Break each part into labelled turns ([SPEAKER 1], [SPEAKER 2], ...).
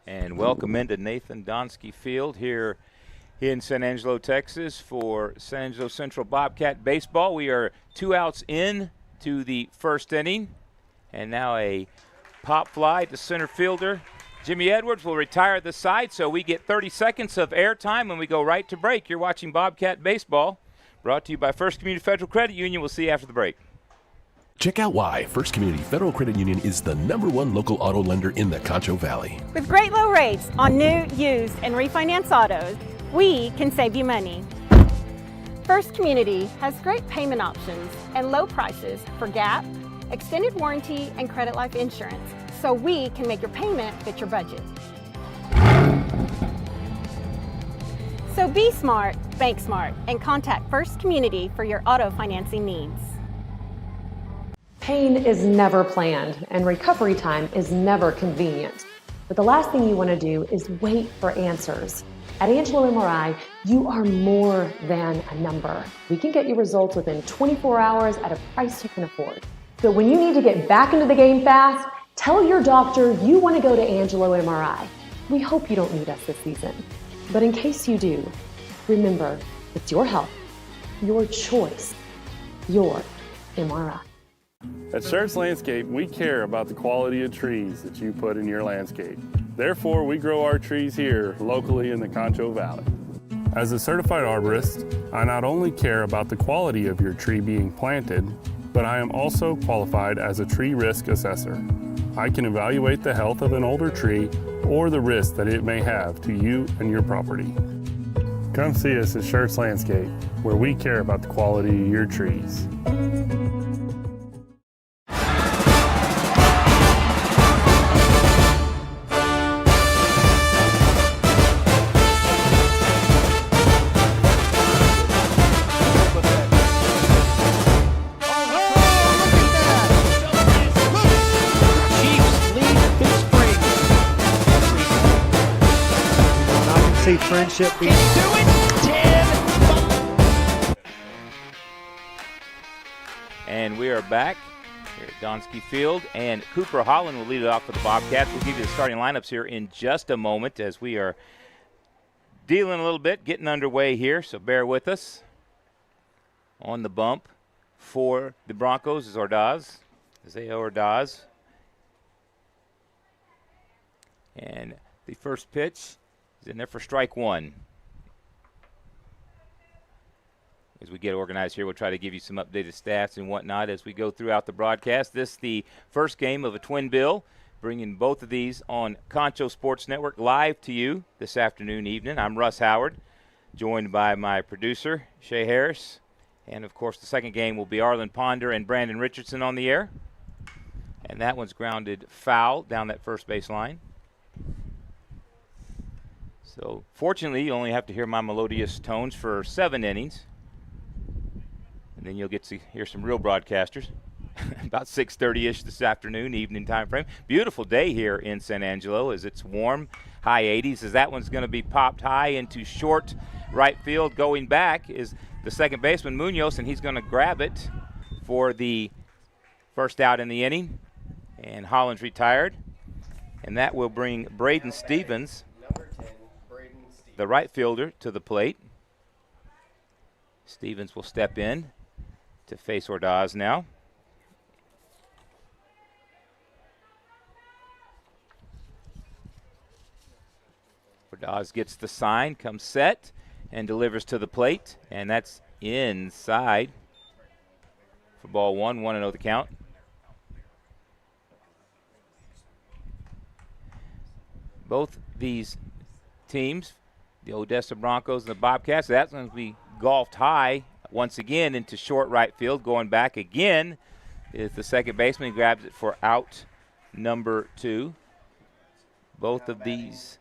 [SPEAKER 1] And welcome into Nathan Donsky Field here in San Angelo, Texas for San Angelo Central Bobcat baseball. We are 2 outs in to the first inning, and now a pop fly to center fielder. Jimmy Edwards will retire at the side, so we get 30 seconds of airtime and we go right to break. You're watching Bobcat baseball, brought to you by First Community Federal Credit Union. We'll see you after the break.
[SPEAKER 2] Check out why First Community Federal Credit Union is the #1 local auto lender in the Concho Valley.
[SPEAKER 3] With great low rates on new, used, and refinance autos, we can save you money. First Community has great payment options and low prices for GAP, extended warranty, and credit life insurance, so we can make your payment fit your budget. So be smart, bank smart, and contact First Community for your auto financing needs.
[SPEAKER 4] Pain is never planned, and recovery time is never convenient. But the last thing you want to do is wait for answers. At Angelo MRI, you are more than a number. We can get you results within 24 hours at a price you can afford. So when you need to get back into the game fast, tell your doctor you want to go to Angelo MRI. We hope you don't need us this season. But in case you do, remember, it's your health, your choice, your MRI.
[SPEAKER 5] At Schertz Landscape, we care about the quality of trees that you put in your landscape. Therefore, we grow our trees here locally in the Concho Valley. As a certified arborist, I not only care about the quality of your tree being planted, but I am also qualified as a tree risk assessor. I can evaluate the health of an older tree or the risk that it may have to you and your property. Come see us at Schertz Landscape, where we care about the quality of your trees.
[SPEAKER 6] Friendship being
[SPEAKER 1] And we are back here at Donsky Field, and Cooper Holland will lead it off for the Bobcats. We'll give you the starting lineups here in just a moment as we are dealing a little bit, getting underway here, so bear with us. On the bump for the Bronchos is Isaiah Ordaz. And the first pitch is in there for strike one. As we get organized here, we'll try to give you some updated stats and whatnot as we go throughout the broadcast. This is the first game of a twin bill, bringing both of these on Concho Sports Network live to you this afternoon, evening. I'm Russ Howard, joined by my producer, Shay Harris. And, of course, the second game will be Arlen Ponder and Brandon Richardson on the air. And that one's grounded foul down that first base line. So, fortunately, you only have to hear my melodious tones for 7 innings. And then you'll get to hear some real broadcasters about 6:30-ish this afternoon, evening time frame. Beautiful day here in San Angelo as it's warm, high 80s. As that one's going to be popped high into short right field. Going back is the second baseman, Munoz, and he's going to grab it for the first out in the inning. And Holland's retired. And that will bring Braden Stevens, the right fielder, to the plate. Stevens will step in to face Ordaz now. Ordaz gets the sign, comes set, and delivers to the plate. And that's inside for ball one, 1-0 the count. Both these teams, the Odessa Bronchos and the Bobcats, that's going to be golfed high once again into short right field. Going back again is the second baseman. He grabs it for out number 2. Both of these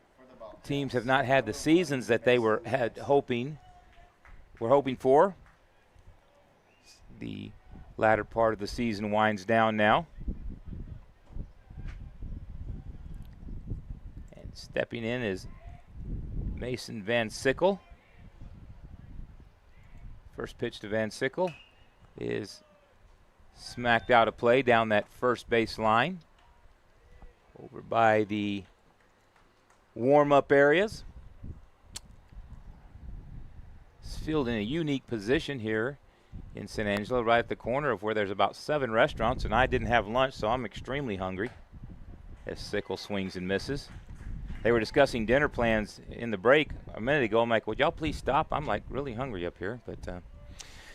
[SPEAKER 1] teams have not had the seasons that they were hoping for. The latter part of the season winds down now. And stepping in is Mason Van Sickle. First pitch to Van Sickle is smacked out of play down that first base line over by the warm-up areas. This field in a unique position here in San Angelo, right at the corner of where there's about 7 restaurants, and I didn't have lunch, so I'm extremely hungry as Sickle swings and misses. They were discussing dinner plans in the break a minute ago. I'm like, would y'all please stop? I'm like really hungry up here, but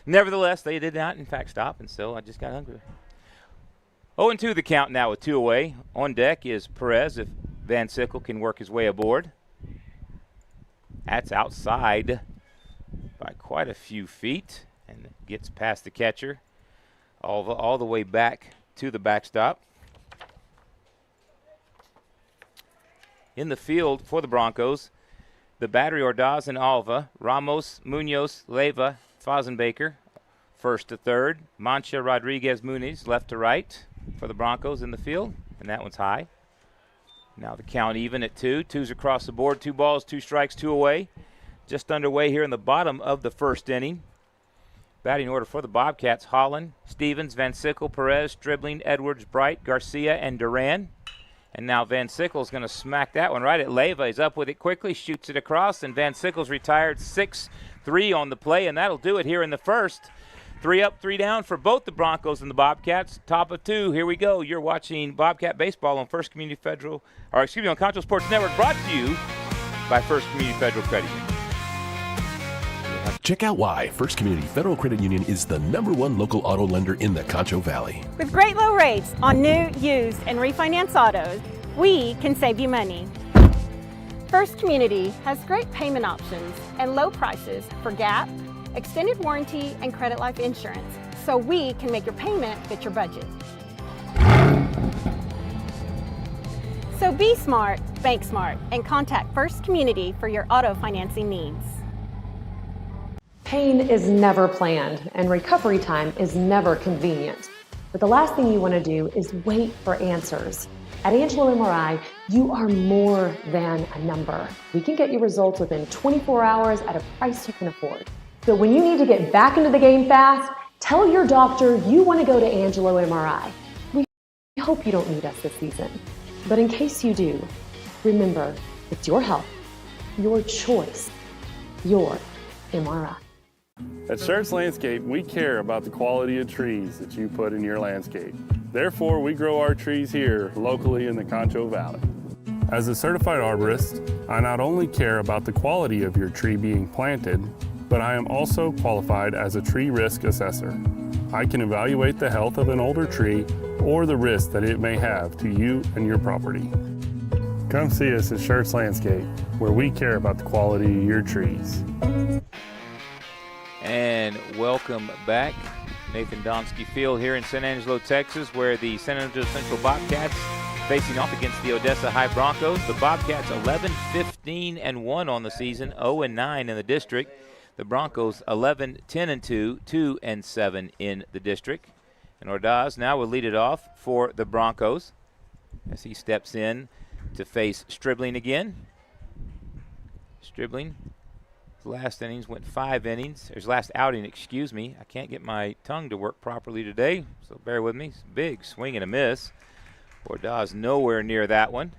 [SPEAKER 1] nevertheless, they did not in fact stop, and so I just got hungry. 0-2 the count now with 2 away. On deck is Perez if Van Sickle can work his way aboard. That's outside by quite a few feet and gets past the catcher all the way back to the backstop. In the field for the Broncos, the battery Ordaz and Alva, Ramos, Munoz, Leyva, Fosenbaker, first to third. Mancha, Rodriguez, Muniz, left to right for the Broncos in the field, and that one's high. Now the count even at 2. 2's across the board, 2 balls, 2 strikes, 2 away. Just underway here in the bottom of the first inning. Batting order for the Bobcats, Holland, Stevens, Van Sickle, Perez, Stribling, Edwards, Bright, Garcia, and Duran. And now Van Sickle's going to smack that one right at Leyva. He's up with it quickly, shoots it across, and Van Sickle's retired 6-3 on the play, and that'll do it here in the first. 3 up, 3 down for both the Broncos and the Bobcats. Top of 2, here we go. You're watching Bobcat Baseball on on Concho Sports Network, brought to you by First Community Federal Credit Union.
[SPEAKER 2] Check out why First Community Federal Credit Union is the #1 local auto lender in the Concho Valley.
[SPEAKER 3] With great low rates on new, used, and refinance autos, we can save you money. First Community has great payment options and low prices for GAP, extended warranty, and credit life insurance, so we can make your payment fit your budget. So be smart, bank smart, and contact First Community for your auto financing needs.
[SPEAKER 4] Pain is never planned, and recovery time is never convenient. But the last thing you want to do is wait for answers. At Angelo MRI, you are more than a number. We can get you results within 24 hours at a price you can afford. So when you need to get back into the game fast, tell your doctor you want to go to Angelo MRI. We hope you don't need us this season. But in case you do, remember, it's your health, your choice, your MRI.
[SPEAKER 5] At Schertz Landscape, we care about the quality of trees that you put in your landscape. Therefore, we grow our trees here locally in the Concho Valley. As a certified arborist, I not only care about the quality of your tree being planted, but I am also qualified as a tree risk assessor. I can evaluate the health of an older tree or the risk that it may have to you and your property. Come see us at Schertz Landscape, where we care about the quality of your trees.
[SPEAKER 1] And welcome back. Nathan Donsky Field here in San Angelo, Texas, where the San Angelo Central Bobcats facing off against the Odessa High Broncos. The Bobcats 11-15-1 on the season, 0-9 in the district. The Broncos 11-10-2, 2-7 in the district. And Ordaz now will lead it off for the Broncos as he steps in to face Stribling again. Stribling. Last innings went 5 innings. His last outing, excuse me. I can't get my tongue to work properly today, so bear with me. Big swing and a miss. Ordaz nowhere near that one.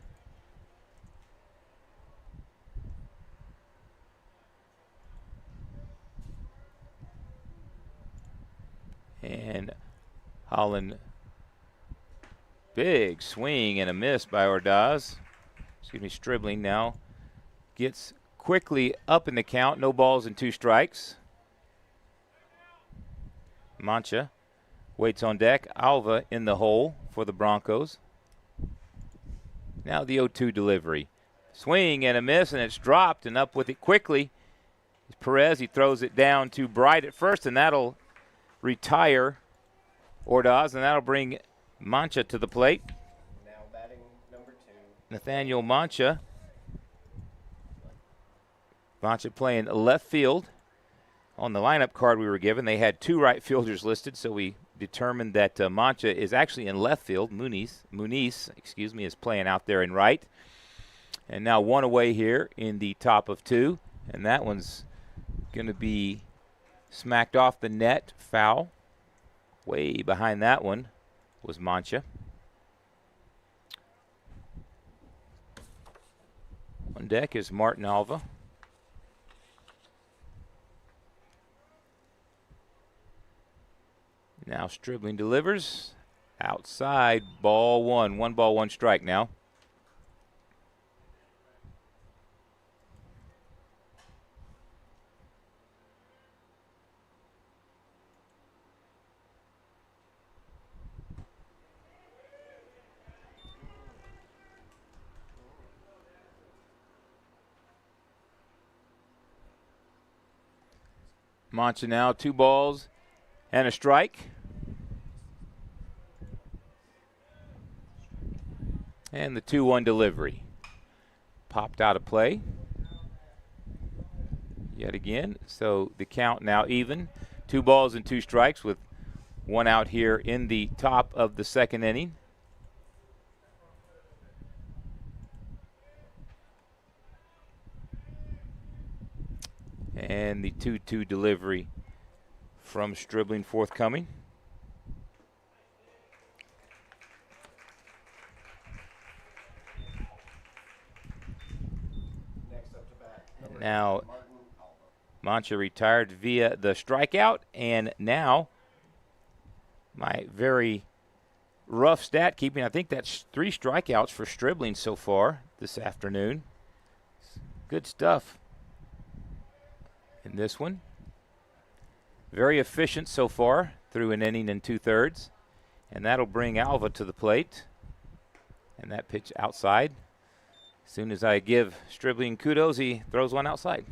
[SPEAKER 1] And Holland, big swing and a miss by Ordaz. Excuse me, Stribling now gets quickly up in the count. No balls and 2 strikes. Mancha waits on deck. Alva in the hole for the Broncos. Now the 0-2 delivery. Swing and a miss, and it's dropped, and up with it quickly. Perez, he throws it down to Bright at first, and that'll retire Ordaz, and that'll bring Mancha to the plate.
[SPEAKER 6] Now batting number 2.
[SPEAKER 1] Nathaniel Mancha. Mancha playing left field. On the lineup card we were given, they had 2 right fielders listed, so we determined that Mancha is actually in left field. Muniz, is playing out there in right. And now 1 away here in the top of 2, and that one's going to be smacked off the net, foul. Way behind that one was Mancha. On deck is Martin Alva. Now Stribling delivers. Outside, ball one. 1 ball, 1 strike now. Mancha now 2 balls and a strike. And the 2-1 delivery. Popped out of play. Yet again. So the count now even. 2 balls and 2 strikes with 1 out here in the top of the 2nd inning. And the 2-2 delivery from Stribling forthcoming.
[SPEAKER 6] Next up to bat.
[SPEAKER 1] Now,
[SPEAKER 6] Martin Alva.
[SPEAKER 1] Mancha retired via the strikeout, and now my very rough stat keeping. I think that's 3 strikeouts for Stribling so far this afternoon. Good stuff in this one. Very efficient so far through an inning and 2/3. And that'll bring Alva to the plate. And that pitch outside. As soon as I give Stribling kudos, he throws one outside.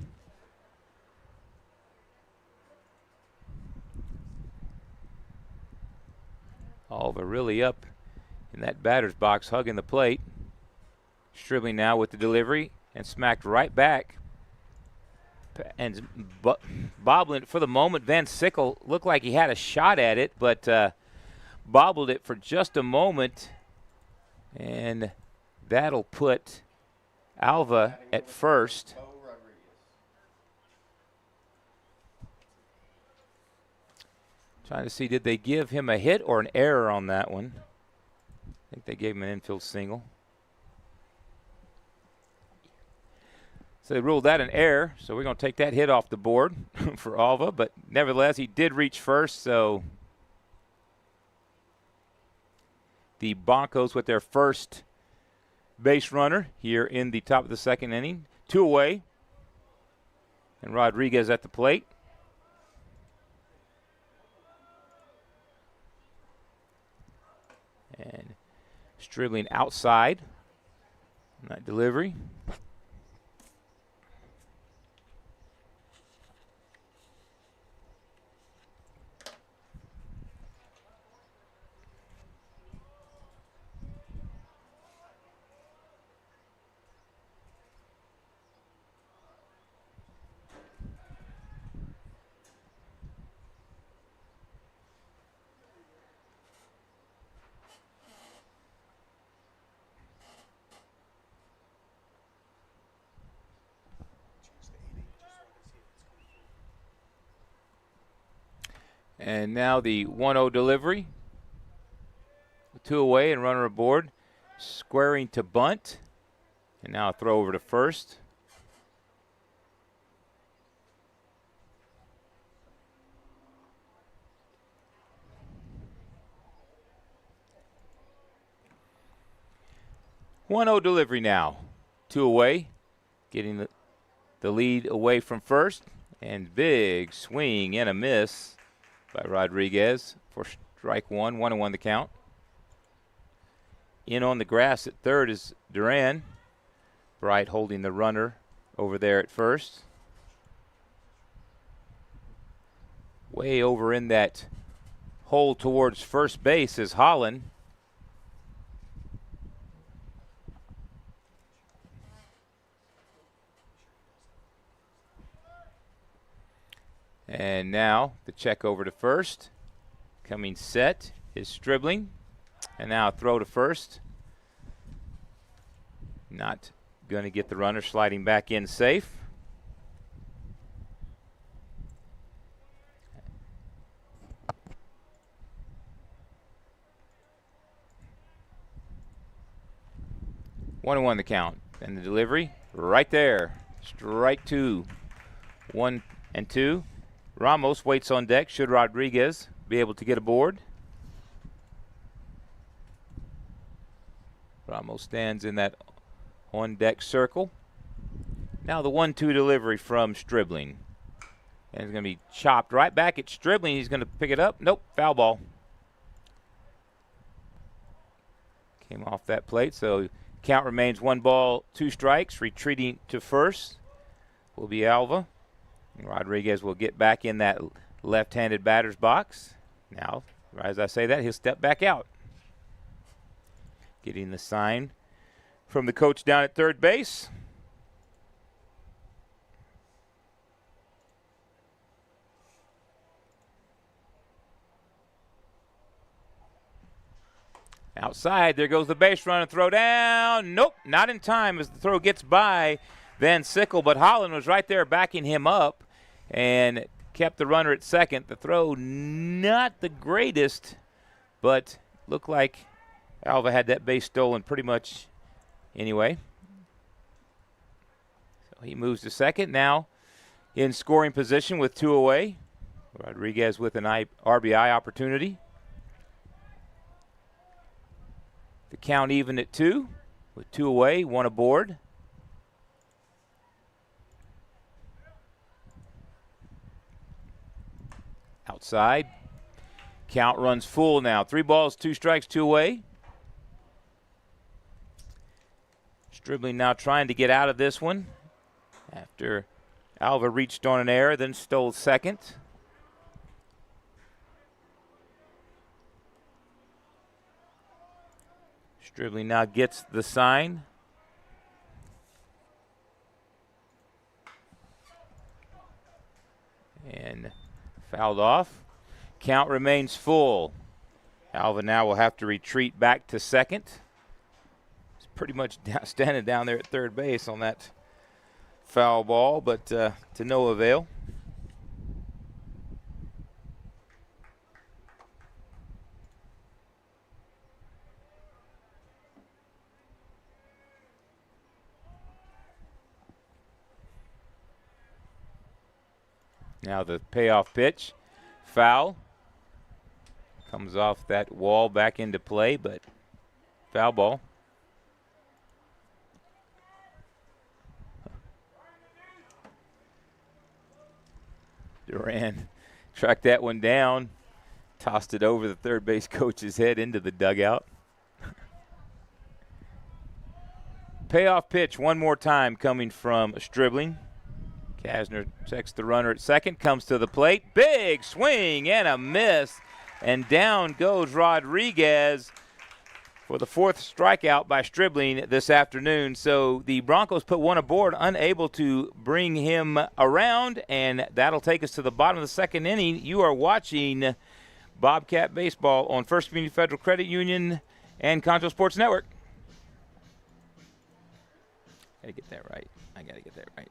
[SPEAKER 1] Alva really up in that batter's box, hugging the plate. Stribling now with the delivery and smacked right back. And bobbling it for the moment. Van Sickle looked like he had a shot at it, but bobbled it for just a moment. And that'll put Alva at first.
[SPEAKER 6] Bo Rodriguez.
[SPEAKER 1] Trying to see, did they give him a hit or an error on that one? I think they gave him an infield single. So they ruled that an error, so we're going to take that hit off the board for Alva. But nevertheless, he did reach first, so the Bronchos with their first base runner here in the top of the 2nd inning. 2 away, and Rodriguez at the plate. And Stribling outside on that delivery. And now the 1-0 delivery. 2 away and runner aboard. Squaring to bunt. And now a throw over to first. One-0 delivery now. 2 away. Getting the lead away from first. And big swing and a miss by Rodriguez for strike 1. 1-1 the count. In on the grass at third is Duran. Bright holding the runner over there at first. Way over in that hole towards first base is Holland. And now the check over to first. Coming set is Stribling. And now a throw to first. Not going to get the runner, sliding back in safe. One the count. And the delivery Right there. Strike two. 1 and 2. Ramos waits on deck. Should Rodriguez be able to get aboard? Ramos stands in that on-deck circle. Now the 1-2 delivery from Stribling. And it's going to be chopped right back at Stribling. He's going to pick it up. Nope, foul ball. Came off that plate, so count remains 1 ball, 2 strikes. Retreating to first will be Alva. And Rodriguez will get back in that left-handed batter's box. Now, as I say that, he'll step back out. Getting the sign from the coach down at third base. Outside, there goes the base runner, throw down. Nope, not in time as the throw gets by Van Sickle, but Holland was right there backing him up and kept the runner at second. The throw not the greatest, but looked like Alva had that base stolen pretty much anyway. So he moves to second now in scoring position with 2 away. Rodriguez with an RBI opportunity. The count even at 2 with 2 away, 1 aboard. Outside. Count runs full now. 3 balls, 2 strikes, 2 away. Stribling now trying to get out of this one after Alva reached on an error, then stole second. Stribling now gets the sign. And fouled off. Count remains full. Alva now will have to retreat back to second. He's pretty much standing down there at third base on that foul ball, but to no avail. Now the payoff pitch, foul. Comes off that wall back into play, but foul ball. Duran tracked that one down, tossed it over the third base coach's head into the dugout. Payoff pitch one more time coming from Stribling. Kasner checks the runner at second, comes to the plate. Big swing and a miss. And down goes Rodriguez for the 4th strikeout by Stribling this afternoon. So the Broncos put 1 aboard, unable to bring him around, and that'll take us to the bottom of the 2nd inning. You are watching Bobcat Baseball on First Community Federal Credit Union and Concho Sports Network. Gotta get that right. I gotta get that right.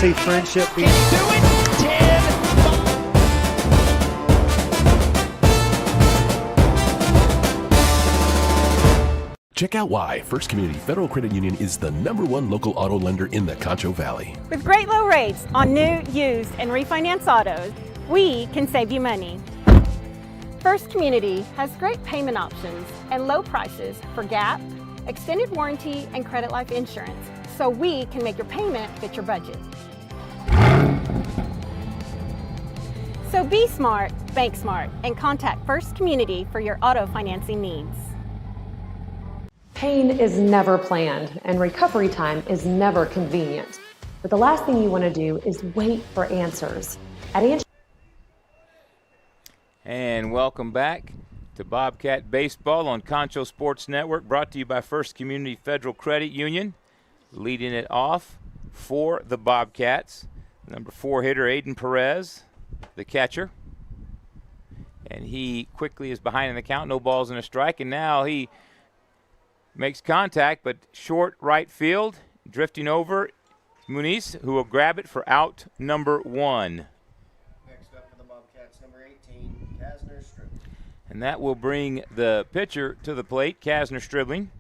[SPEAKER 7] See friendship being
[SPEAKER 2] Check out why First Community Federal Credit Union is the #1 local auto lender in the Concho Valley.
[SPEAKER 3] With great low rates on new, used, and refinance autos, we can save you money. First Community has great payment options and low prices for GAP, extended warranty, and credit life insurance, so we can make your payment fit your budget. So be smart, bank smart, and contact First Community for your auto financing needs.
[SPEAKER 4] Pain is never planned, and recovery time is never convenient. But the last thing you want to do is wait for answers. At Angelo.
[SPEAKER 1] And welcome back to Bobcat Baseball on Concho Sports Network, brought to you by First Community Federal Credit Union. Leading it off for the Bobcats, number 4 hitter Aiden Perez. the catcher. And he quickly is behind in the count, no balls and a strike. And now he makes contact, but short right field, drifting over Muniz, who will grab it for out number 1.
[SPEAKER 6] Next up for the Bobcats, number 18, Kasner Stribling.
[SPEAKER 1] And that will bring the pitcher to the plate, Kasner Stribling,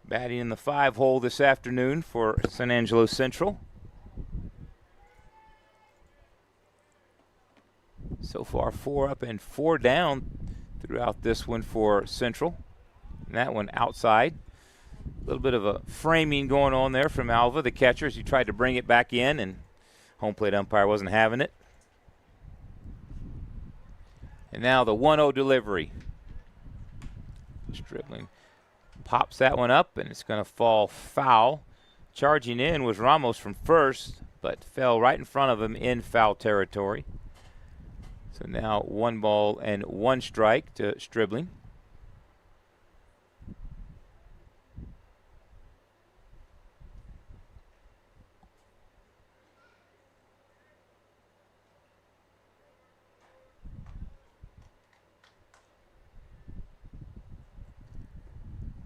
[SPEAKER 1] batting in the 5 hole this afternoon for San Angelo Central. So far, 4 up and 4 down throughout this one for Central. And that one outside. A little bit of a framing going on there from Alva, the catcher, as he tried to bring it back in, and home plate umpire wasn't having it. And now the 1-0 delivery. Stribling pops that one up, and it's going to fall foul. Charging in was Ramos from first, but fell right in front of him in foul territory. So now 1 ball and 1 strike to Stribling.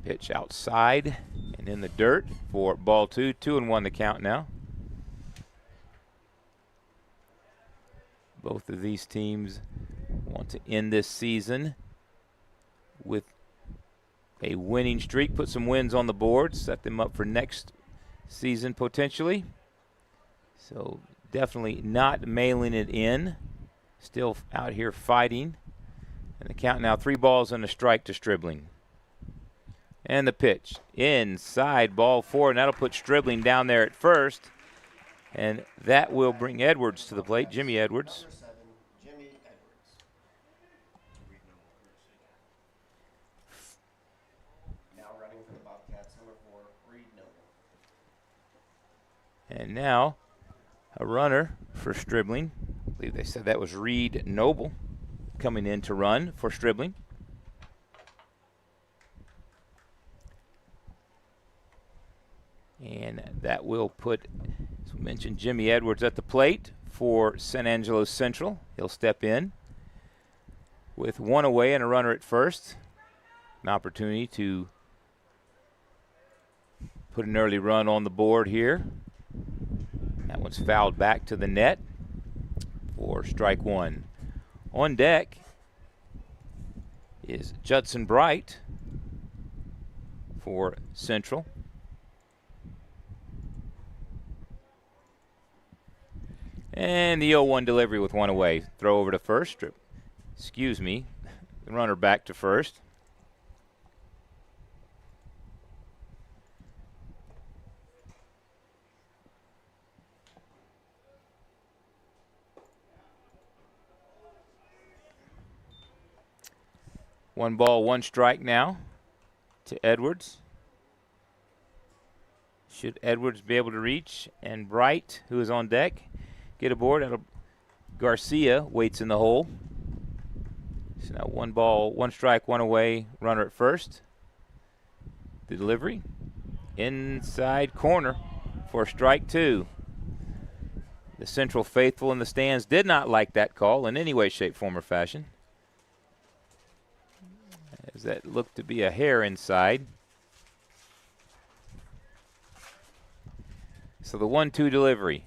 [SPEAKER 1] Pitch outside and in the dirt for ball 2. 2-1 the count now. Both of these teams want to end this season with a winning streak, put some wins on the board, set them up for next season potentially. So definitely not mailing it in. Still out here fighting. And the count now 3 balls and a strike to Stribling. And the pitch inside, ball 4, and that'll put Stribling down there at first. And that will bring Edwards to the plate, Jimmy Edwards.
[SPEAKER 6] Number 7, Jimmy Edwards. Now running for the Bobcats, number 4, Reed Noble.
[SPEAKER 1] And now a runner for Stribling. I believe they said that was Reed Noble coming in to run for Stribling. And that will put, as we mentioned, Jimmy Edwards at the plate for San Angelo Central. He'll step in with 1 away and a runner at first. An opportunity to put an early run on the board here. That one's fouled back to the net for strike 1. On deck is Judson Bright for Central. And the 0-1 delivery with 1 away. Throw over to first. Excuse me. The runner back to first. One ball, 1 strike now to Edwards. Should Edwards be able to reach, and Bright, who is on deck, get aboard. Garcia waits in the hole. So now 1 ball, 1 strike, 1 away, runner at first. The delivery inside corner for strike 2. The Central faithful in the stands did not like that call in any way, shape, form, or fashion, as that looked to be a hair inside. So the 1-2 delivery.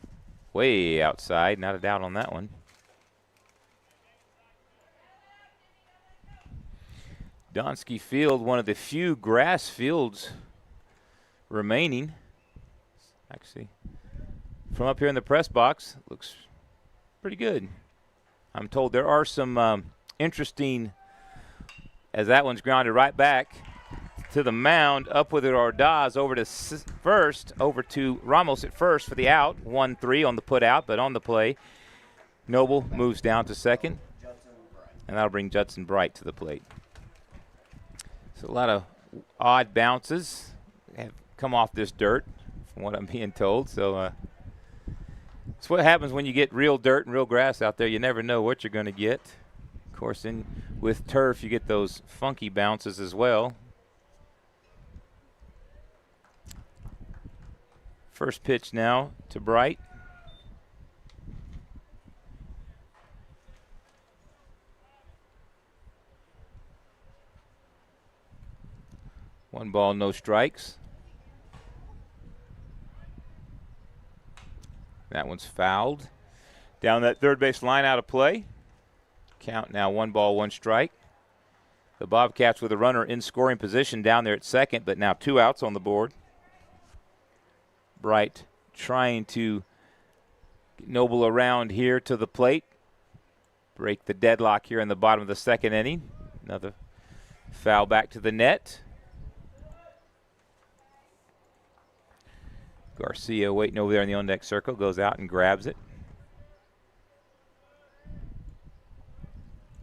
[SPEAKER 1] Way outside, not a doubt on that one. Donsky Field, one of the few grass fields remaining. Actually, from up here in the press box, looks pretty good. I'm told there are some interesting, as that one's grounded right back to the mound, up with it Ordaz, over to first, over to Ramos at first for the out. 1-3 on the put out, but on the play, Noble moves down to second, and that'll bring Judson Bright to the plate. So a lot of odd bounces have come off this dirt, from what I'm being told. So it's what happens when you get real dirt and real grass out there. You never know what you're going to get. Of course, with turf, you get those funky bounces as well. First pitch now to Bright. 1 ball, no strikes. That one's fouled. Down that third base line, out of play. Count now 1 ball, 1 strike. The Bobcats with a runner in scoring position down there at second, but now 2 outs on the board. Bright trying to get Noble around here to the plate. Break the deadlock here in the bottom of the second inning. Another foul back to the net. Garcia waiting over there in the on-deck circle, goes out and grabs it.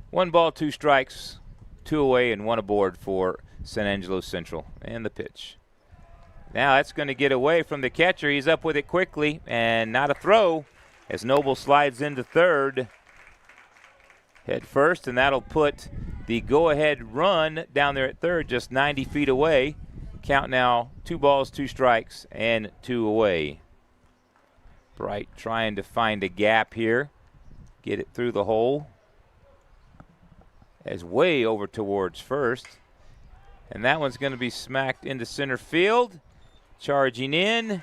[SPEAKER 1] 1 ball, 2 strikes, 2 away and 1 aboard for San Angelo Central. And the pitch. Now that's going to get away from the catcher. He's up with it quickly, and not a throw as Noble slides into third. Head first, and that'll put the go-ahead run down there at third just 90 feet away. Count now 2 balls, 2 strikes, and 2 away. Bright trying to find a gap here. Get it through the hole. As way over towards first. And that one's going to be smacked into center field. Charging in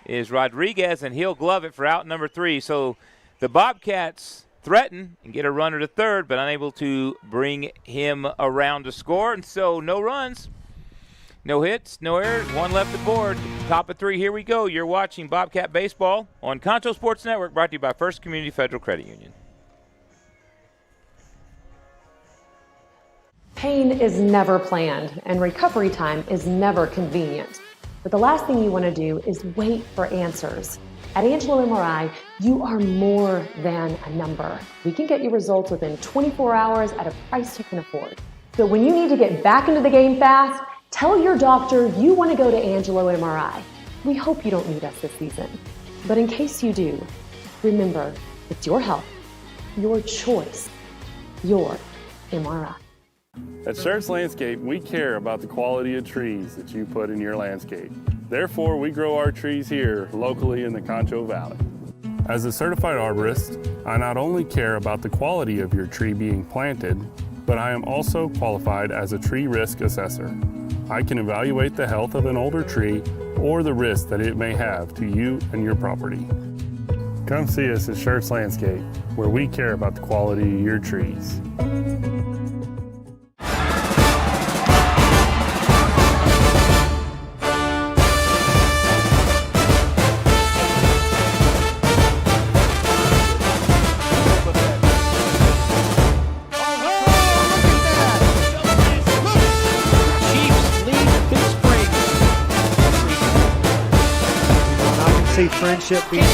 [SPEAKER 1] is Rodriguez, and he'll glove it for out number 3. So the Bobcats threaten and get a runner to third, but unable to bring him around to score. And so no runs. No hits, no errors, 1 left aboard. Top of 3, here we go. You're watching Bobcat Baseball on Concho Sports Network, brought to you by First Community Federal Credit Union.
[SPEAKER 4] Pain is never planned, and recovery time is never convenient. But the last thing you want to do is wait for answers. At Angelo MRI, you are more than a number. We can get you results within 24 hours at a price you can afford. So when you need to get back into the game fast, tell your doctor you want to go to Angelo MRI. We hope you don't need us this season. But in case you do, remember, it's your health, your choice, your MRI.
[SPEAKER 5] At Schertz Landscape, we care about the quality of trees that you put in your landscape. Therefore, we grow our trees here locally in the Concho Valley. As a certified arborist, I not only care about the quality of your tree being planted, but I am also qualified as a tree risk assessor. I can evaluate the health of an older tree or the risk that it may have to you and your property. Come see us at Schertz Landscape, where we care about the quality of your trees.
[SPEAKER 7] Friendship being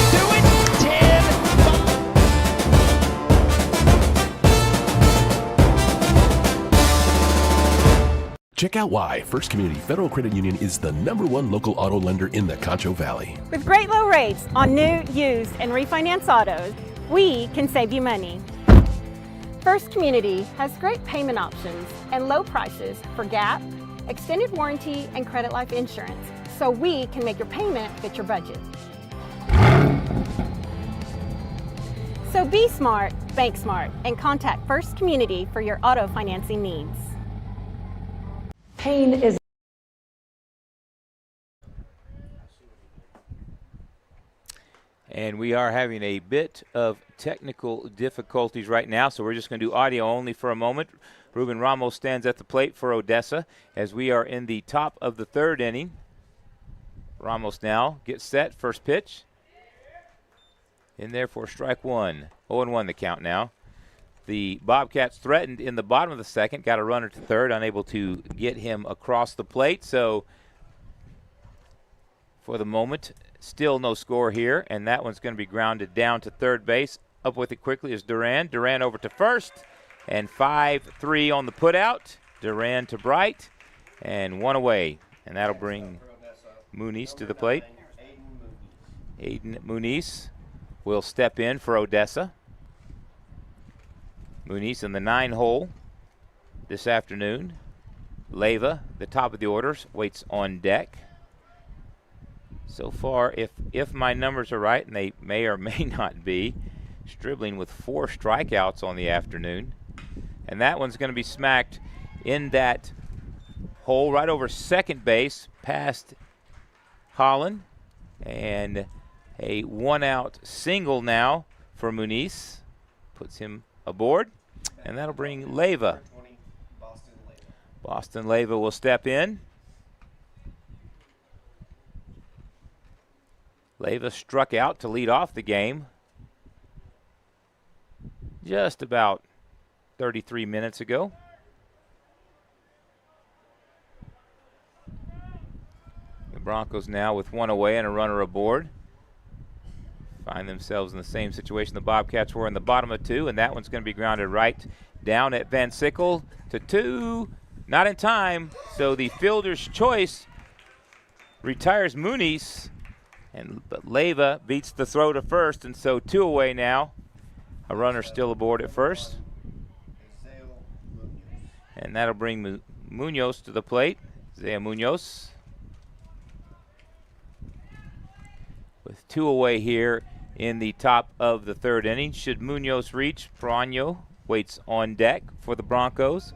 [SPEAKER 2] Check out why First Community Federal Credit Union is the #1 local auto lender in the Concho Valley.
[SPEAKER 3] With great low rates on new, used, and refinance autos, we can save you money. First Community has great payment options and low prices for GAP, extended warranty, and credit life insurance, so we can make your payment fit your budget. So be smart, bank smart, and contact First Community for your auto financing needs.
[SPEAKER 4] Pain is
[SPEAKER 1] And we are having a bit of technical difficulties right now, so we're just going to do audio only for a moment. Ruben Ramos stands at the plate for Odessa as we are in the top of the 3rd inning. Ramos now gets set, first pitch. In there for strike 1. 0-1 the count now. The Bobcats threatened in the bottom of the 2nd, got a runner to 3rd, unable to get him across the plate. So for the moment, still no score here, and that one's going to be grounded down to 3rd base. Up with it quickly is Duran. Duran over to 1st, and 5-3 on the putout. Duran to Bright, and 1 away. And that'll bring Muniz to the plate. Aiden Muniz will step in for Odessa. Muniz in the 9 hole this afternoon. Leyva, the top of the orders, waits on deck. So far, if my numbers are right, and they may or may not be, Stribling with 4 strikeouts on the afternoon. And that one's going to be smacked in that hole right over second base past Holland. And a one-out single now for Muniz. Puts him aboard. And that'll bring Leyva. Boston Leyva will step in. Leyva struck out to lead off the game just about 33 minutes ago. The Broncos now with one away and a runner aboard find themselves in the same situation the Bobcats were in the bottom of two, and that one's going to be grounded right down at Van Sickle to two. Not in time, so the fielder's choice retires Muniz, but Leyva beats the throw to first, and so two away now. A runner still aboard at first. And that'll bring Munoz to the plate. Zaya Munoz. With two away here in the top of the third inning. Should Munoz reach, Proaño waits on deck for the Broncos.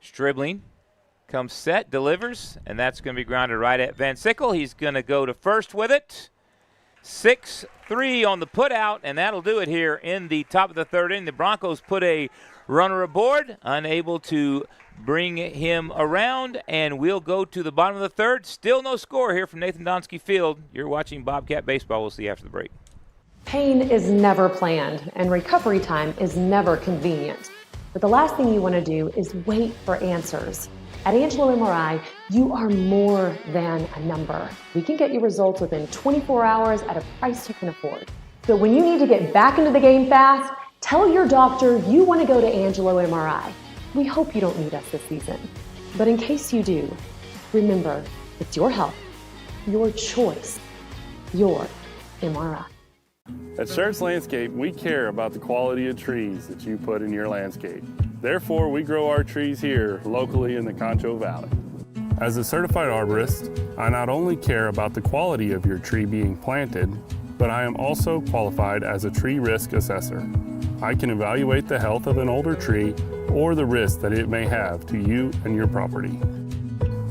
[SPEAKER 1] Stribling comes set, delivers, and that's going to be grounded right at Van Sickle. He's going to go to first with it. 6-3 on the putout, and that'll do it here in the top of the third inning. The Broncos put a runner aboard, unable to bring him around, and we'll go to the bottom of the third. Still no score here from Nathan Donsky Field. You're watching Bobcat Baseball. We'll see you after the break.
[SPEAKER 4] Pain is never planned, and recovery time is never convenient. But the last thing you want to do is wait for answers. At Angelo MRI, you are more than a number. We can get you results within 24 hours at a price you can afford. So when you need to get back into the game fast, tell your doctor you want to go to Angelo MRI. We hope you don't need us this season. But in case you do, remember, it's your health, your choice, your MRI.
[SPEAKER 5] At Schertz Landscape, we care about the quality of trees that you put in your landscape. Therefore, we grow our trees here locally in the Concho Valley. As a certified arborist, I not only care about the quality of your tree being planted, but I am also qualified as a tree risk assessor. I can evaluate the health of an older tree or the risk that it may have to you and your property.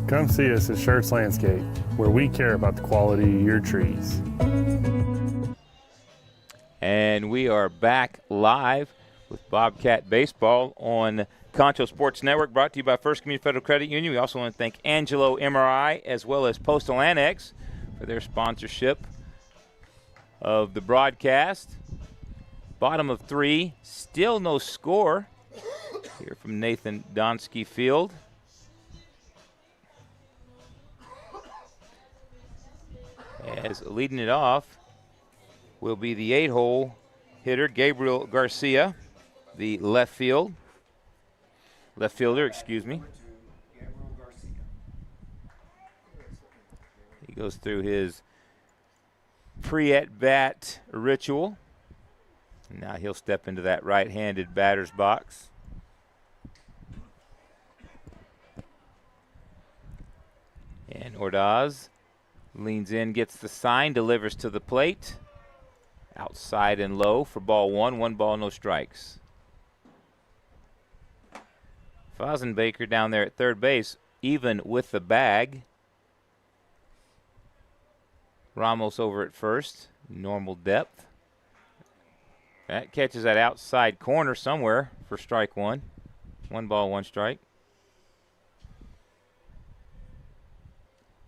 [SPEAKER 5] Come see us at Schertz Landscape, where we care about the quality of your trees.
[SPEAKER 1] And we are back live with Bobcat Baseball on Concho Sports Network, brought to you by First Community Federal Credit Union. We also want to thank Angelo MRI as well as Postal Annex for their sponsorship of the broadcast. Bottom of three, still no score here from Nathan Donsky Field. As leading it off will be the 8-hole hitter, Gabriel Garcia, the left fielder, excuse me. He goes through his pre-at-bat ritual. Now he'll step into that right-handed batter's box. And Ordaz leans in, gets the sign, delivers to the plate. Outside and low for ball one. 1 ball, no strikes. Fosenbaker down there at third base, even with the bag. Ramos over at first, normal depth. That catches that outside corner somewhere for strike one. 1 ball, 1 strike.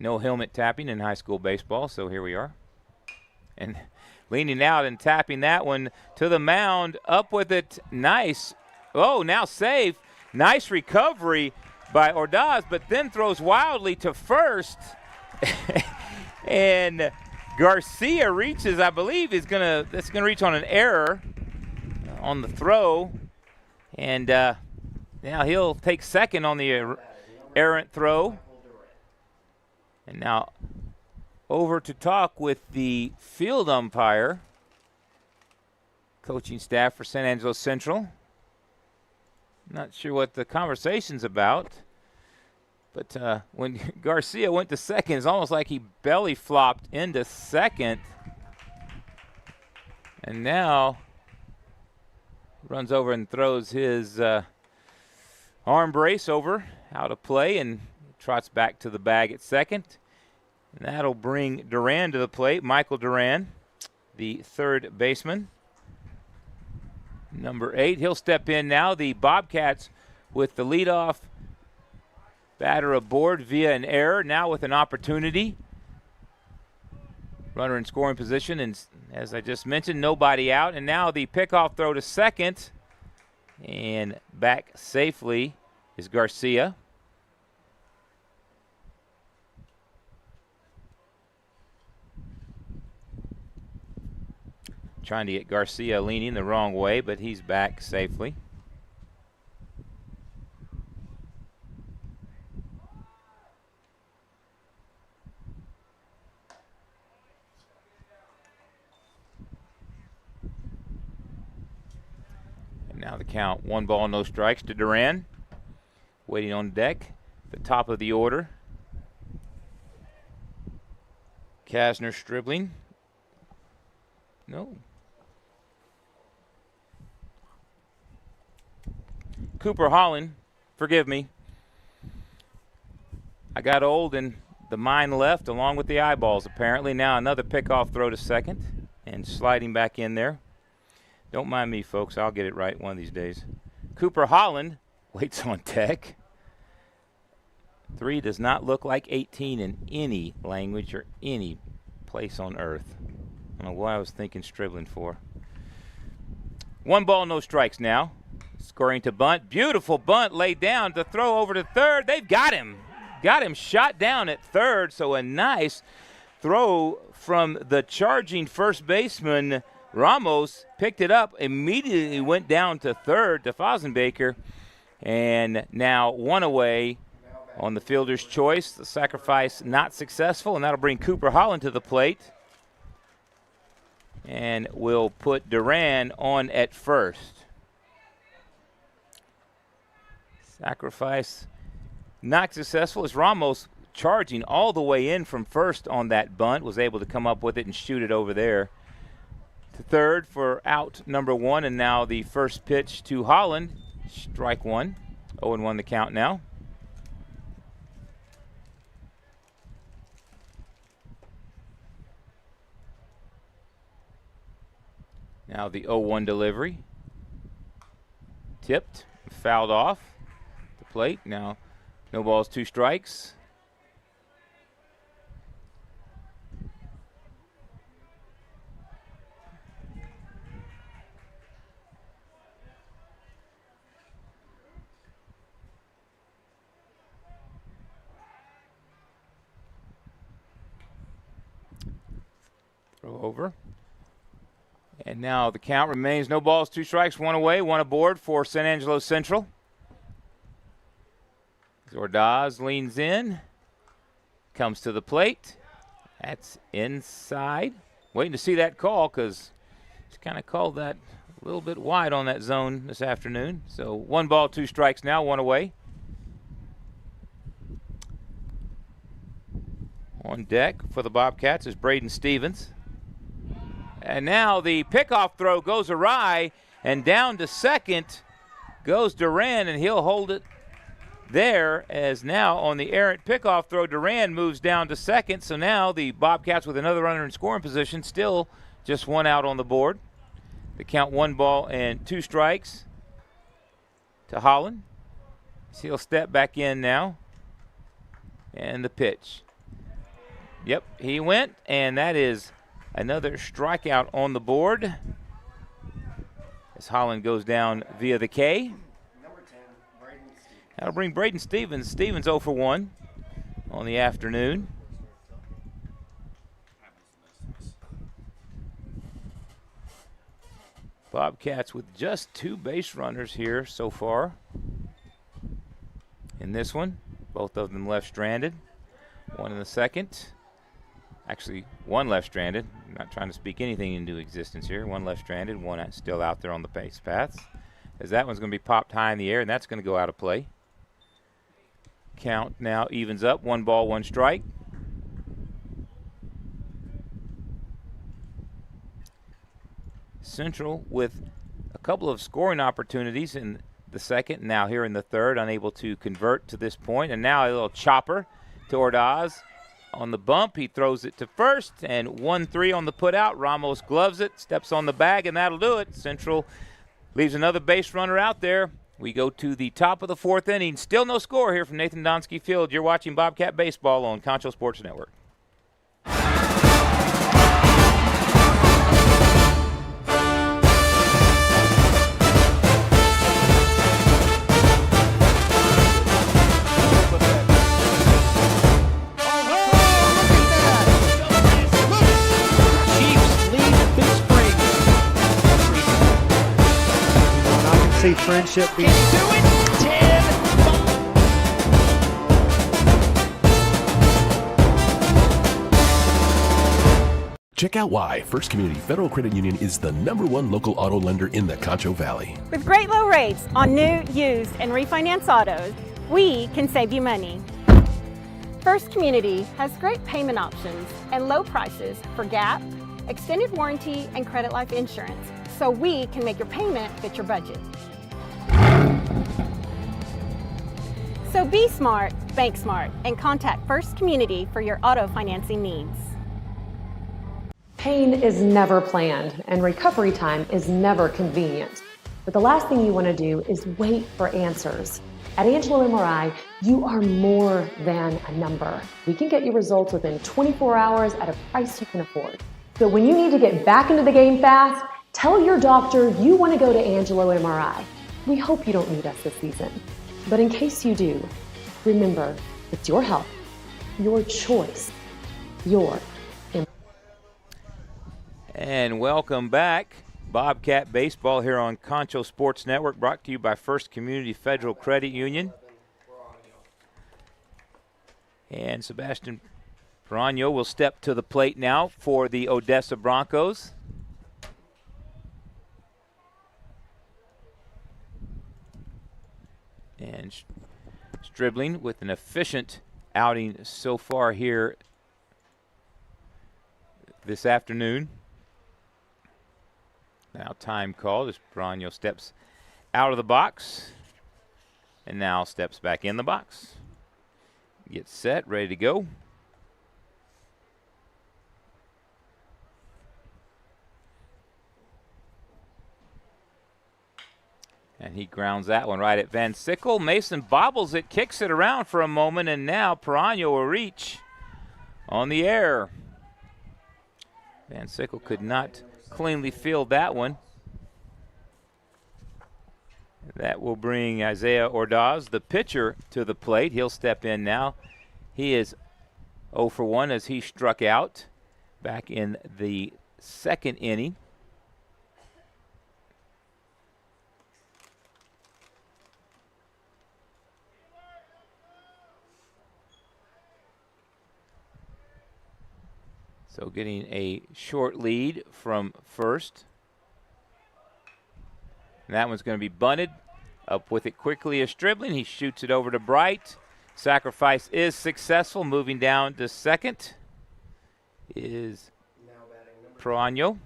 [SPEAKER 1] No helmet tapping in high school baseball, so here we are. And leaning out and tapping that one to the mound, up with it, nice. Oh, now safe. Nice recovery by Ordaz, but then throws wildly to first. And Garcia reaches, I believe, that's gonna reach on an error on the throw. And now he'll take second on the errant throw. And now over to talk with the field umpire, coaching staff for San Angelo Central. Not sure what the conversation's about, but when Garcia went to second, it's almost like he belly flopped into second. And now runs over and throws his arm brace over out of play and trots back to the bag at second. And that'll bring Duran to the plate. Michael Duran, the third baseman. Number 8, he'll step in now. The Bobcats with the leadoff batter aboard via an error, now with an opportunity. Runner in scoring position, and as I just mentioned, nobody out. And now the pickoff throw to second, and back safely is Garcia. Trying to get Garcia leaning the wrong way, but he's back safely. And now the count, 1 ball, no strikes to Duran. Waiting on deck, the top of the order. Kasner Stribling. No. Cooper Holland, forgive me. I got old and the mind left along with the eyeballs apparently. Now another pickoff throw to second and sliding back in there. Don't mind me, folks. I'll get it right one of these days. Cooper Holland waits on deck. 3 does not look like 18 in any language or any place on earth. I don't know what I was thinking Stribling for. 1 ball, no strikes now. Scoring to bunt. Beautiful bunt laid down to throw over to third. They've got him. Got him shot down at third. So a nice throw from the charging first baseman. Ramos picked it up, immediately went down to third to Fosenbaker. And now 1 away on the fielder's choice. The sacrifice not successful, and that'll bring Cooper Holland to the plate. And we'll put Duran on at first. Sacrifice not successful as Ramos charging all the way in from first on that bunt, was able to come up with it and shoot it over there to third for out number 1. And now the first pitch to Holland, strike 1. 0-1 the count now. Now the 0-1 delivery. Tipped, fouled off the plate. Now no balls, 2 strikes. Throw over. And now the count remains no balls, 2 strikes, 1 away, 1 aboard for San Angelo Central. Ordaz leans in, comes to the plate. That's inside. Waiting to see that call because he's kind of called that a little bit wide on that zone this afternoon. So 1 ball, 2 strikes now, 1 away. On deck for the Bobcats is Braden Stevens. And now the pickoff throw goes awry, and down to second goes Duran, and he'll hold it there, as now on the errant pickoff throw, Duran moves down to second. So now the Bobcats with another runner in scoring position, still just 1 out on the board. The count 1 ball and 2 strikes to Holland. So he'll step back in now. And the pitch. Yep, he went, and that is another strikeout on the board as Holland goes down via the K.
[SPEAKER 6] Number 10, Braden Stevens.
[SPEAKER 1] That'll bring Braden Stevens. Stevens 0 for 1 on the afternoon. Bobcats with just 2 base runners here so far in this one. Both of them left stranded. 1 in the second. Actually, 1 left stranded. I'm not trying to speak anything into existence here. 1 left stranded, 1 still out there on the base paths. As that one's going to be popped high in the air, and that's going to go out of play. Count now evens up. 1 ball, 1 strike. Central with a couple of scoring opportunities in the second, now here in the third, unable to convert to this point. And now a little chopper to Ordaz on the bump. He throws it to first, and 1-3 on the put out. Ramos gloves it, steps on the bag, and that'll do it. Central leaves another base runner out there. We go to the top of the fourth inning. Still no score here from Nathan Donsky Field. You're watching Bobcat Baseball on Concho Sports Network.
[SPEAKER 7] See friendship being
[SPEAKER 2] Check out why First Community Federal Credit Union is the #1 local auto lender in the Concho Valley.
[SPEAKER 3] With great low rates on new, used, and refinance autos, we can save you money. First Community has great payment options and low prices for GAP, extended warranty, and credit life insurance, so we can make your payment fit your budget. So be smart, bank smart, and contact First Community for your auto financing needs.
[SPEAKER 4] Pain is never planned, and recovery time is never convenient. But the last thing you want to do is wait for answers. At Angelo MRI, you are more than a number. We can get you results within 24 hours at a price you can afford. So when you need to get back into the game fast, tell your doctor you want to go to Angelo MRI. We hope you don't need us this season. But in case you do, remember, it's your health, your choice, your.
[SPEAKER 1] And welcome back. Bobcat Baseball here on Concho Sports Network, brought to you by First Community Federal Credit Union. And Sebastian Perano will step to the plate now for the Odessa Broncos. And Stribling with an efficient outing so far here this afternoon. Now time called as Perano steps out of the box and now steps back in the box. Gets set, ready to go. And he grounds that one right at Van Sickle. Mason bobbles it, kicks it around for a moment, and now Perano will reach on the air. Van Sickle could not cleanly field that one. That will bring Isaiah Ordaz, the pitcher, to the plate. He'll step in now. He is 0 for 1 as he struck out back in the second inning. So getting a short lead from first. And that one's going to be bunted. Up with it quickly is Stribling. He shoots it over to Bright. Sacrifice is successful. Moving down to second is Perano.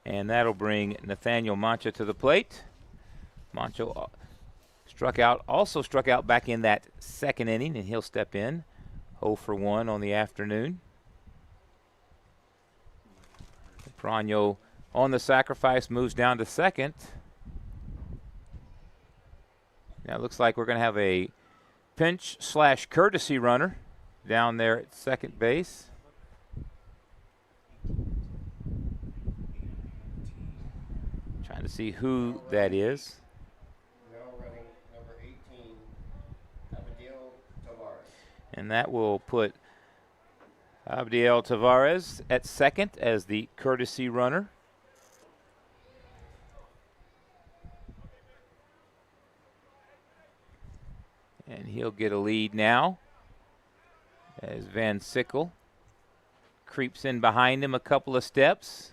[SPEAKER 1] And that'll bring Nathaniel Mancha to the plate. Mancha also struck out back in that second inning, and he'll step in 0 for 1 on the afternoon. Perano on the sacrifice moves down to second. Now it looks like we're going to have a pinch/courtesy runner down there at second base. Trying to see who that is. And that will put Abdiel Tavares at second as the courtesy runner. And he'll get a lead now as Van Sickle creeps in behind him a couple of steps.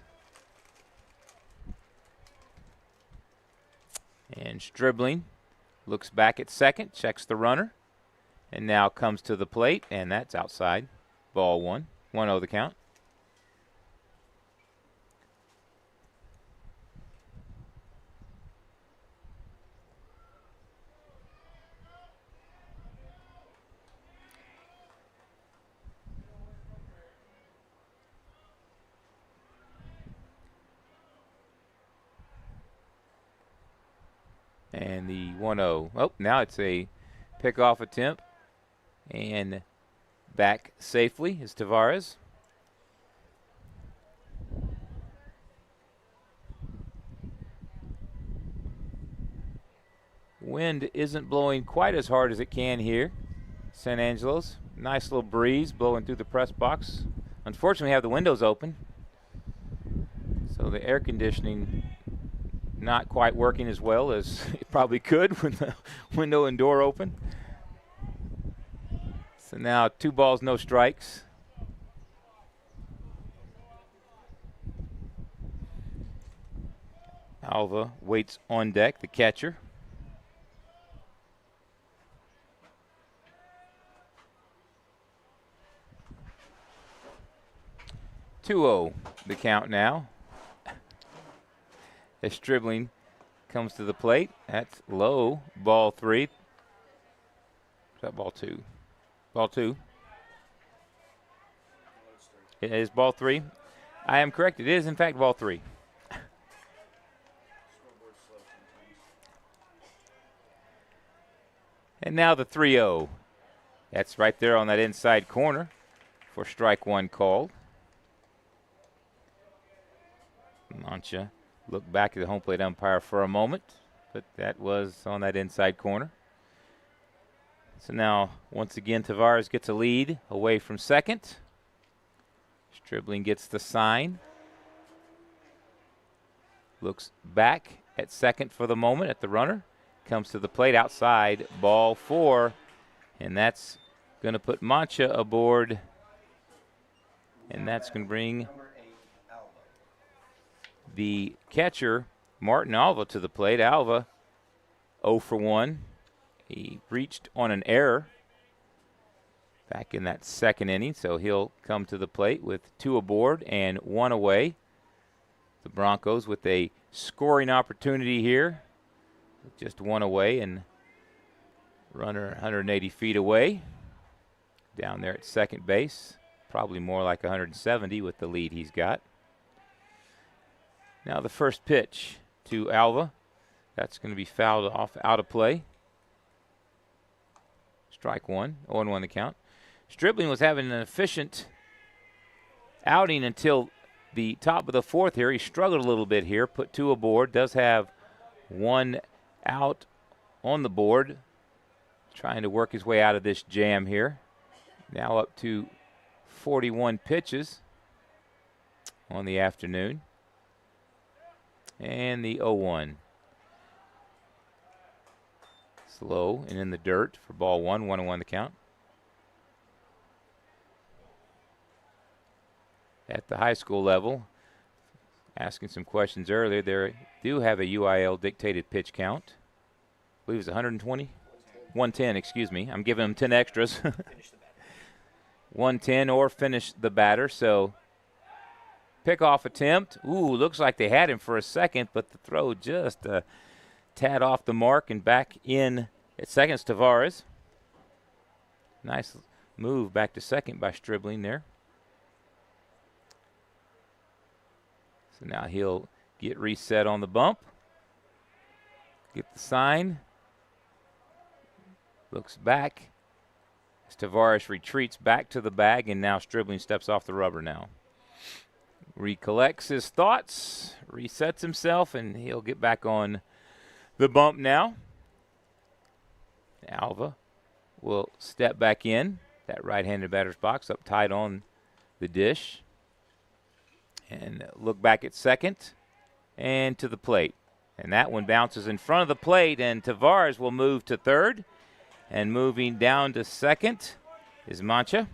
[SPEAKER 1] And Stribling looks back at second, checks the runner, and now comes to the plate, and that's outside. ball one. 1-0 the count. And the 1-0. Oh, now it's a pickoff attempt. And back safely is Tavares. Wind isn't blowing quite as hard as it can here. San Angelo's. Nice little breeze blowing through the press box. Unfortunately, we have the windows open. So the air conditioning not quite working as well as it probably could with the window and door open. So now 2 balls, no strikes. Alva waits on deck, the catcher. "2-0 the count now. As Stribling comes to the plate. That's low. Ball 3. Is that ball 2? Ball 2. It is ball 3. I am correct. It is, in fact, ball 3. And now the 3-0. That's right there on that inside corner for strike 1 called. Mancha looked back at the home plate umpire for a moment, but that was on that inside corner. So now, once again, Tavares gets a lead away from second. Stribling gets the sign. Looks back at second for the moment at the runner. Comes to the plate outside, ball 4. And that's going to put Mancha aboard. And that's going to bring the catcher, Martin Alva, to the plate. Alva, 0 for 1. He reached on an error back in that second inning, so he'll come to the plate with 2 aboard and 1 away. The Broncos with a scoring opportunity here, with just 1 away and runner 180 feet away. Down there at second base, probably more like 170 with the lead he's got. Now the first pitch to Alva. That's going to be fouled off, out of play. Strike 1, 0-1 the count. Stribling was having an efficient outing until the top of the 4th here. He struggled a little bit here, put 2 aboard, does have 1 out on the board. Trying to work his way out of this jam here. Now up to 41 pitches on the afternoon. And the 0-1. Slow and in the dirt for ball 1, 1-1 the count. At the high school level, asking some questions earlier, they do have a UIL dictated pitch count. I believe it's 120? 110, excuse me. I'm giving them 10 extras. 110 or finish the batter, so pickoff attempt. Ooh, looks like they had him for a second, but the throw just a tad off the mark and back in at second. Tavares. Nice move back to second by Stribling there. So now he'll get reset on the bump. Get the sign. Looks back as Tavares retreats back to the bag, and now Stribling steps off the rubber now. Recollects his thoughts, resets himself, and he'll get back on the bump now. Alva will step back in that right-handed batter's box, up tight on the dish, and look back at second and to the plate. And that one bounces in front of the plate, and Tavares will move to third. And moving down to second is Mancha.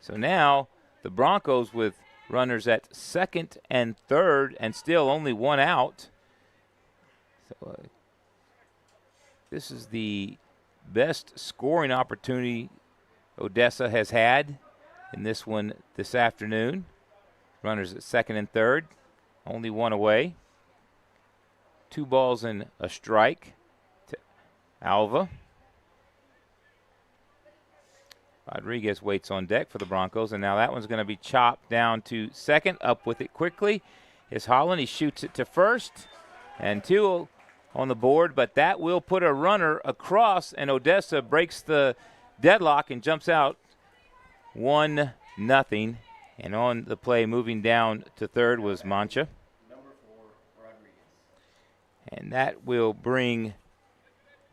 [SPEAKER 1] So now the Broncos with runners at second and third and still only 1 out. So this is the best scoring opportunity Odessa has had in this one this afternoon. Runners at second and third, only one away. 2 balls and a strike to Alva. Rodriguez waits on deck for the Broncos, and now that one's going to be chopped down to second. Up with it quickly is Holland. He shoots it to first, and 2 on the board, but that will put a runner across, and Odessa breaks the deadlock and jumps out 1-0. And on the play, moving down to third, was Mancha.
[SPEAKER 6] Number 4, Rodriguez.
[SPEAKER 1] And that will bring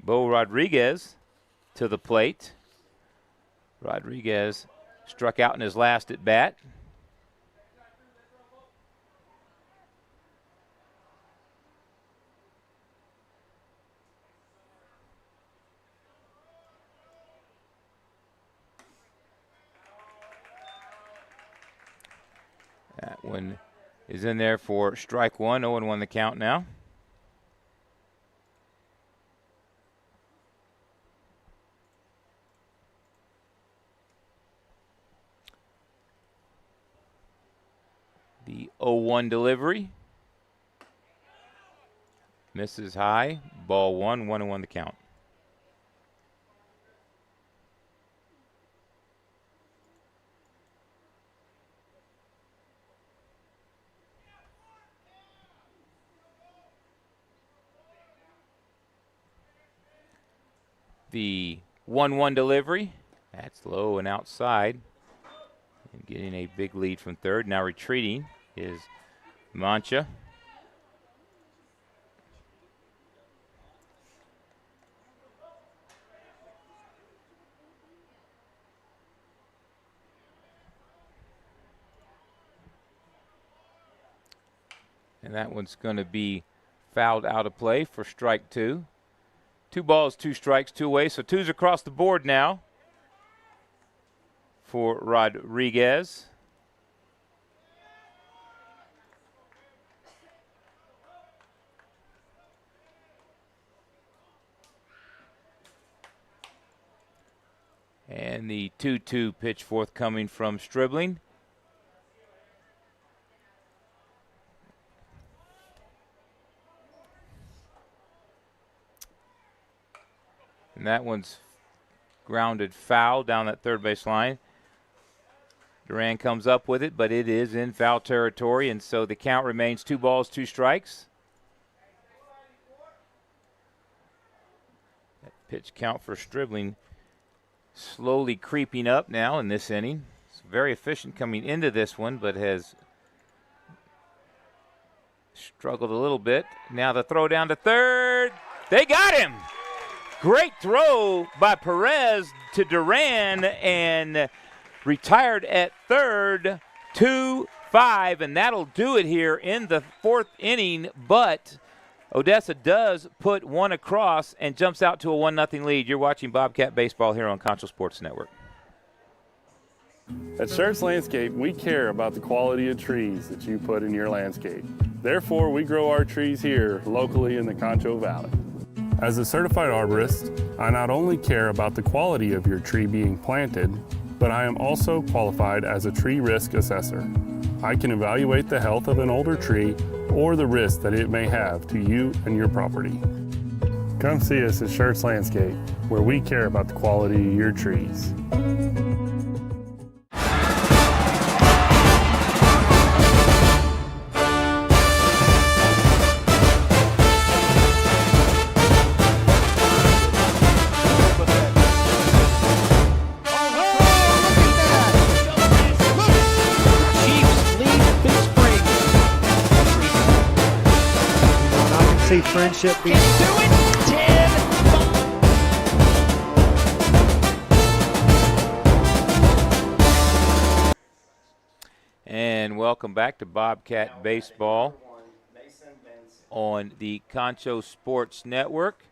[SPEAKER 1] Bo Rodriguez to the plate. Rodriguez struck out in his last at bat. That one is in there for strike 1, 0-1 the count now. The 0-1 delivery. Misses high. Ball 1, 1-1 the count. The 1-1 delivery. That's low and outside. And getting a big lead from third. Now retreating is Mancha. And that one's going to be fouled out of play for strike 2. 2 balls, 2 strikes, 2 away. So 2's across the board now for Rodriguez. And the 2-2 pitch forthcoming from Stribling. And that one's grounded foul down that third base line. Duran comes up with it, but it is in foul territory, and so the count remains 2 balls, 2 strikes. That pitch count for Stribling slowly creeping up now in this inning. It's very efficient coming into this one, but has struggled a little bit. Now the throw down to third. They got him! Great throw by Perez to Duran, and retired at third, 2-5, and that'll do it here in the 4th inning. But Odessa does put 1 across and jumps out to a 1-0 lead. You're watching Bobcat Baseball here on Concho Sports Network.
[SPEAKER 5] At Schertz Landscape, we care about the quality of trees that you put in your landscape. Therefore, we grow our trees here locally in the Concho Valley. As a certified arborist, I not only care about the quality of your tree being planted, but I am also qualified as a tree risk assessor. I can evaluate the health of an older tree or the risk that it may have to you and your property. Come see us at Schertz Landscape, where we care about the quality of your trees.
[SPEAKER 7] See friendship being
[SPEAKER 1] And welcome back to Bobcat Baseball on the Concho Sports Network.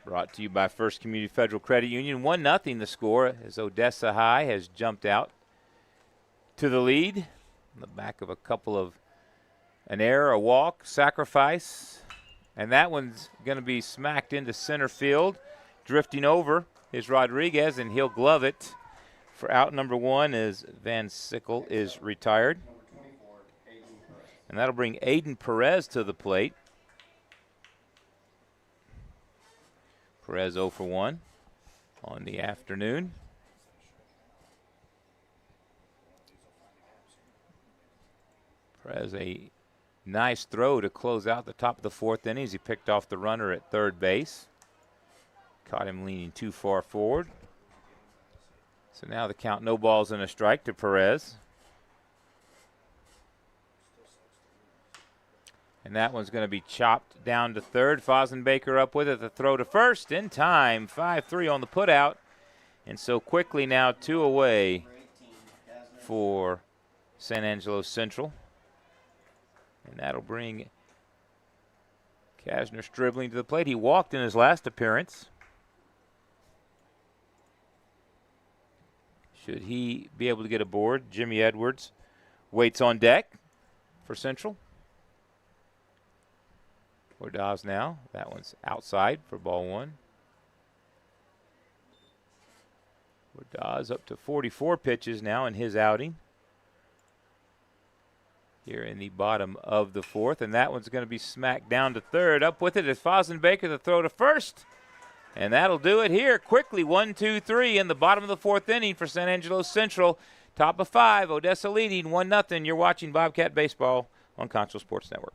[SPEAKER 1] Brought to you by First Community Federal Credit Union. 1-0 the score as Odessa High has jumped out to the lead on the back of a couple of an error, a walk, sacrifice. And that one's going to be smacked into center field. Drifting over is Rodriguez, and he'll glove it. for out number 1 is Van Sickle is retired.
[SPEAKER 6] Number 24, Aiden Perez.
[SPEAKER 1] And that'll bring Aiden Perez to the plate. Perez 0 for 1 on the afternoon. Perez, a nice throw to close out the top of the 4th inning as he picked off the runner at third base. Caught him leaning too far forward. So now the count, no balls and a strike to Perez. And that one's going to be chopped down to third. Fosenbaker up with it. The throw to first in time. 5-3 on the putout. And so quickly now 2 away
[SPEAKER 6] Number 18, Kasner.
[SPEAKER 1] for San Angelo Central. And that'll bring Kasner dribbling to the plate. He walked in his last appearance. Should he be able to get aboard, Jimmy Edwards waits on deck for Central. Ordaz now. That one's outside for ball 1. Ordaz up to 44 pitches now in his outing. Here in the bottom of the 4th. And that one's going to be smacked down to third. Up with it is Fosenbaker, the throw to first. And that'll do it here quickly. 1-2-3 in the bottom of the 4th inning for San Angelo Central. Top of 5, Odessa leading 1-0. You're watching Bobcat Baseball on Concho Sports Network.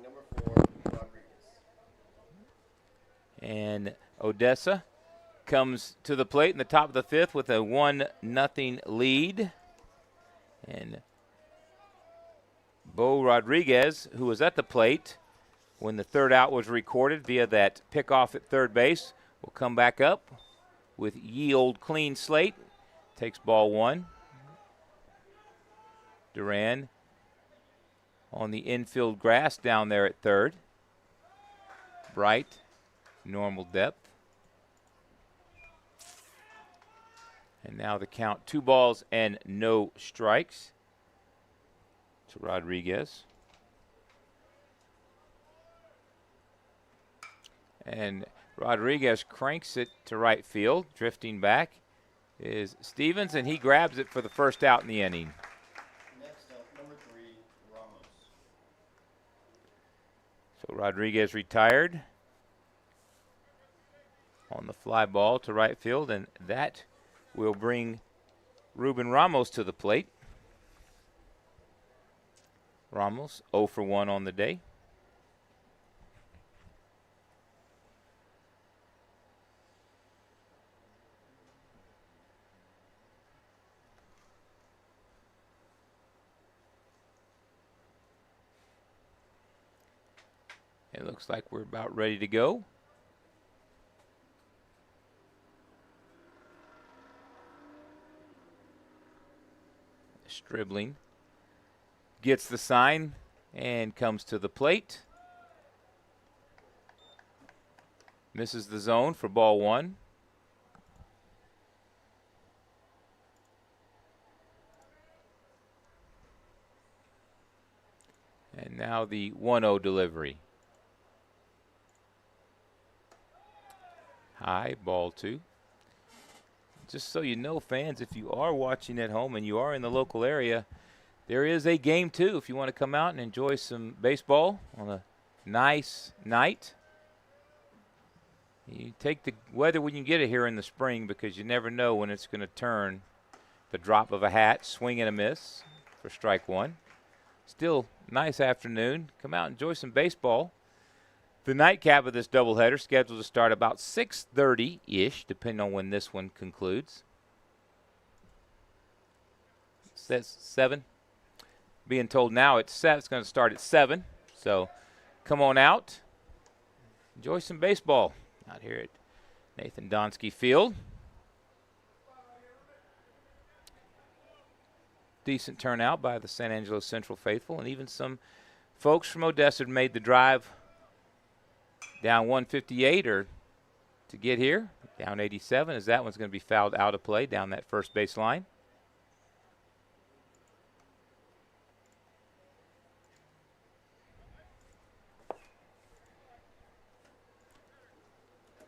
[SPEAKER 6] Number 4, Rodriguez.
[SPEAKER 1] And Odessa comes to the plate in the top of the 5th with a 1-0 lead. And Bo Rodriguez, who was at the plate when the third out was recorded via that pickoff at third base, will come back up with ye old clean slate. Takes ball 1. Duran on the infield grass down there at third. Bright, normal depth. And now the count, 2 balls and no strikes to Rodriguez. And Rodriguez cranks it to right field. Drifting back is Stevens, and he grabs it for the first out in the inning.
[SPEAKER 6] Next up, number 3, Ramos.
[SPEAKER 1] So Rodriguez retired on the fly ball to right field, and that will bring Ruben Ramos to the plate. Ramos 0 for 1 on the day. It looks like we're about ready to go. Stribling gets the sign and comes to the plate. Misses the zone for ball 1. And now the 1-0 delivery. High, ball 2. Just so you know, fans, if you are watching at home and you are in the local area, there is a game 2 if you want to come out and enjoy some baseball on a nice night. You take the weather when you get it here in the spring, because you never know when it's going to turn. The drop of a hat, swing and a miss for strike 1. Still nice afternoon. Come out and enjoy some baseball. The nightcap of this doubleheader scheduled to start about 6:30-ish, depending on when this one concludes. It says 7. Being told now it's going to start at 7. So come on out. Enjoy some baseball out here at Nathan Donsky Field. Decent turnout by the San Angelo Central faithful, and even some folks from Odessa made the drive down 158 or to get here, down 87, as that one's going to be fouled out of play down that first base line.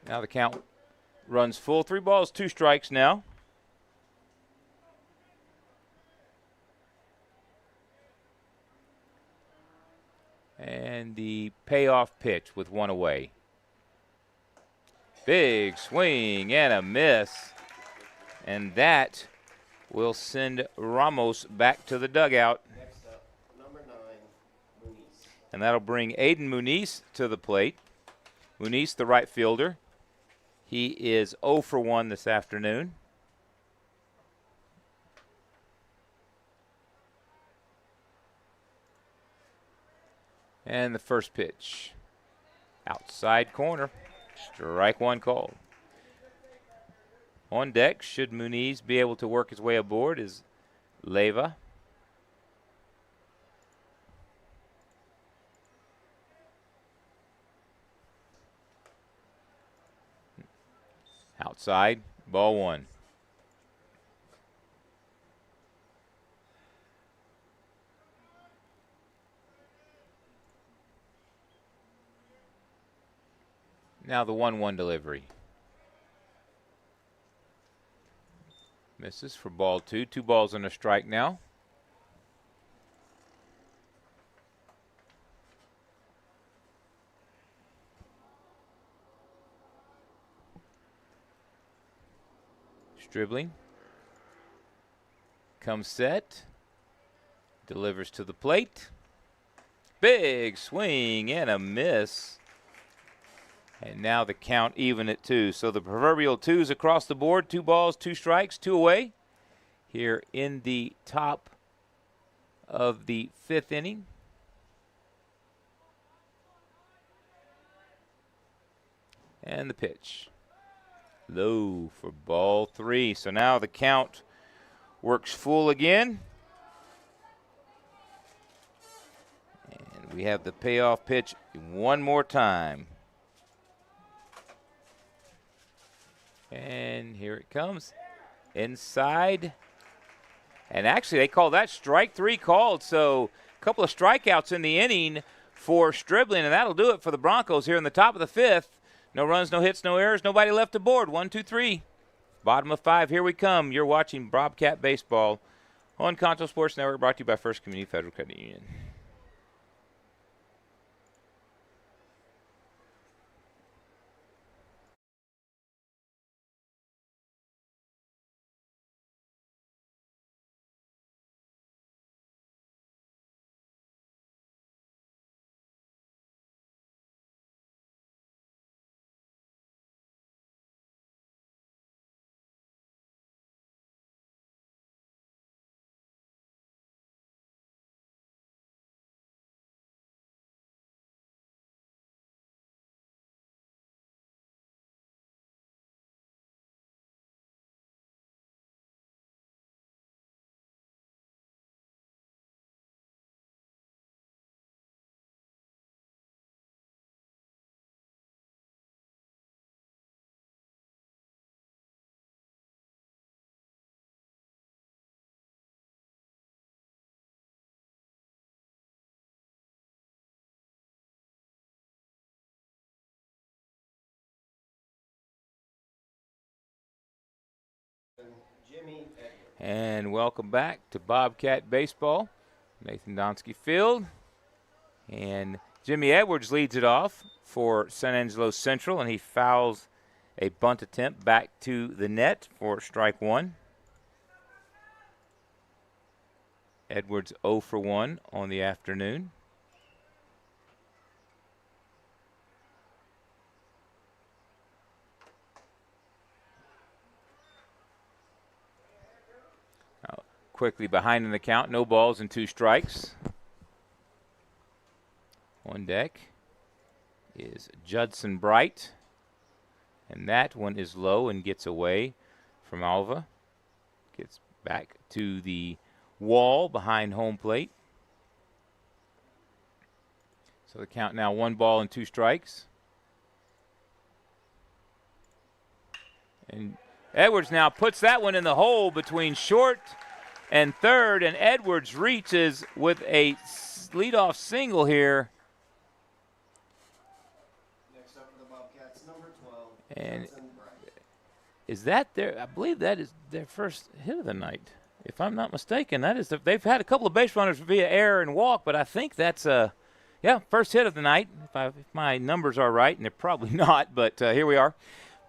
[SPEAKER 1] Now the count runs full. 3 balls, 2 strikes now. And the payoff pitch with 1 away. Big swing and a miss. And that will send Ramos back to the dugout.
[SPEAKER 6] Next up, number 9, Muniz.
[SPEAKER 1] And that'll bring Aiden Muniz to the plate. Muniz, the right fielder. He is 0 for 1 this afternoon. And the first pitch, outside corner, strike 1 called. On deck, should Muniz be able to work his way aboard, is Leyva. Outside, ball 1. Now the 1-1 delivery. Misses for ball 2. 2 balls and a strike now. Dribbling. Comes set. Delivers to the plate. Big swing and a miss. And now the count even at 2. So the proverbial 2s across the board. 2 balls, 2 strikes, 2 away. Here in the top of the 5th inning. And the pitch. Low for ball 3. So now the count works full again. And we have the payoff pitch one more time. And here it comes. Inside. And actually they call that strike 3 called. So a couple of strikeouts in the inning for Stribling, and that'll do it for the Broncos here in the top of the 5th. No runs, no hits, no errors, nobody left aboard. 1, 2, 3. Bottom of 5, here we come. You're watching Bobcat Baseball on Concho Sports Network, brought to you by First Community Federal Credit Union.
[SPEAKER 6] Jimmy Edwards.
[SPEAKER 1] And welcome back to Bobcat Baseball. Nathan Donsky Field. And Jimmy Edwards leads it off for San Angelo Central, and he fouls a bunt attempt back to the net for strike one. Edwards 0 for 1 on the afternoon. Now, quickly behind in the count, no balls and 2 strikes. On deck is Judson Bright, and that one is low and gets away from Alva. Gets back to the wall behind home plate. So the count now 1 ball and 2 strikes. And Edwards now puts that one in the hole between short and third, and Edwards reaches with a leadoff single here.
[SPEAKER 6] Next up for the Bobcats, number 12.
[SPEAKER 1] And
[SPEAKER 6] Judson Bright.
[SPEAKER 1] is that their, I believe that is their first hit of the night. If I'm not mistaken, that is they've had a couple of base runners via error and walk, but I think that's first hit of the night. If my numbers are right, and they're probably not, but here we are.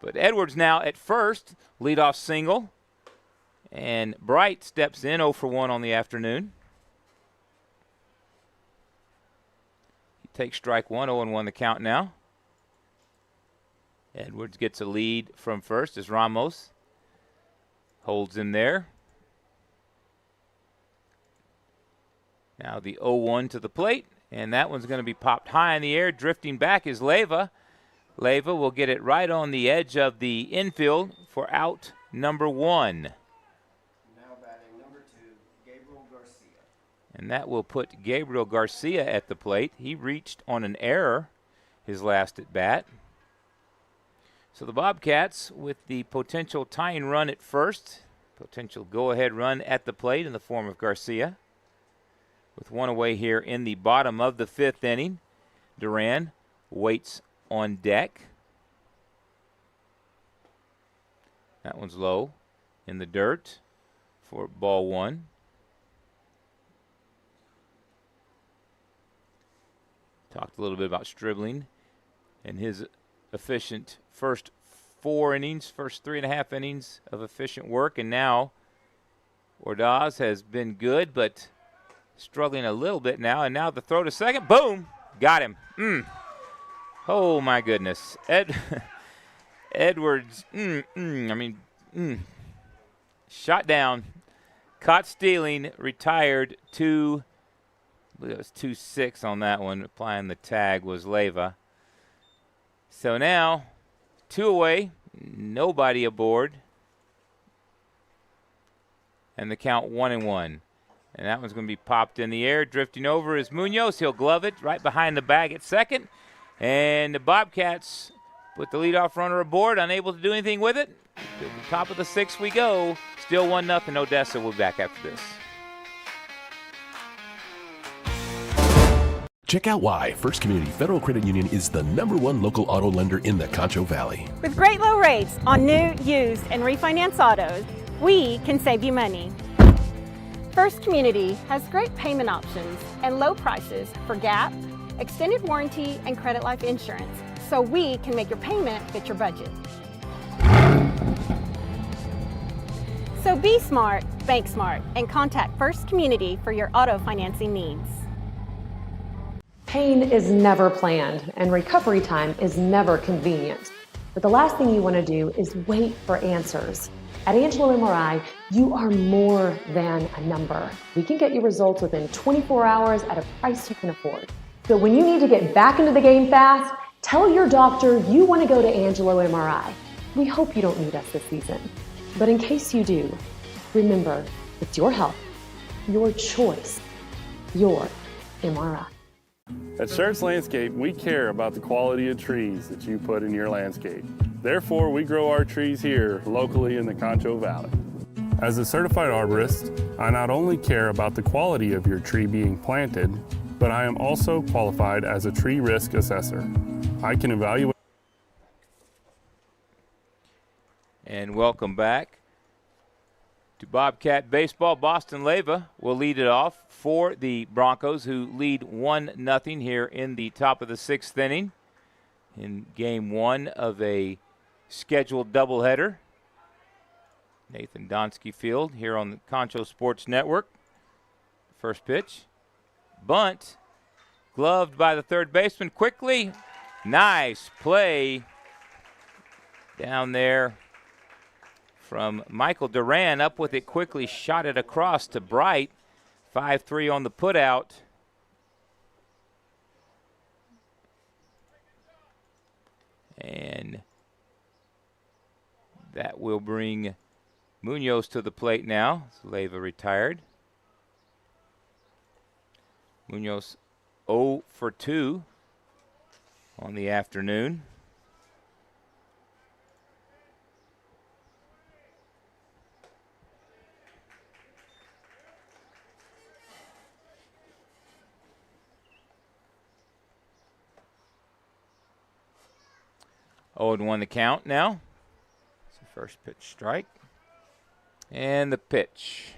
[SPEAKER 1] But Edwards now at first, leadoff single, and Bright steps in 0 for 1 on the afternoon. He takes strike one, 0-1 the count now. Edwards gets a lead from first as Ramos holds him there. Now the 0-1 to the plate, and that one's going to be popped high in the air. Drifting back is Leyva. Leyva will get it right on the edge of the infield for out number 1.
[SPEAKER 6] Now batting number 2, Gabriel Garcia.
[SPEAKER 1] And that will put Gabriel Garcia at the plate. He reached on an error his last at bat. So the Bobcats with the potential tying run at first, potential go-ahead run at the plate in the form of Garcia. With one away here in the bottom of the 5th inning, Duran waits on deck. That one's low in the dirt for ball 1. Talked a little bit about Stribling and his efficient first 4 innings, first 3.5 innings of efficient work, and now Ordaz has been good, but struggling a little bit now, and now the throw to second, boom, got him. Oh my goodness, Edwards, shot down, caught stealing, retired 2, I believe it was 2-6 on that one. Applying the tag was Leyva. So now 2 away, nobody aboard, and the count 1-1. And that one's going to be popped in the air. Drifting over is Munoz. He'll glove it right behind the bag at second. And the Bobcats put the leadoff runner aboard, unable to do anything with it. To the top of the 6th we go. Still 1-0. Odessa will be back after this.
[SPEAKER 2] Check out why First Community Federal Credit Union is the #1 local auto lender in the Concho Valley.
[SPEAKER 3] With great low rates on new, used, and refinance autos, we can save you money. First Community has great payment options and low prices for GAP, extended warranty, and credit life insurance, so we can make your payment fit your budget. So be smart, bank smart, and contact First Community for your auto financing needs.
[SPEAKER 4] Pain is never planned, and recovery time is never convenient. But the last thing you want to do is wait for answers. At Angelo MRI, you are more than a number. We can get you results within 24 hours at a price you can afford. So when you need to get back into the game fast, tell your doctor you want to go to Angelo MRI. We hope you don't need us this season. But in case you do, remember, it's your health, your choice, your MRI.
[SPEAKER 5] At Schertz Landscape, we care about the quality of trees that you put in your landscape. Therefore, we grow our trees here locally in the Concho Valley. As a certified arborist, I not only care about the quality of your tree being planted, but I am also qualified as a tree risk assessor. I can evaluate.
[SPEAKER 1] And welcome back To Bobcat baseball, Boston Leyva will lead it off for the Broncos, who lead 1-0 here in the top of the 6th inning in game 1 of a scheduled doubleheader. Nathan Donsky Field here on the Concho Sports Network. First pitch. Bunt. Gloved by the third baseman quickly. Nice play down there from Michael Duran. Up with it quickly. Shot it across to Bright. 5-3 on the putout. And that will bring Munoz to the plate now. Leyva retired. Munoz 0 for 2 on the afternoon. Oh, and 1 the count now. It's the first pitch strike. And the pitch.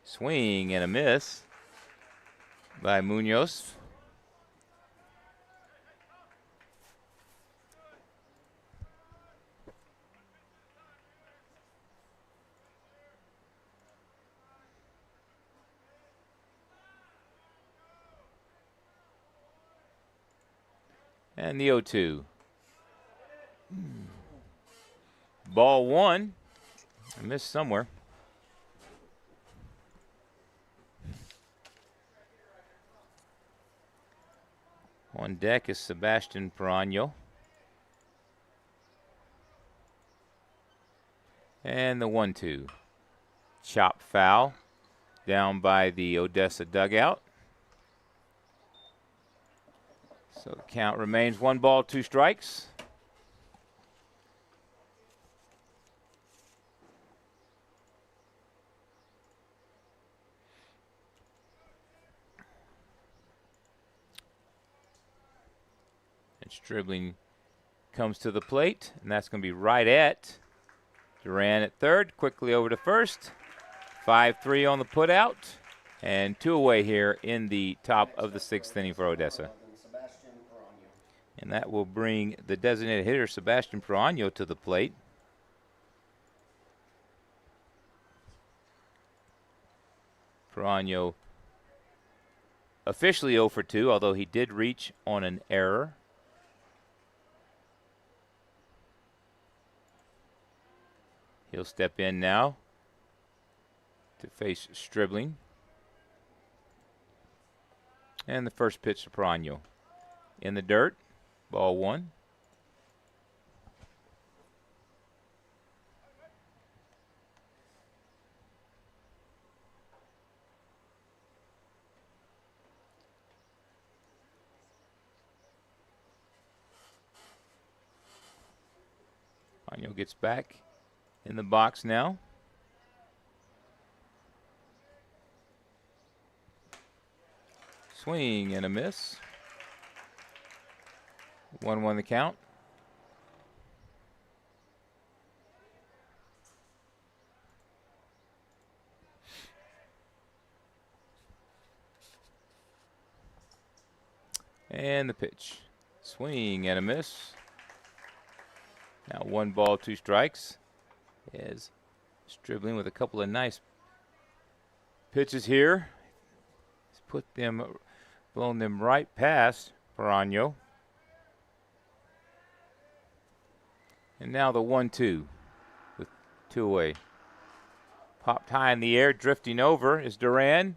[SPEAKER 1] Swing and a miss by Munoz. And the 0-2. Ball 1. I missed somewhere. On deck is Sebastian Perano. And the 1-2. Chop foul down by the Odessa dugout. So the count remains 1 ball, 2 strikes. And Stribling comes to the plate, and that's going to be right at Duran at third. Quickly over to first. 5-3 on the putout. And 2 away here in the top of the 6th inning for Odessa. And that will bring the designated hitter, Sebastian Perano, to the plate. Perano officially 0 for 2, although he did reach on an error. He'll step in now to face Stribling. And the first pitch to Perano. In the dirt. Ball 1. Perano gets back in the box now. Swing and a miss. 1-1 the count. And the pitch. Swing and a miss. Now 1 ball, 2 strikes. Is Stribling with a couple of nice pitches here. He's blown them right past Perano. And now the 1-2 with 2 away. Popped high in the air, drifting over is Duran.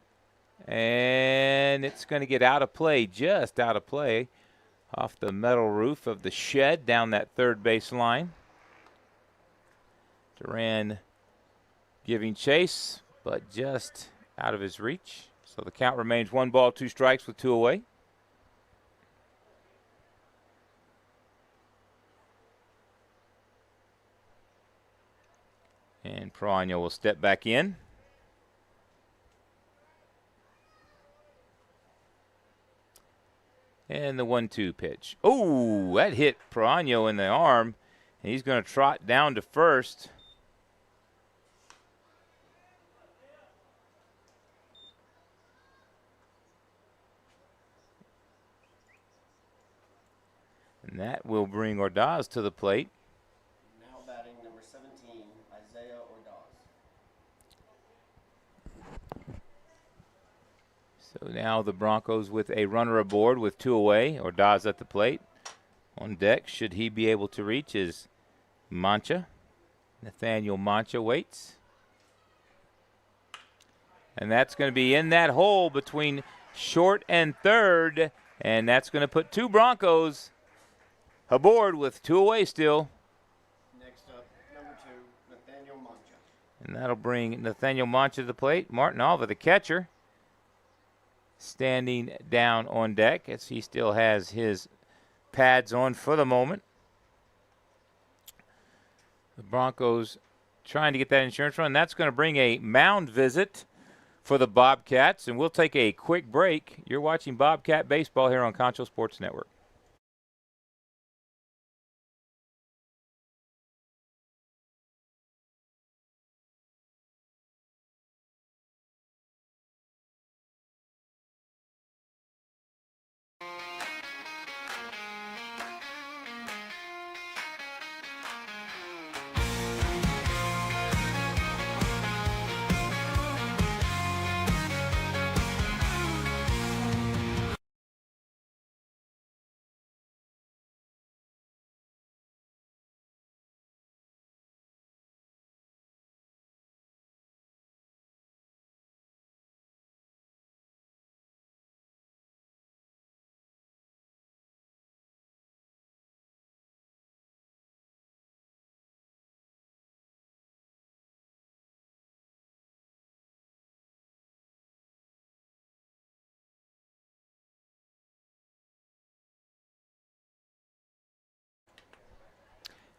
[SPEAKER 1] And it's going to get out of play, just out of play, off the metal roof of the shed down that third base line. Duran giving chase, but just out of his reach. So the count remains 1 ball, 2 strikes with 2 away. And Perano will step back in. And the 1-2 pitch. Oh, that hit Perano in the arm. And he's going to trot down to first. that will bring Ordaz to the plate.
[SPEAKER 6] Now batting number 17, Isaiah Ordaz.
[SPEAKER 1] So now the Broncos with a runner aboard with 2 away. Ordaz at the plate. On deck, should he be able to reach, is Mancha. Nathaniel Mancha waits. And that's going to be in that hole between short and third. And that's going to put 2 Broncos aboard with 2 away still.
[SPEAKER 6] Next up, number 2, Nathaniel Mancha.
[SPEAKER 1] And that'll bring Nathaniel Mancha to the plate. Martin Alva, the catcher, standing down on deck as he still has his pads on for the moment. The Broncos trying to get that insurance run. That's going to bring a mound visit for the Bobcats, and we'll take a quick break. You're watching Bobcat Baseball here on Concho Sports Network.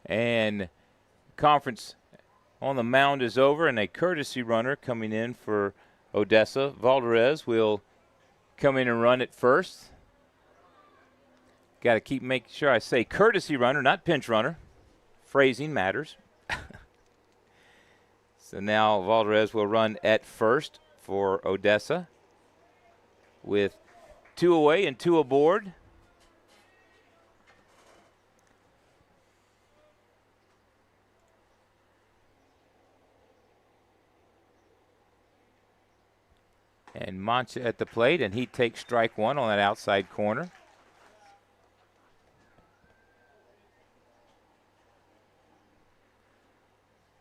[SPEAKER 1] And conference on the mound is over, and a courtesy runner coming in for Odessa. Valderez will come in and run at first. Got to make sure I say courtesy runner, not pinch runner. Phrasing matters. So now Valderez will run at first for Odessa with 2 away and 2 aboard. And Mancha at the plate, and he takes strike 1 on that outside corner.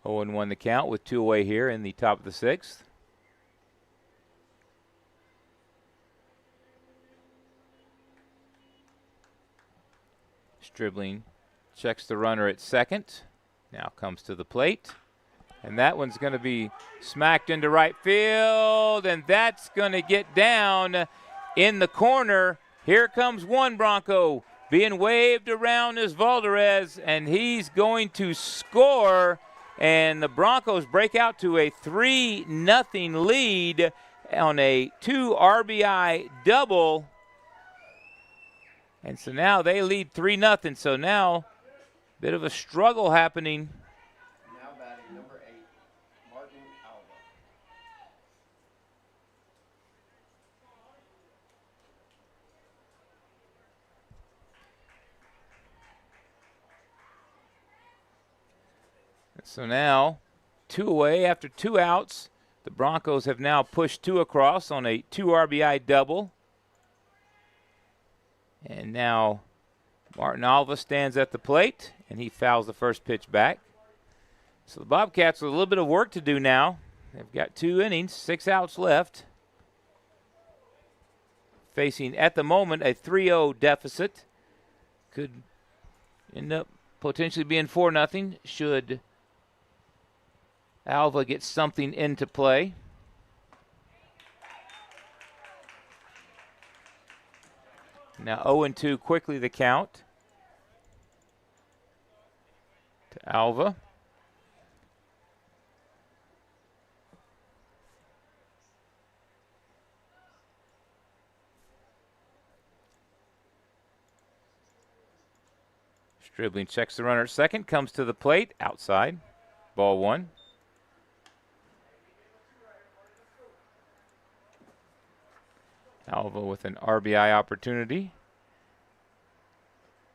[SPEAKER 1] Owen won the count with 2 away here in the top of the 6th. Stribling checks the runner at second. Now comes to the plate. And that one's going to be smacked into right field, and that's going to get down in the corner. Here comes one Bronco being waved around as Valderez, and he's going to score. And the Broncos break out to a 3-0 lead on a 2 RBI double. And so now they lead 3-0. So now a bit of a struggle happening.
[SPEAKER 6] Now batting number 8, Martin Alva.
[SPEAKER 1] So now 2 away after 2 outs. The Broncos have now pushed 2 across on a 2 RBI double. And now Martin Alva stands at the plate, and he fouls the first pitch back. So the Bobcats with a little bit of work to do now. They've got 2 innings, 6 outs left. Facing, at the moment, a 3-0 deficit. Could end up potentially being 4-0 should Alva get something into play. Now 0-2 quickly the count to Alva. Stribling checks the runner at second, comes to the plate, outside, ball 1. Alva with an RBI opportunity.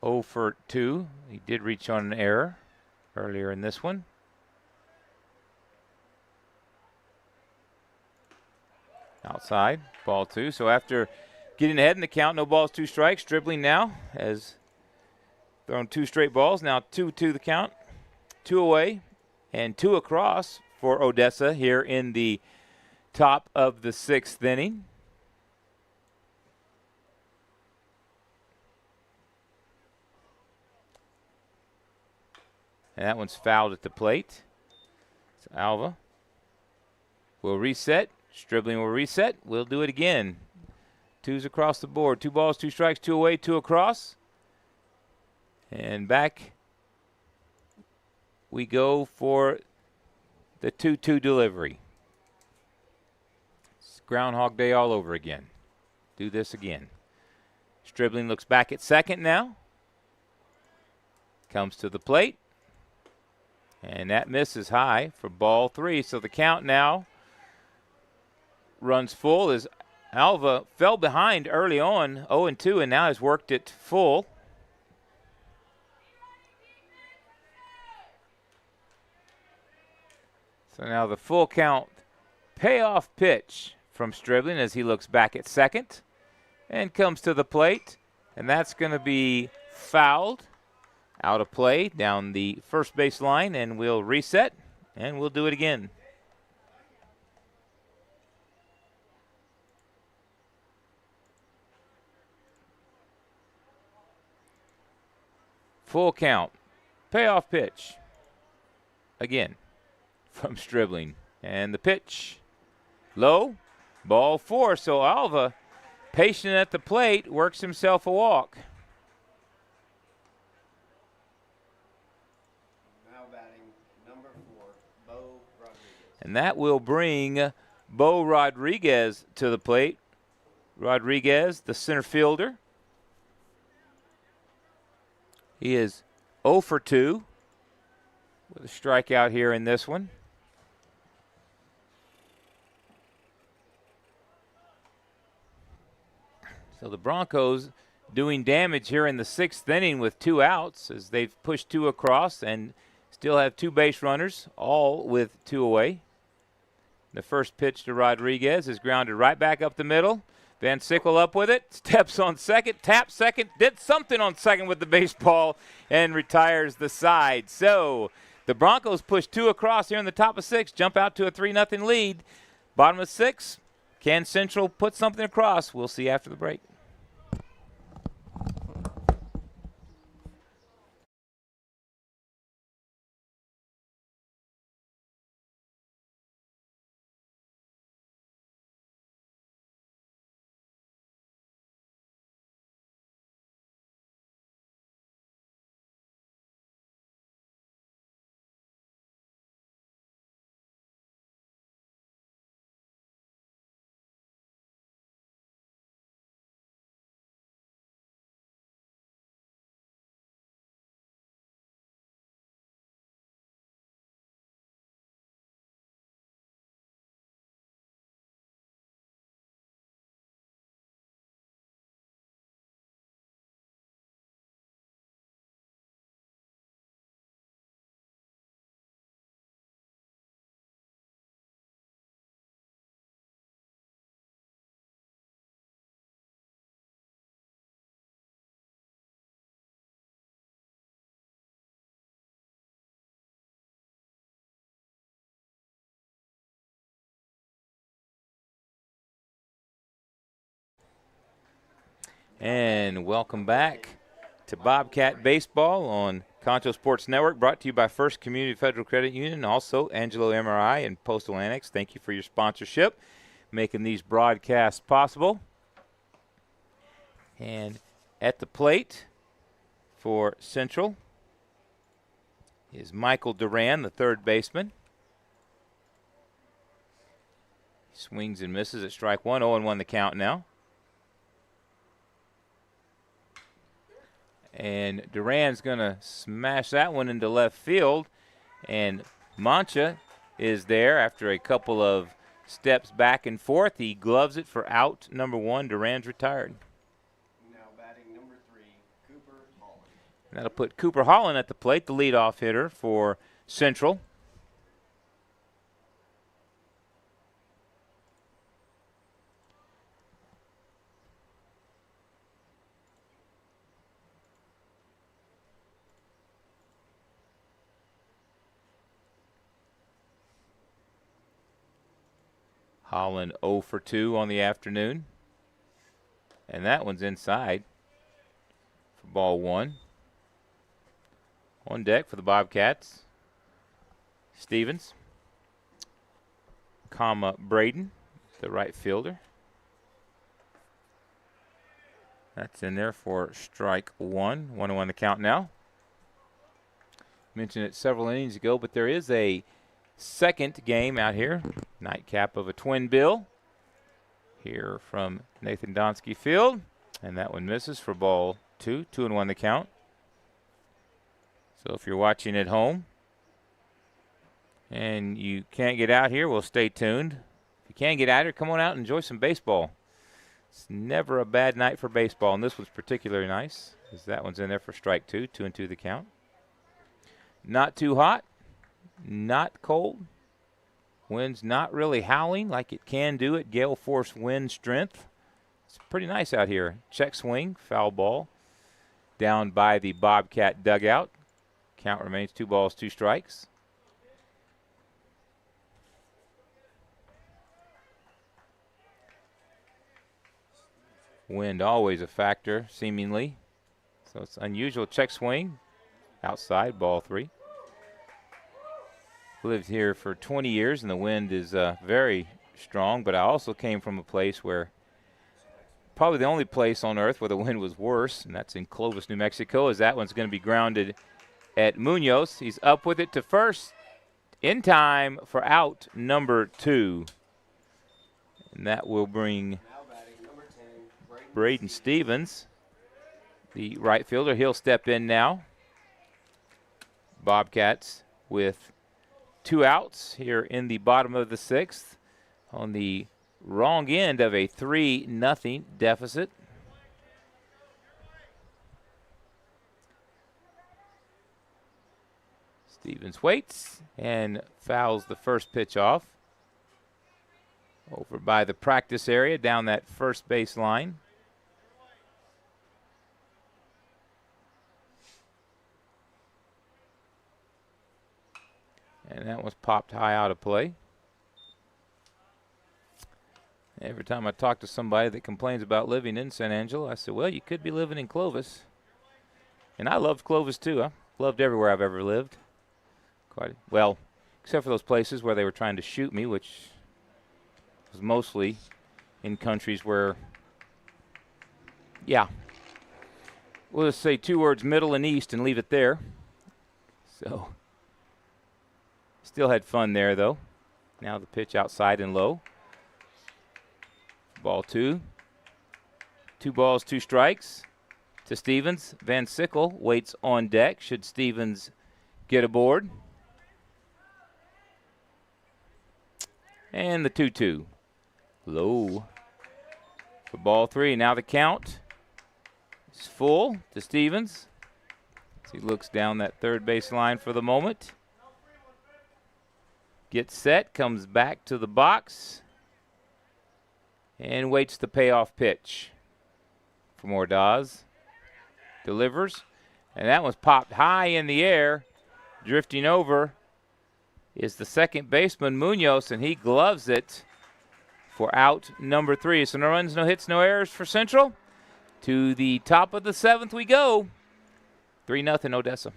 [SPEAKER 1] 0 for 2. He did reach on an error earlier in this one. Outside, ball 2. So after getting ahead in the count, no balls, 2 strikes. Dribbling now has thrown 2 straight balls. Now 2-2 the count. 2 away and 2 across for Odessa here in the top of the 6th inning. And that one's fouled at the plate. So Alva will reset. Stribling will reset. We'll do it again. 2s across the board. 2 balls, 2 strikes, 2 away, 2 across. And back we go for the 2-2 delivery. It's Groundhog Day all over again. Do this again. Stribling looks back at second now. Comes to the plate. And that misses high for ball 3. So the count now runs full as Alva fell behind early on, 0-2, and now has worked it full. So now the full count payoff pitch from Stribling as he looks back at second and comes to the plate. And that's going to be fouled. Out of play down the first base line, and we'll reset, and we'll do it again. Full count. Payoff pitch. Again from Stribling. And the pitch. Low. Ball 4. So Alva, patient at the plate, works himself a walk. And that will bring Bo Rodriguez to the plate. Rodriguez, the center fielder. He is 0 for 2 with a strikeout here in this one. So the Broncos doing damage here in the 6th inning with 2 outs as they've pushed 2 across and still have 2 base runners, all with 2 away. The first pitch to Rodriguez is grounded right back up the middle. Van Sickle up with it, steps on second, taps second, did something on second with the baseball, and retires the side. So the Broncos push 2 across here in the top of 6, jump out to a 3-0 lead. Bottom of 6, can Central put something across? We'll see after the break. And welcome back to Bobcat Baseball on Concho Sports Network, brought to you by First Community Federal Credit Union, also Angelo MRI and Postal Annex. Thank you for your sponsorship, making these broadcasts possible. And at the plate for Central is Michael Duran, the third baseman. He swings and misses at strike 1, 0-1 the count now. And Duran's going to smash that one into left field. And Mancha is there after a couple of steps back and forth. He gloves it for out number 1. Duran's retired.
[SPEAKER 6] Now batting number 3, Cooper Holland.
[SPEAKER 1] That'll put Cooper Holland at the plate, the leadoff hitter for Central. Holland 0 for 2 on the afternoon. And that one's inside for ball 1. On deck for the Bobcats, Stevens, Braden, the right fielder. That's in there for strike 1. 1-1 the count now. Mentioned it several innings ago, but there is a second game out here. Nightcap of a twin bill here from Nathan Donsky Field. And that one misses for ball 2. 2-1 the count. So if you're watching at home and you can't get out here, well, stay tuned. If you can get out here, come on out and enjoy some baseball. It's never a bad night for baseball, and this one's particularly nice, as that one's in there for strike 2. 2-2 the count. Not too hot, not cold. Wind's not really howling like it can do at gale force wind strength. It's pretty nice out here. Check swing, foul ball, down by the Bobcat dugout. Count remains 2 balls, 2 strikes. Wind always a factor, seemingly. So it's unusual. Check swing, outside, ball 3. Lived here for 20 years, and the wind is very strong, but I also came from a place where, probably the only place on earth where the wind was worse, and that's in Clovis, New Mexico, as that one's going to be grounded at Munoz. He's up with it to first in time for out number 2. And that will bring Braden Stevens, the right fielder. He'll step in now. Bobcats with 2 outs here in the bottom of the 6th on the wrong end of a 3-0 deficit. Stevens waits and fouls the first pitch off over by the practice area down that first base line. And that was popped high out of play. Every time I talk to somebody that complains about living in San Angelo, I say, well, you could be living in Clovis. And I loved Clovis too. I loved everywhere I've ever lived. Well, except for those places where they were trying to shoot me, which was mostly in countries where, yeah, we'll just say 2 words, Middle and East, and leave it there. So, still had fun there, though. Now the pitch outside and low. Ball 2. 2 balls, 2 strikes to Stevens. Van Sickle waits on deck. Should Stevens get aboard? And the 2-2. Low for ball 3. Now the count is full to Stevens as he looks down that third base line for the moment. Gets set, comes back to the box, and waits the payoff pitch from Ordaz. Delivers, and that was popped high in the air. Drifting over is the second baseman, Munoz, and he gloves it for out number 3. So no runs, no hits, no errors for Central. To the top of the 7th we go. 3-0 Odessa.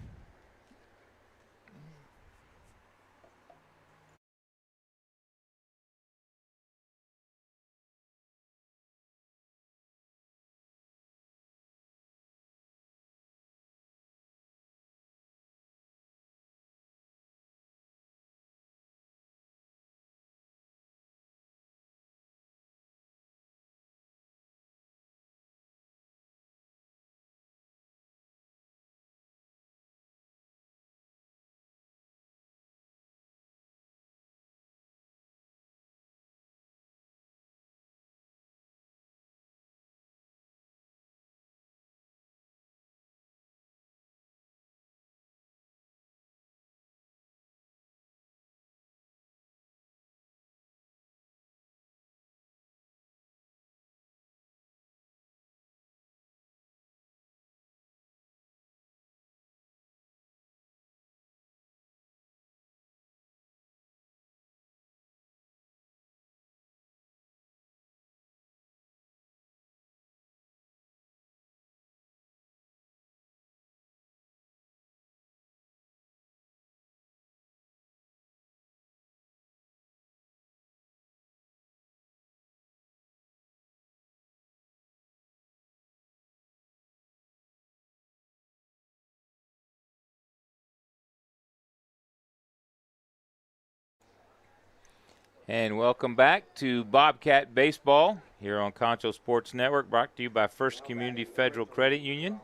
[SPEAKER 1] And welcome back to Bobcat Baseball here on Concho Sports Network, brought to you by First Community Federal Credit Union.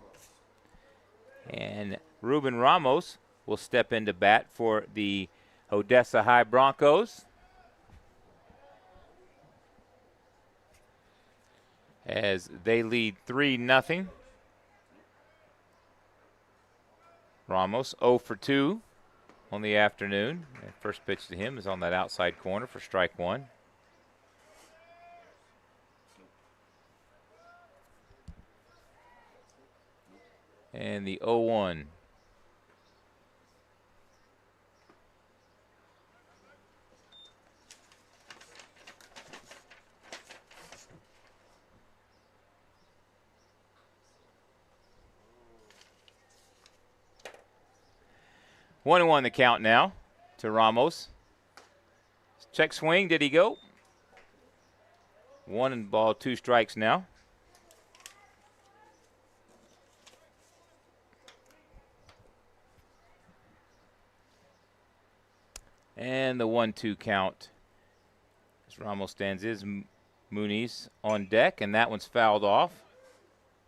[SPEAKER 1] And Ruben Ramos will step into bat for the Odessa High Broncos, as they lead 3-0. Ramos 0 for 2 on the afternoon. And first pitch to him is on that outside corner for strike one. And the 0-1. One and one the count now to Ramos. Check swing, did he go? 1 2 strikes now. And the 1-2 count as Ramos stands is Muniz on deck, and that one's fouled off.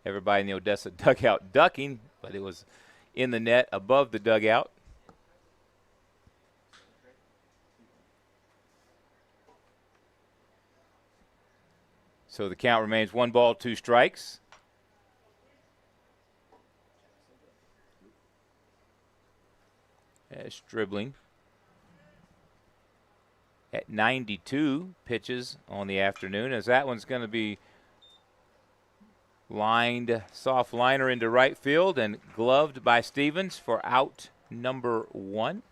[SPEAKER 1] Everybody in the Odessa dugout ducking, but it was in the net above the dugout. So the count remains 1 ball, 2 strikes. As dribbling at 92 pitches on the afternoon, as that one's going to be lined, soft liner into right field and gloved by Stevens for out number 1.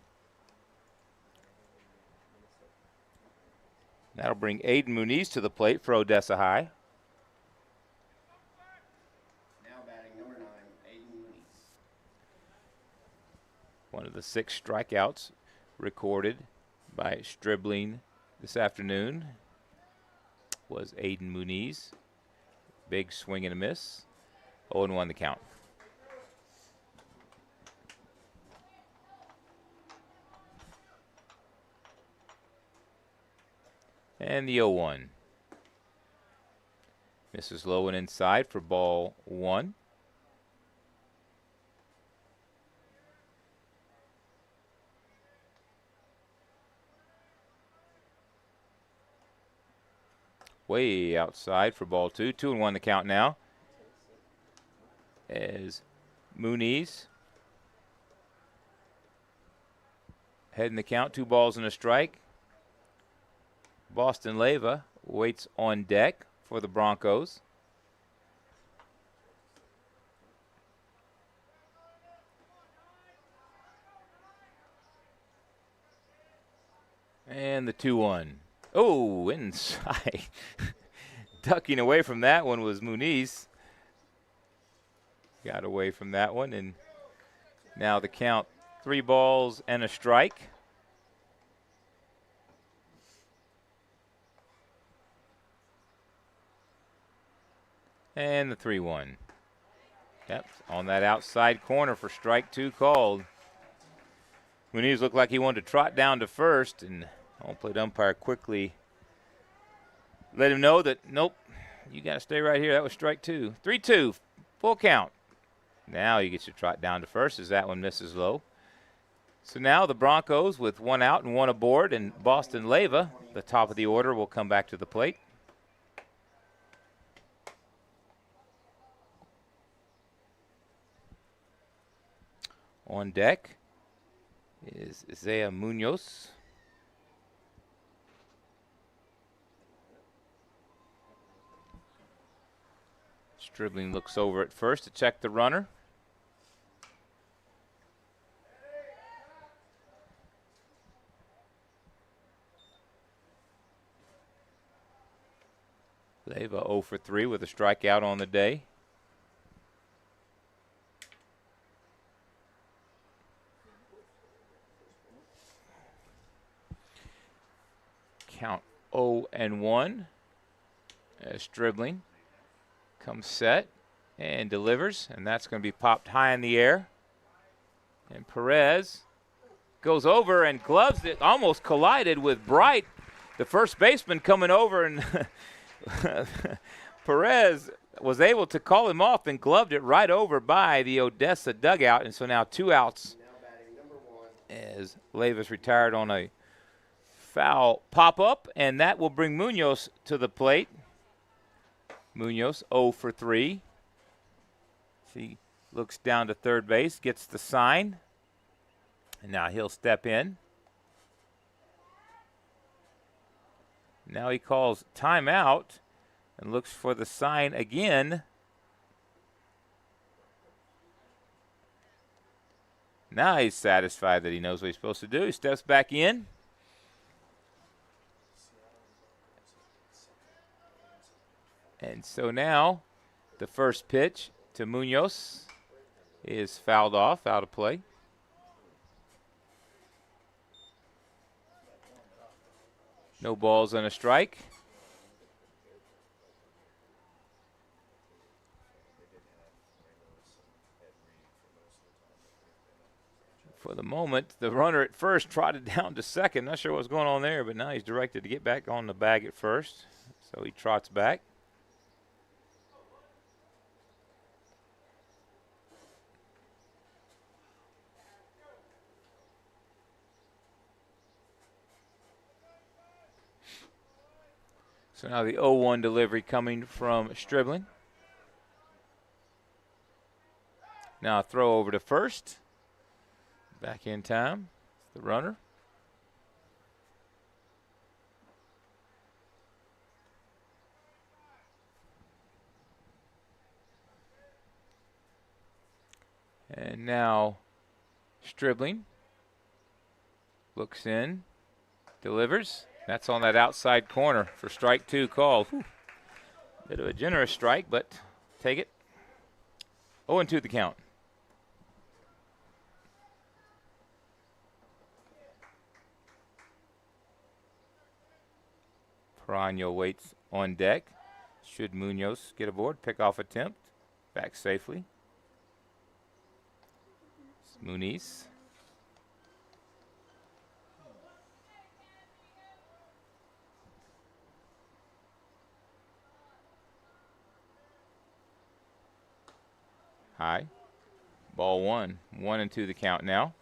[SPEAKER 1] That'll bring Aiden Muniz to the plate for Odessa High.
[SPEAKER 6] Now batting number 9, Aiden Muniz.
[SPEAKER 1] One of the 6 strikeouts recorded by Stribling this afternoon was Aiden Muniz. Big swing and a miss. 0-1 the count. And the 0-1. Misses low and inside for ball 1. Way outside for ball 2. 2-1 the count now. As Muniz heading the count, 2 balls and a strike. Boston Leyva waits on deck for the Broncos. And the 2-1. Oh, inside. Ducking away from that one was Muniz. Got away from that one, and now the count 3 balls and a strike. And the 3-1. Yep, on that outside corner for strike 2 called. Muniz looked like he wanted to trot down to first, and home-plate umpire quickly let him know that, nope, you got to stay right here. That was strike 2. 3-2, full count. Now he gets to trot down to first as that one misses low. So now the Broncos with 1 out and 1 aboard, and Boston Leyva, the top of the order, will come back to the plate. On deck is Zaya Munoz. Stribling looks over at first to check the runner. Leyva 0 for 3 with a strikeout on the day. Count 0-1 as Stribling comes set and delivers, and that's going to be popped high in the air. And Perez goes over and gloves it, almost collided with Bright the first baseman coming over, and Perez was able to call him off and gloved it right over by the Odessa dugout. And so now 2 outs as Levis retired on a foul pop-up, and that will bring Munoz to the plate. Munoz 0 for 3. He looks down to third base, gets the sign, and now he'll step in. Now he calls timeout and looks for the sign again. Now he's satisfied that he knows what he's supposed to do. He steps back in. And so now the first pitch to Munoz is fouled off, out of play. No balls and a strike. For the moment, the runner at first trotted down to second. Not sure what's going on there, but now he's directed to get back on the bag at first. So he trots back. So now the 0-1 delivery coming from Stribling. Now a throw over to first. Back in time, the runner. And now Stribling looks in, delivers. That's on that outside corner for strike 2 called. Bit of a generous strike, but take it. 0-2 the count. Perano waits on deck. Should Munoz get aboard, pick off attempt. Back safely. It's Muniz. High. Ball 1. 1-2 the count now.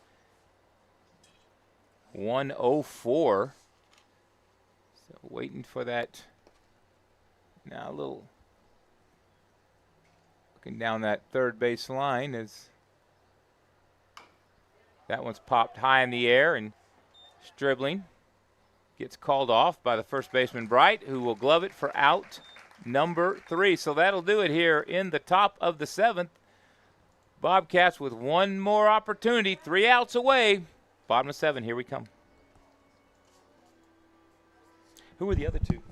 [SPEAKER 1] 1:04. So waiting for that. Now a little looking down that third base line as that one's popped high in the air, and Stribling gets called off by the first baseman Bright, who will glove it for out number 3. So that'll do it here in the top of the 7th. Bobcats with one more opportunity, 3 outs away. Bottom of 7, here we come. Who were the other 2?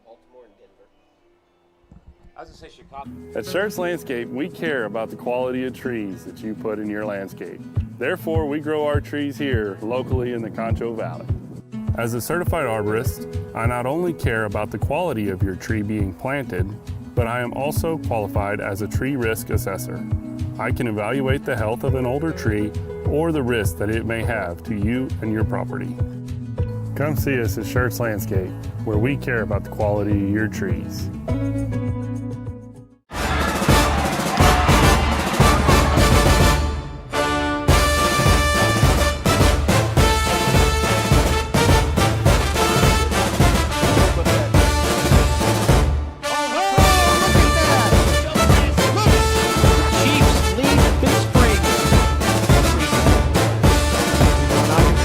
[SPEAKER 6] Baltimore and Denver.
[SPEAKER 1] I was going to say Chicago.
[SPEAKER 5] At Schertz Landscape, we care about the quality of trees that you put in your landscape. Therefore, we grow our trees here locally in the Concho Valley. As a certified arborist, I not only care about the quality of your tree being planted, but I am also qualified as a tree risk assessor. I can evaluate the health of an older tree or the risk that it may have to you and your property. Come see us at Schertz Landscape, where we care about the quality of your trees.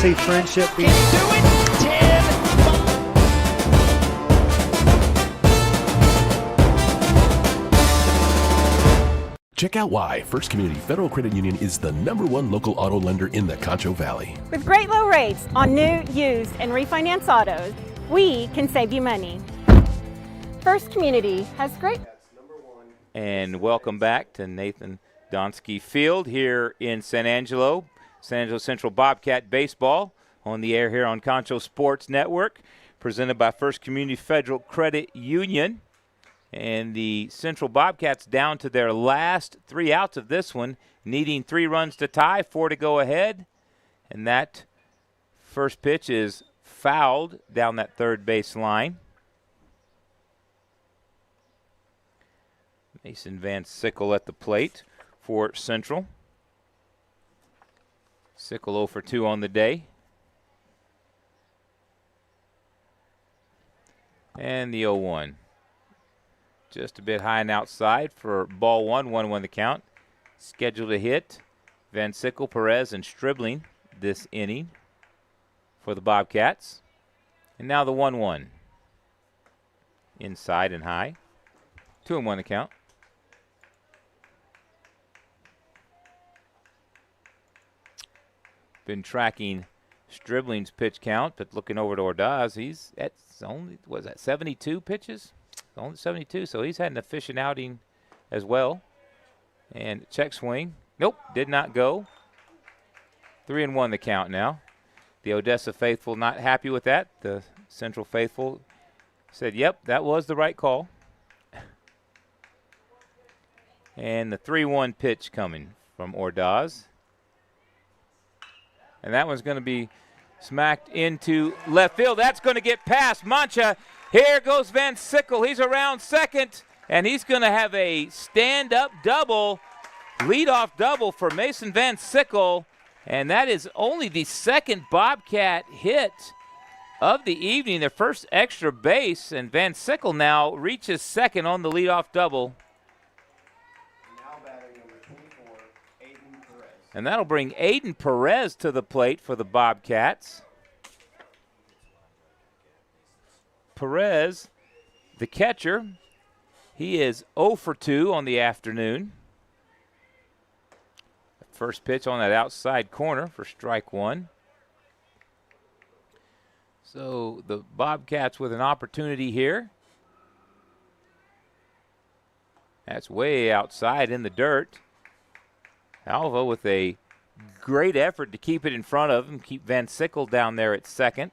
[SPEAKER 7] See friendship being
[SPEAKER 2] Check out why First Community Federal Credit Union is the #1 local auto lender in the Concho Valley.
[SPEAKER 3] With great low rates on new, used, and refinance autos, we can save you money. First Community has great.
[SPEAKER 1] And welcome back to Nathan Donsky Field here in San Angelo Central Bobcat Baseball on the air here on Concho Sports Network, presented by First Community Federal Credit Union. And the Central Bobcats down to their last 3 outs of this one, needing 3 runs to tie, 4 to go ahead. And that first pitch is fouled down that third base line. Mason Van Sickle at the plate for Central. Sickle 0 for 2 on the day. And the 0-1. Just a bit high and outside for ball 1, 1-1 the count. Scheduled to hit Van Sickle, Perez, and Stribling this inning for the Bobcats. And now the 1-1. Inside and high. 2-1 the count. Been tracking Stribling's pitch count, but looking over to Ordaz, he's at only, was that 72 pitches? Only 72, so he's had an efficient outing as well. And check swing. Nope, did not go. 3-1 the count now. The Odessa faithful not happy with that. The Central faithful said, yep, that was the right call. And the 3-1 pitch coming from Ordaz. And that one's going to be smacked into left field. That's going to get past Mancha. Here goes Van Sickle. He's around second, and he's going to have a stand-up double, leadoff double for Mason Van Sickle. And that is only the second Bobcat hit of the evening, their first extra base. And Van Sickle now reaches second on the leadoff double. And that'll bring Aiden Perez to the plate for the Bobcats. Perez, the catcher, he is 0 for 2 on the afternoon. First pitch on that outside corner for strike one. So the Bobcats with an opportunity here. That's way outside in the dirt. Alva with a great effort to keep it in front of him, keep Van Sickle down there at second.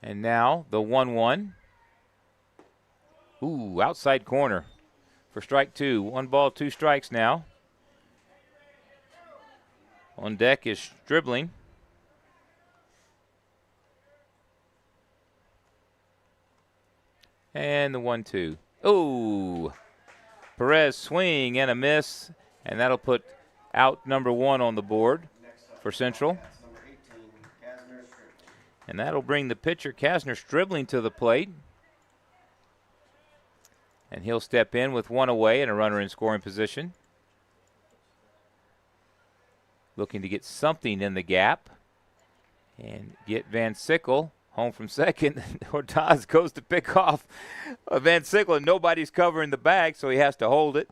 [SPEAKER 1] And now the 1-1. Ooh, outside corner for strike two. 1 ball, 2 strikes now. On deck is Stribling. And the 1-2. Oh, Perez swing and a miss, and that'll put out number 1 on the board for Central. And that'll bring the pitcher Kasner Stribling to the plate. And he'll step in with 1 away and a runner in scoring position. Looking to get something in the gap and get Van Sickle home from second. Ordaz goes to pick off Van Sickle, and nobody's covering the bag, so he has to hold it.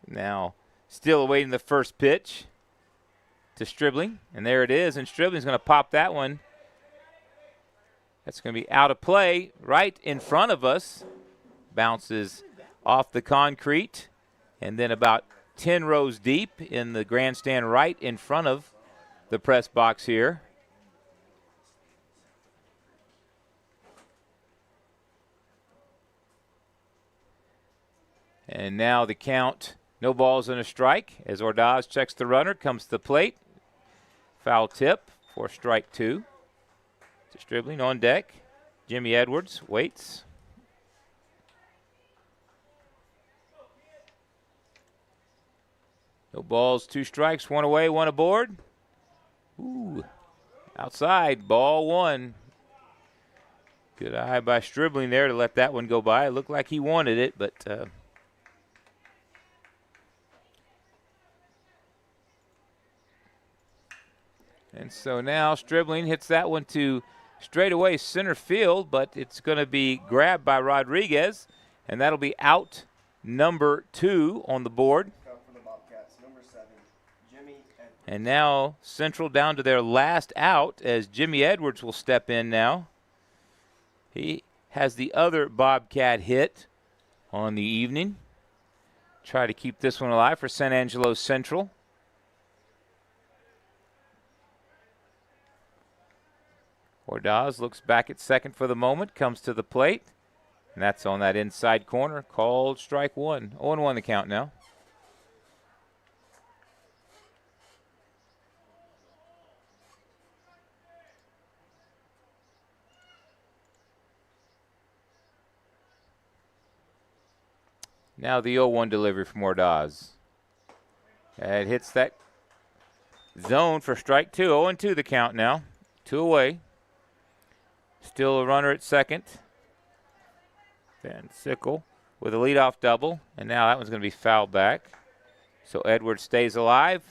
[SPEAKER 1] Now, still awaiting the first pitch to Stribling, and there it is, and Stribling's going to pop that one. That's going to be out of play right in front of us. Bounces off the concrete, and then about 10 rows deep in the grandstand right in front of the press box here. And now the count, no balls and a strike, as Ordaz checks the runner, comes to the plate. Foul tip for strike 2. To Stribling on deck. Jimmy Edwards waits. No balls, 2 strikes, 1 away, 1 aboard. Ooh, outside, ball 1. Good eye by Stribling there to let that one go by. It looked like he wanted it, but and so now Stribling hits that one to straightaway center field, but it's going to be grabbed by Rodriguez, and that'll be out number 2 on the board. And now Central down to their last out as Jimmy Edwards will step in now. He has the other Bobcat hit on the evening. Try to keep this one alive for San Angelo Central. Ordaz looks back at second for the moment, comes to the plate, and that's on that inside corner, called strike one. 0-1 the count now. Now the 0-1 delivery from Ordaz. It hits that zone for strike two. 0-2 the count now. 2 away. Still a runner at second. Van Sickle with a leadoff double. And now that one's going to be fouled back. So Edwards stays alive.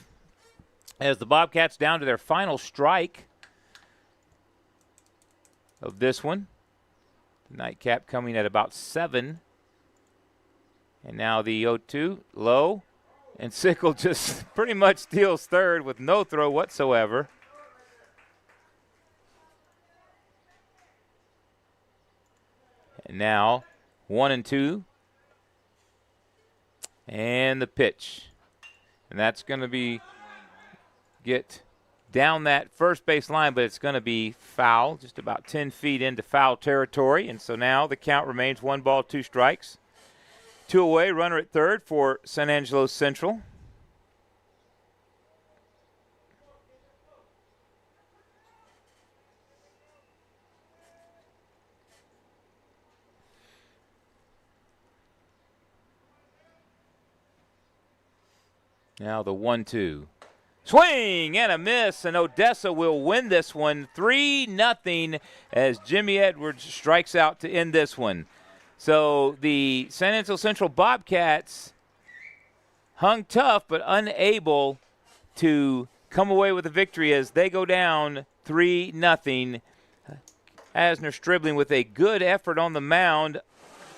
[SPEAKER 1] As the Bobcats down to their final strike of this one. The nightcap coming at about 7. And now the 0-2 low. And Sickle just pretty much steals third with no throw whatsoever. And now 1-2. And the pitch. And that's going to get down that first base line, but it's going to be foul, just about 10 feet into foul territory. And so now the count remains 1 ball, 2 strikes. 2 away, runner at third for San Angelo Central. Now the 1-2. Swing and a miss, and Odessa will win this one 3-0 as Jimmy Edwards strikes out to end this one. So the San Angelo Central Bobcats hung tough but unable to come away with a victory as they go down 3-0. Asner Stribling with a good effort on the mound,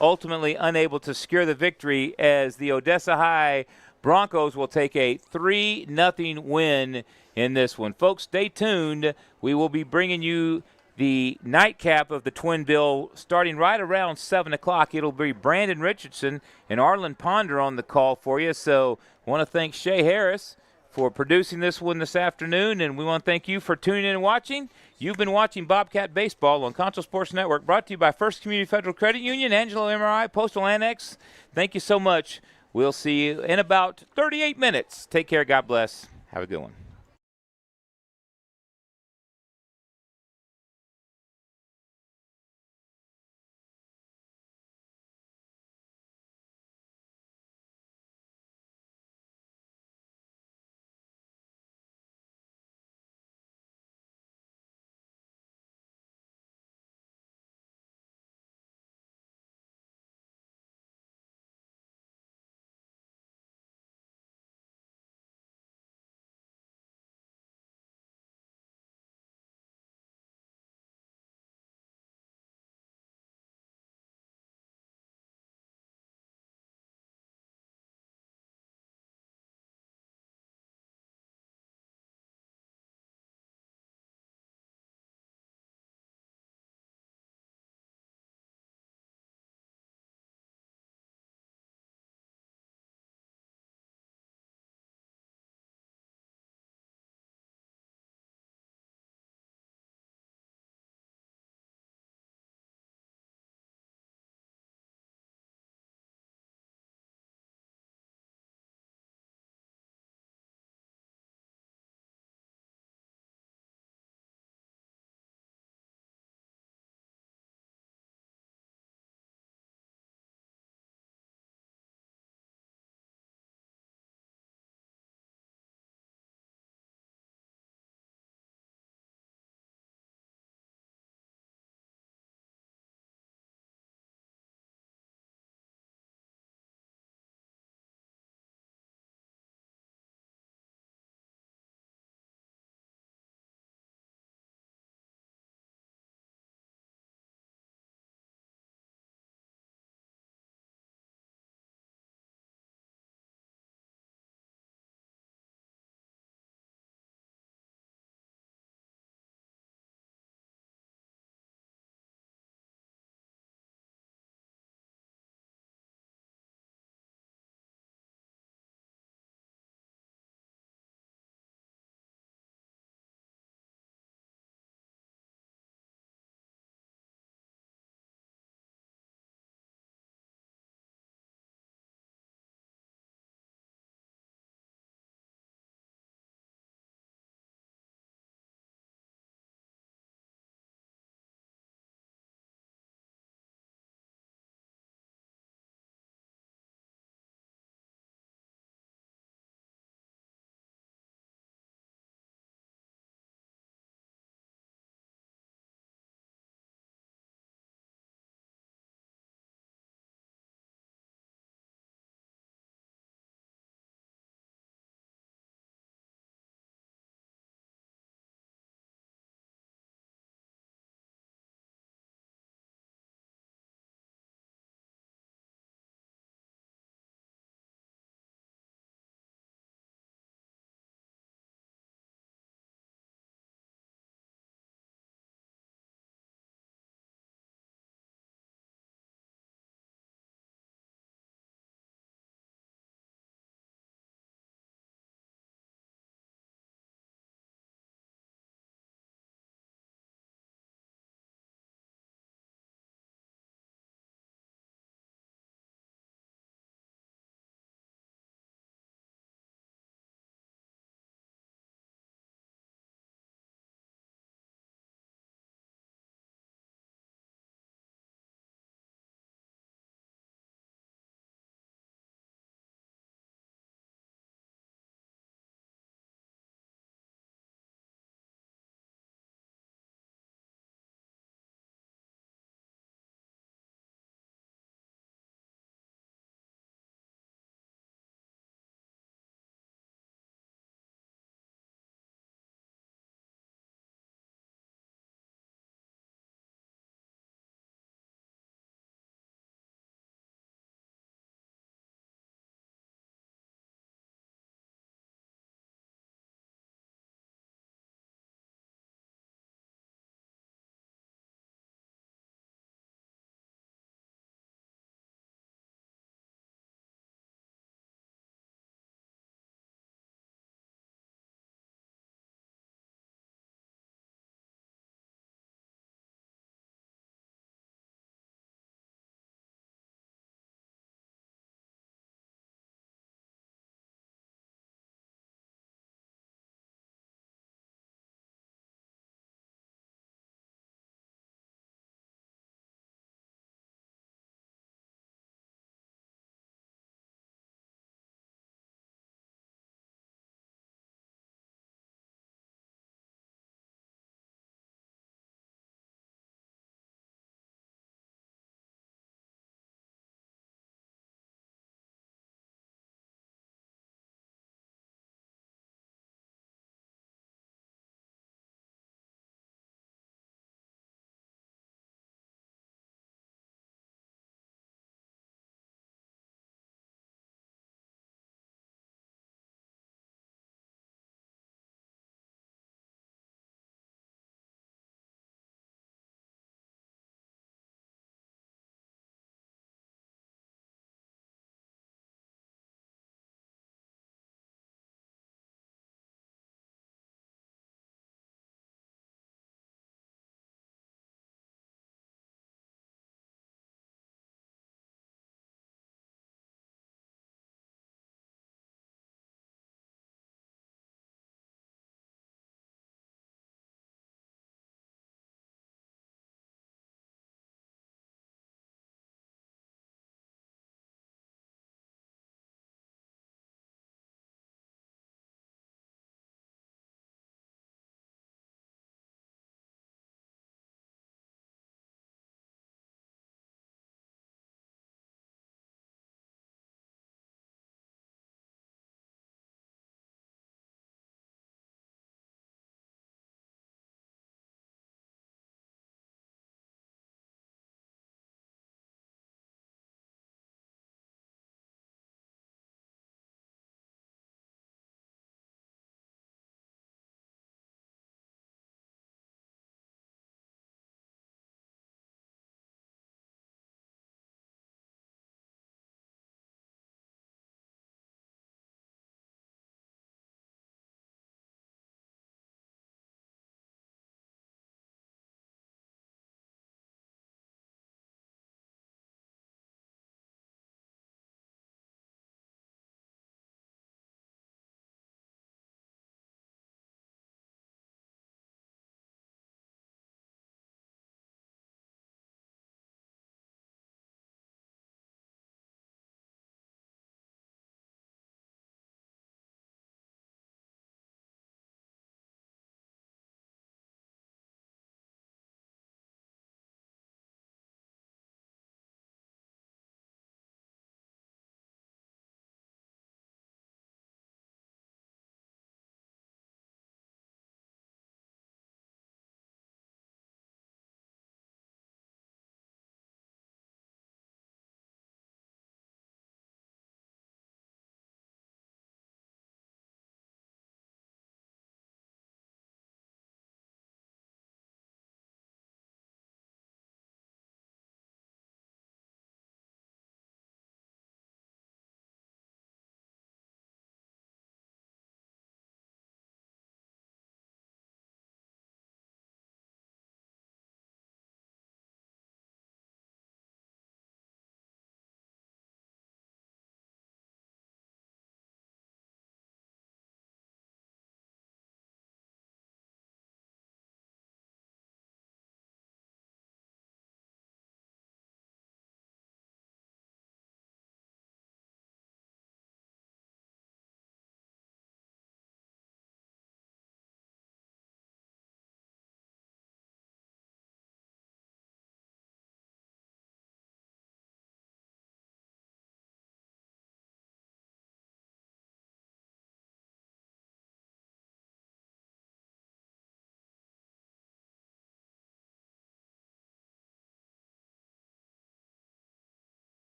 [SPEAKER 1] ultimately unable to secure the victory as the Odessa High Broncos will take a 3-0 win in this one. Folks, stay tuned. We will be bringing you the nightcap of the Twin Bill starting right around 7 o'clock. It'll be Brandon Richardson and Arlen Ponder on the call for you. So I want to thank Shay Harris for producing this one this afternoon, and we want to thank you for tuning in and watching. You've been watching Bobcat Baseball on Concho Sports Network, brought to you by First Community Federal Credit Union, Angelo MRI, Postal Annex. Thank you so much. We'll see you in about 38 minutes. Take care. God bless. Have a good one.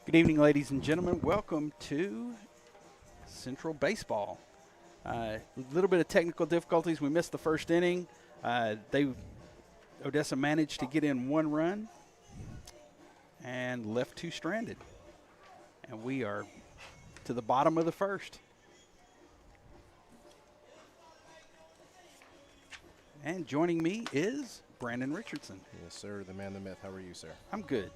[SPEAKER 8] Good evening, ladies and gentlemen. Welcome to Central Baseball. A little bit of technical difficulties. We missed the first inning. Odessa managed to get in 1 run and left 2 stranded. And we are to the bottom of the first. And joining me is Brandon Richardson.
[SPEAKER 9] Yes, sir. The man, the myth. How are you, sir?
[SPEAKER 8] I'm good.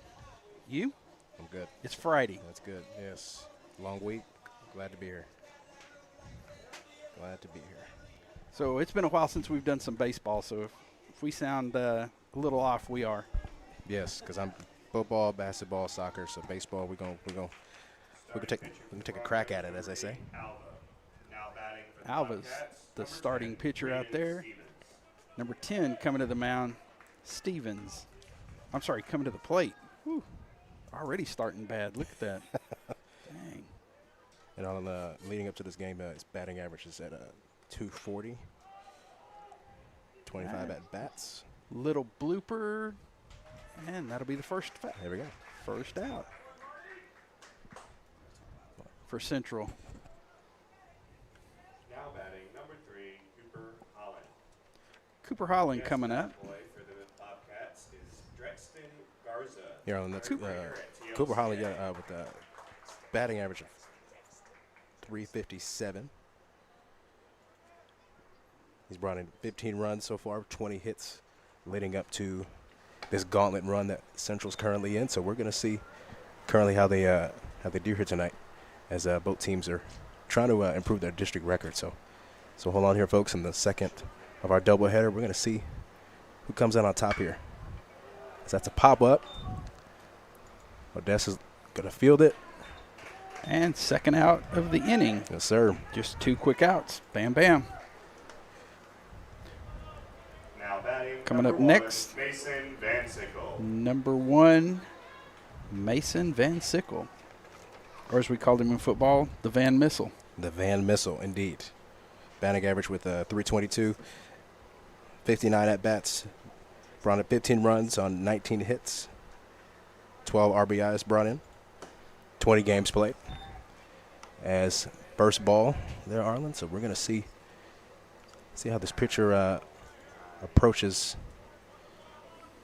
[SPEAKER 8] You?
[SPEAKER 9] I'm good.
[SPEAKER 8] It's Friday.
[SPEAKER 9] That's good. Yes. Long week. Glad to be here. Glad to be here.
[SPEAKER 8] So it's been a while since we've done some baseball. So if we sound a little off, we are.
[SPEAKER 9] Yes, because I'm football, basketball, soccer. So baseball, we can take a crack at it, as they say.
[SPEAKER 8] Alva's the starting pitcher out there. Number 10 coming to the mound, Stevens. I'm sorry, coming to the plate. Whew. Already starting bad. Look at that. Dang.
[SPEAKER 9] And on leading up to this game, his batting average is at 240. 25 at bats.
[SPEAKER 8] Little blooper, and that'll be the first.
[SPEAKER 9] There we go.
[SPEAKER 8] First out for Central.
[SPEAKER 10] Now batting number 3, Cooper Holland.
[SPEAKER 8] Cooper Holland coming up.
[SPEAKER 10] Boy for the Bobcats is Drexton Garza.
[SPEAKER 9] Here on that's Cooper Holland with a batting average of 357. He's brought in 15 runs so far, 20 hits leading up to this gauntlet run that Central's currently in. So we're going to see currently how they do here tonight, as both teams are trying to improve their district record. So hold on here, folks. In the second of our doubleheader, we're going to see who comes out on top here. So that's a pop-up. Odessa's going to field it.
[SPEAKER 8] And second out of the inning.
[SPEAKER 9] Yes, sir.
[SPEAKER 8] Just 2 quick outs. Bam, bam.
[SPEAKER 10] Now batting
[SPEAKER 8] Coming up
[SPEAKER 10] 1,
[SPEAKER 8] next,
[SPEAKER 10] Mason Van Sickle.
[SPEAKER 8] number 1, Mason Van Sickle. Or as we called him in football, the Van Missile.
[SPEAKER 9] The Van Missile, indeed. Batting average with 322, 59 at-bats. Brought in 15 runs on 19 hits. 12 RBIs brought in. 20 games played. As first ball there, Arlen. So we're going to see how this pitcher approaches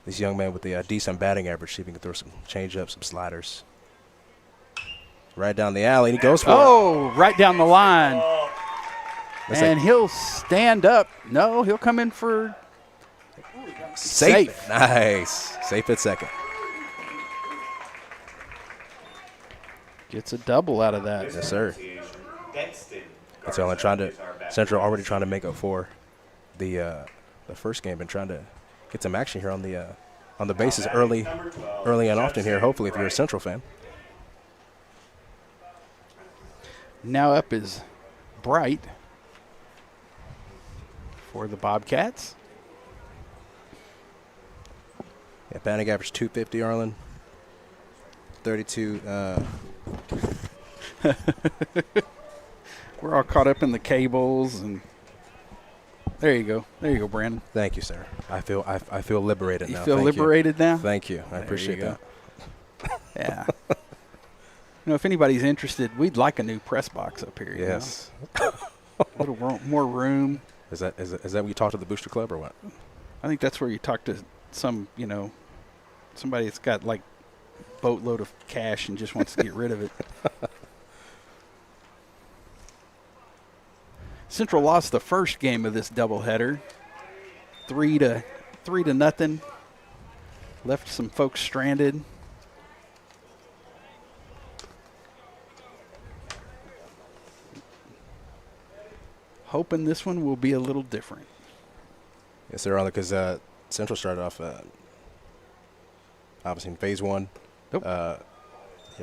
[SPEAKER 9] this young man with the decent batting average. See if he can throw some change-up, some sliders. Right down the alley, and he goes for it.
[SPEAKER 8] Right down the line.
[SPEAKER 9] That's
[SPEAKER 8] And he'll stand up. No, he'll come in for safe.
[SPEAKER 9] Nice. Safe at second.
[SPEAKER 8] Gets a double out of that.
[SPEAKER 9] Yes, sir. That's all. Central already trying to make up for the first game and trying to get some action here on the bases early and often here. Hopefully, if you're a Central fan.
[SPEAKER 8] Now up is Bright for the Bobcats.
[SPEAKER 9] Yeah, batting average 250, Arlen. 32.
[SPEAKER 8] We're all caught up in the cables, and there you go, Brandon.
[SPEAKER 9] Thank you, sir. I feel liberated now.
[SPEAKER 8] You feel
[SPEAKER 9] Thank
[SPEAKER 8] liberated now?
[SPEAKER 9] Thank you. I appreciate that.
[SPEAKER 8] Yeah. If anybody's interested, we'd like a new press box up here.
[SPEAKER 9] Yes.
[SPEAKER 8] A little more room.
[SPEAKER 9] Is that when you talk to the Booster Club or what?
[SPEAKER 8] I think that's where you talk to some, somebody that's got like boatload of cash and just wants to get rid of it. Central lost the first game of this doubleheader, 3-0. Left some folks stranded. Hoping this one will be a little different.
[SPEAKER 9] Yes, sir, because Central started off obviously in phase 1.
[SPEAKER 8] Nope.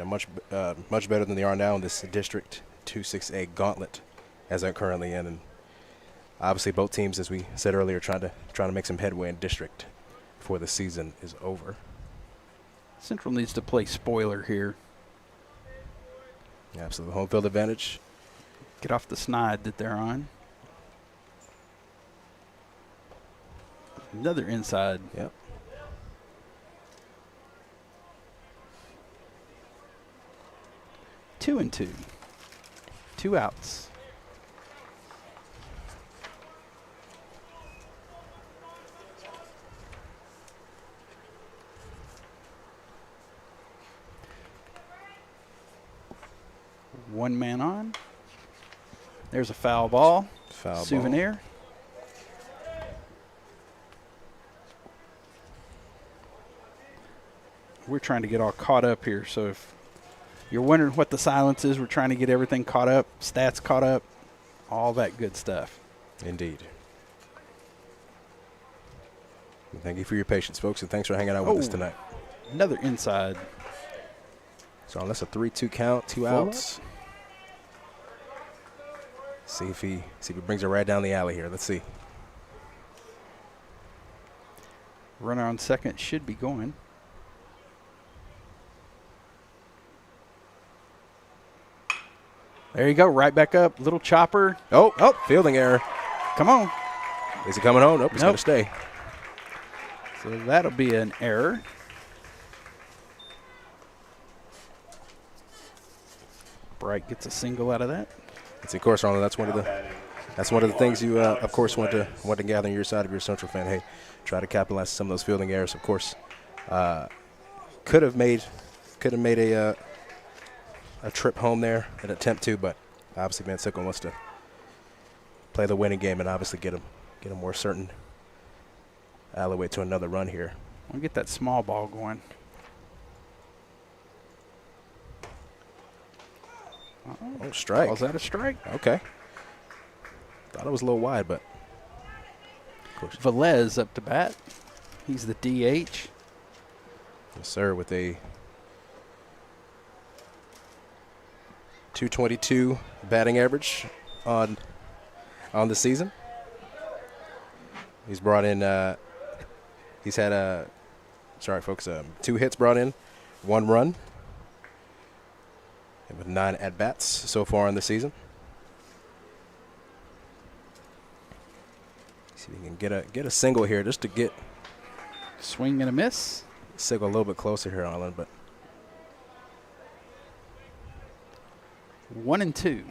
[SPEAKER 9] Much better than they are now in this District 2-6A gauntlet as they're currently in. And obviously both teams, as we said earlier, trying to make some headway in district before the season is over.
[SPEAKER 8] Central needs to play spoiler here.
[SPEAKER 9] Absolutely. Home field advantage.
[SPEAKER 8] Get off the snide that they're on. Another inside.
[SPEAKER 9] Yep.
[SPEAKER 8] 2-2. 2 outs. One man on. There's a foul ball.
[SPEAKER 9] Foul
[SPEAKER 8] Souvenir. We're trying to get all caught up here, so if you're wondering what the silence is, we're trying to get everything caught up, stats caught up, all that good stuff.
[SPEAKER 9] Indeed. Thank you for your patience, folks, and thanks for hanging out with us tonight.
[SPEAKER 8] Another inside.
[SPEAKER 9] So that's a 3-2 count, 2 outs. See if he brings it right down the alley here. Let's see.
[SPEAKER 8] Runner on second should be going. There you go, right back up. Little chopper.
[SPEAKER 9] Oh, fielding error.
[SPEAKER 8] Come on.
[SPEAKER 9] Is he coming home? Nope, he's going to stay.
[SPEAKER 8] So that'll be an error. Bright gets a single out of that.
[SPEAKER 9] Of course, Ronald, that's one of the things you, of course, want to gather on your side of your Central fan. Hey, try to capitalize some of those fielding errors. Of course, could have made a trip home there, an attempt to, but obviously Van Sickle wants to play the winning game and obviously get a more certain alleyway to another run here.
[SPEAKER 8] I'll get that small ball going.
[SPEAKER 9] Oh, strike.
[SPEAKER 8] Was that a strike?
[SPEAKER 9] Okay. Thought it was a little wide, but of course.
[SPEAKER 8] Velez up to bat. He's the DH.
[SPEAKER 9] Yes, sir, with a 222 batting average on the season. He's brought in he's had 2 hits brought in, 1 run, and with 9 at-bats so far in the season. See if he can get a single here just to get
[SPEAKER 8] swing and a miss.
[SPEAKER 9] Sickle a little bit closer here, Arlen, but
[SPEAKER 8] 1-2,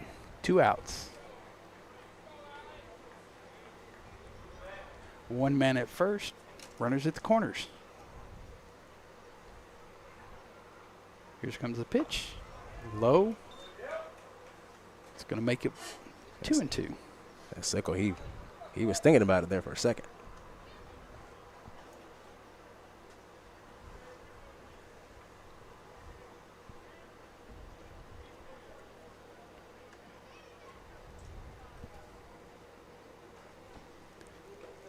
[SPEAKER 8] 2 outs. 1 man at first, runners at the corners. Here comes the pitch. Low. It's going to make it 2-2.
[SPEAKER 9] That Sickle, he was thinking about it there for a second.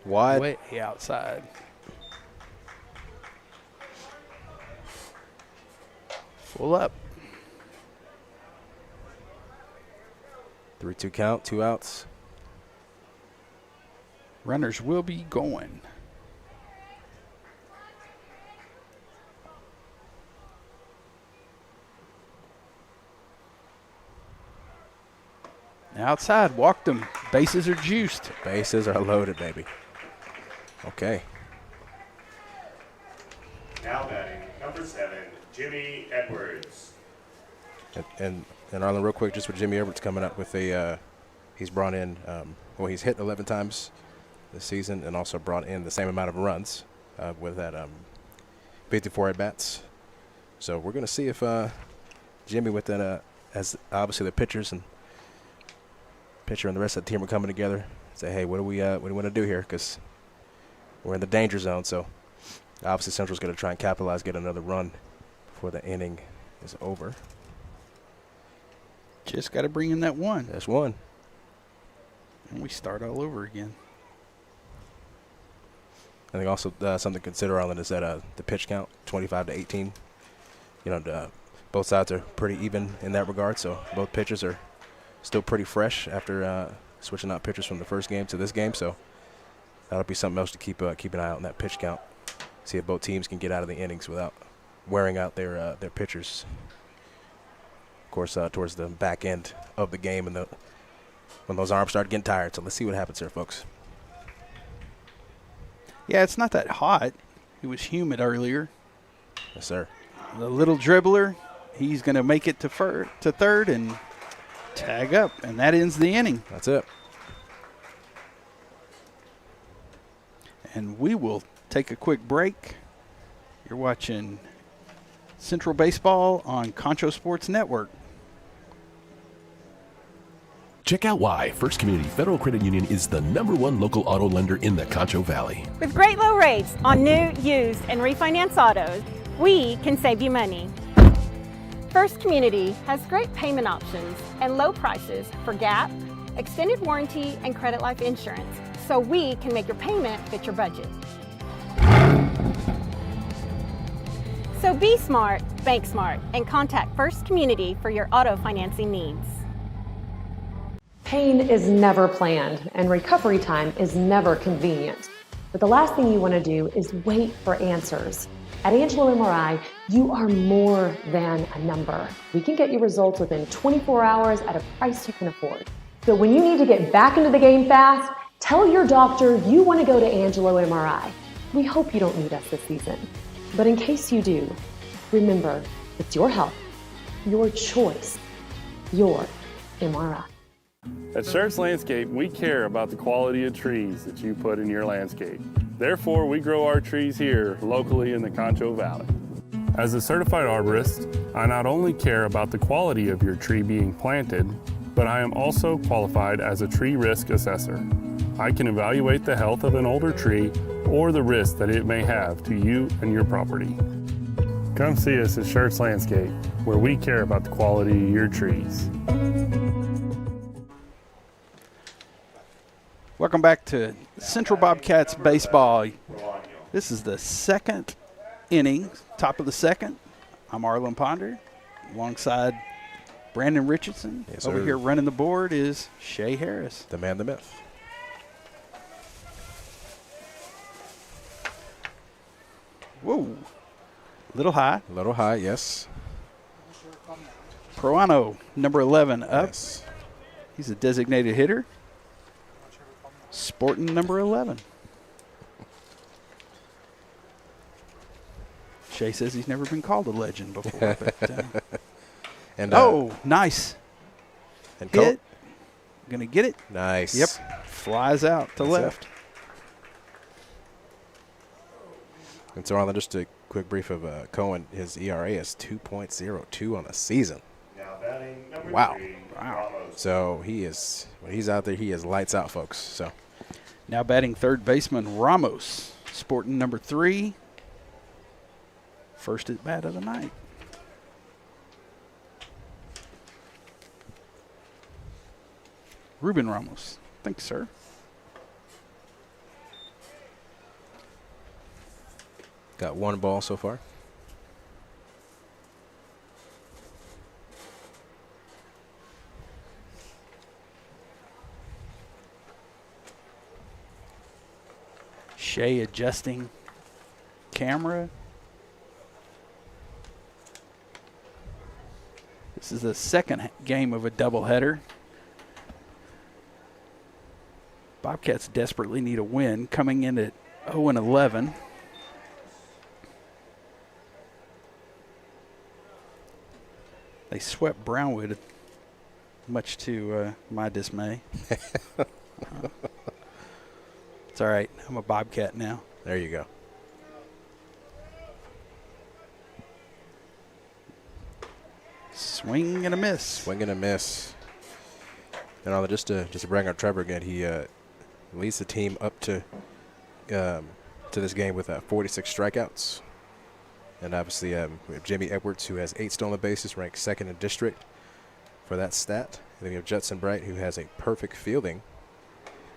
[SPEAKER 9] Wide.
[SPEAKER 8] Way outside. Full up.
[SPEAKER 9] 3-2 count, 2 outs.
[SPEAKER 8] Runners will be going. Outside, walked him. Bases are juiced.
[SPEAKER 9] Bases are loaded, baby. Okay.
[SPEAKER 10] Now batting, number 7, Jimmy Edwards.
[SPEAKER 9] And Arlen, real quick, just with Jimmy Edwards coming up with he's brought in, he's hit 11 times this season and also brought in the same amount of runs with that 54 at-bats. So we're going to see if Jimmy with that, as obviously the pitcher and the rest of the team are coming together, say, hey, what do we want to do here? Because we're in the danger zone. So obviously Central's going to try and capitalize, get another run before the inning is over.
[SPEAKER 8] Just got to bring in that 1.
[SPEAKER 9] That's 1.
[SPEAKER 8] And we start all over again.
[SPEAKER 9] I think also something to consider, Arlen, is that the pitch count, 25-18. Both sides are pretty even in that regard, so both pitchers are still pretty fresh after switching out pitchers from the first game to this game. So that'll be something else to keep an eye out on that pitch count. See if both teams can get out of the innings without wearing out their pitchers. Of course, towards the back end of the game and when those arms start getting tired. So let's see what happens here, folks.
[SPEAKER 8] Yeah, it's not that hot. It was humid earlier.
[SPEAKER 9] Yes, sir.
[SPEAKER 8] The little dribbler, He's going to make it to third and tag up, and that ends the inning.
[SPEAKER 9] That's it.
[SPEAKER 8] And we will take a quick break. You're watching Central Baseball on Concho Sports Network.
[SPEAKER 2] Check out why First Community Federal Credit Union is the #1 local auto lender in the Concho Valley.
[SPEAKER 3] With great low rates on new, used, and refinance autos, we can save you money. First Community has great payment options and low prices for GAP, extended warranty, and credit life insurance, so we can make your payment fit your budget. So be smart, bank smart, and contact First Community for your auto financing needs.
[SPEAKER 4] Pain is never planned, and recovery time is never convenient. But the last thing you want to do is wait for answers. At Angelo MRI, you are more than a number. We can get you results within 24 hours at a price you can afford. So when you need to get back into the game fast, tell your doctor you want to go to Angelo MRI. We hope you don't need us this season. But in case you do, remember, it's your health, your choice, your MRI.
[SPEAKER 5] At Schertz Landscape, we care about the quality of trees that you put in your landscape. Therefore, we grow our trees here locally in the Concho Valley. As a certified arborist, I not only care about the quality of your tree being planted, but I am also qualified as a tree risk assessor. I can evaluate the health of an older tree or the risk that it may have to you and your property. Come see us at Schertz Landscape, where we care about the quality of your trees.
[SPEAKER 8] Welcome back to Central Bobcats baseball. This is the second inning, top of the second. I'm Arlen Ponder, alongside Brandon Richardson.
[SPEAKER 9] Yes,
[SPEAKER 8] Over
[SPEAKER 9] sir.
[SPEAKER 8] here running the board is Shay Harris.
[SPEAKER 9] The man, the myth.
[SPEAKER 8] Whoa, little high.
[SPEAKER 9] A little high, yes.
[SPEAKER 8] Proano, number 11, up.
[SPEAKER 9] Yes.
[SPEAKER 8] He's a designated hitter. Sporting number 11. Shay says he's never been called a legend before. But,
[SPEAKER 9] And
[SPEAKER 8] nice
[SPEAKER 9] and
[SPEAKER 8] hit. Gonna get it.
[SPEAKER 9] Nice.
[SPEAKER 8] Yep. Flies out to
[SPEAKER 9] That's
[SPEAKER 8] left.
[SPEAKER 9] it. And so, Arlen, just a quick brief of Cohen. His ERA is 2.02 on the season.
[SPEAKER 10] Now batting number
[SPEAKER 9] Wow.
[SPEAKER 10] 3,
[SPEAKER 8] Wow.
[SPEAKER 10] Ramos.
[SPEAKER 9] So he is, when he's out there, he is lights out, folks. So
[SPEAKER 8] Now batting third baseman Ramos, sporting number 3. First at bat of the night. Ruben Ramos. Thanks, sir.
[SPEAKER 9] got one ball so far.
[SPEAKER 8] Shay adjusting camera. This is the second game of a doubleheader. Bobcats desperately need a win, coming in at 0-11. They swept Brownwood, much to my dismay. It's all right. I'm a Bobcat now.
[SPEAKER 9] There you go.
[SPEAKER 8] Swing and a miss.
[SPEAKER 9] Swing and a miss. And just to bring up Trevor again, he leads the team up to this game with 46 strikeouts. And obviously we have Jimmy Edwards, who has 8 stolen bases, ranked second in district for that stat. And then we have Judson Bright, who has a perfect fielding.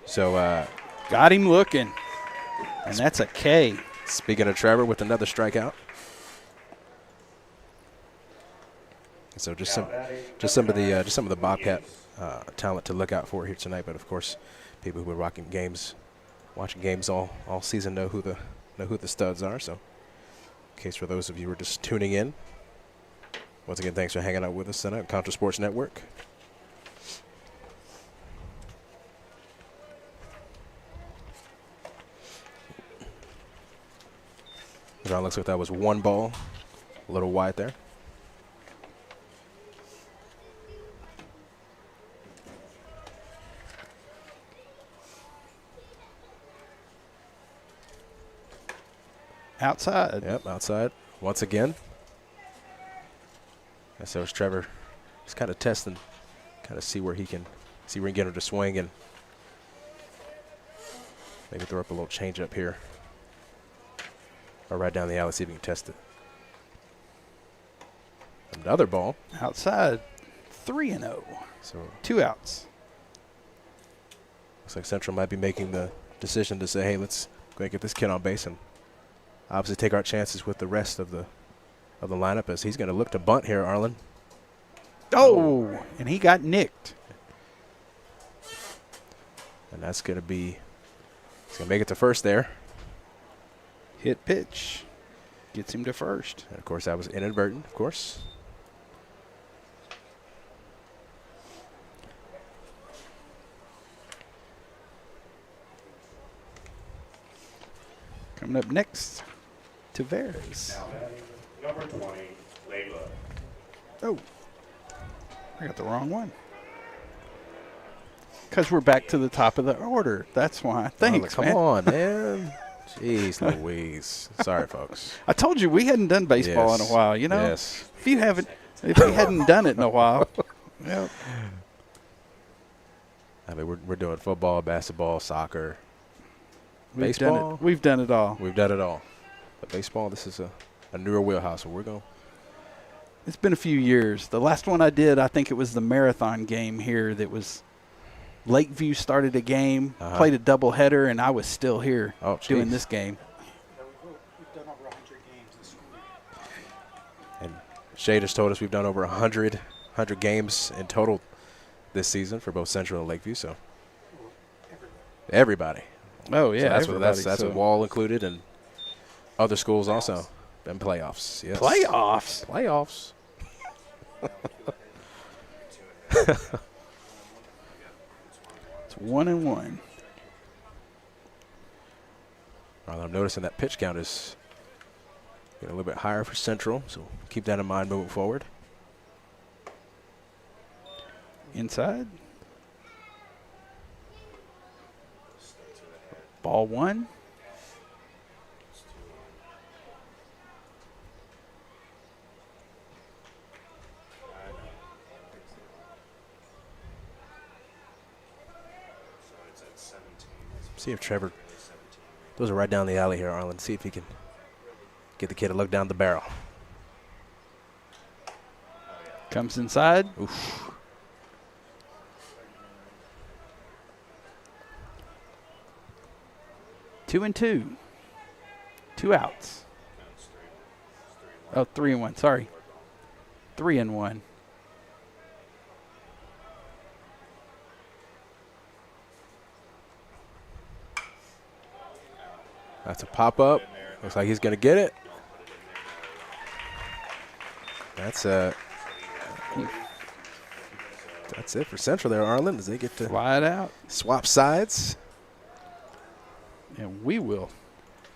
[SPEAKER 9] So
[SPEAKER 8] got him looking, and that's a K.
[SPEAKER 9] Speaking of Trevor, with another strikeout. So just some of the Bobcat talent to look out for here tonight. But of course, people who are watching games all season know who the studs are. So, in case for those of you who are just tuning in, once again, thanks for hanging out with us tonight on Concho Sports Network. It looks like that was one ball, a little wide there.
[SPEAKER 8] Outside.
[SPEAKER 9] Yep, outside once again. And so it's Trevor just kind of testing, kind of see where he can get him to swing and maybe throw up a little change up here. Or right down the alley, see if he can test it. Another ball.
[SPEAKER 8] Outside. 3-0.
[SPEAKER 9] So
[SPEAKER 8] 2 outs.
[SPEAKER 9] looks like Central might be making the decision to say, hey, let's go and get this kid on base and obviously take our chances with the rest of the lineup, as he's going to look to bunt here, Arlen.
[SPEAKER 8] Oh, and he got nicked.
[SPEAKER 9] And that's going to be, he's going to make it to first there.
[SPEAKER 8] Hit pitch. Gets him to first.
[SPEAKER 9] And, of course, that was inadvertent, of course.
[SPEAKER 8] Coming up next, Tavares.
[SPEAKER 10] Number 20, Layla.
[SPEAKER 8] Oh, I got the wrong one. Because we're back to the top of the order. That's why. Thanks,
[SPEAKER 9] Come
[SPEAKER 8] man.
[SPEAKER 9] on, man. Jeez Louise. Sorry, folks.
[SPEAKER 8] I told you we hadn't done baseball in a while, you know?
[SPEAKER 9] Yes.
[SPEAKER 8] If we hadn't done it in a while. Yep.
[SPEAKER 9] I mean, we're doing football, basketball, soccer,
[SPEAKER 8] We've
[SPEAKER 9] baseball.
[SPEAKER 8] done it. We've done it all.
[SPEAKER 9] We've done it all. But baseball, this is a newer wheelhouse, so we're going.
[SPEAKER 8] It's been a few years. The last one I did, I think it was the marathon game here that was Lakeview started a game, played a doubleheader, and I was still here doing this game.
[SPEAKER 7] We've done over 100 games this school.
[SPEAKER 9] And Shay just told us we've done over 100 games in total this season for both Central and Lakeview. So everybody.
[SPEAKER 8] Oh yeah,
[SPEAKER 9] so that's a Wall included, and other schools also in playoffs. Yes. Playoffs.
[SPEAKER 8] It's 1-1.
[SPEAKER 9] Well, I'm noticing that pitch count is getting a little bit higher for Central, so keep that in mind moving forward.
[SPEAKER 8] Inside. Ball 1.
[SPEAKER 9] See if Trevor, those are right down the alley here, Arlen. See if he can get the kid to look down the barrel.
[SPEAKER 8] Comes inside.
[SPEAKER 9] Oof.
[SPEAKER 8] Two and two. 2 outs. Oh, 3-1. Sorry. 3-1.
[SPEAKER 9] That's a pop-up. Looks like he's going to get it. That's it for Central there, Arlen, as they get to
[SPEAKER 8] Fly it out.
[SPEAKER 9] swap sides.
[SPEAKER 8] And we will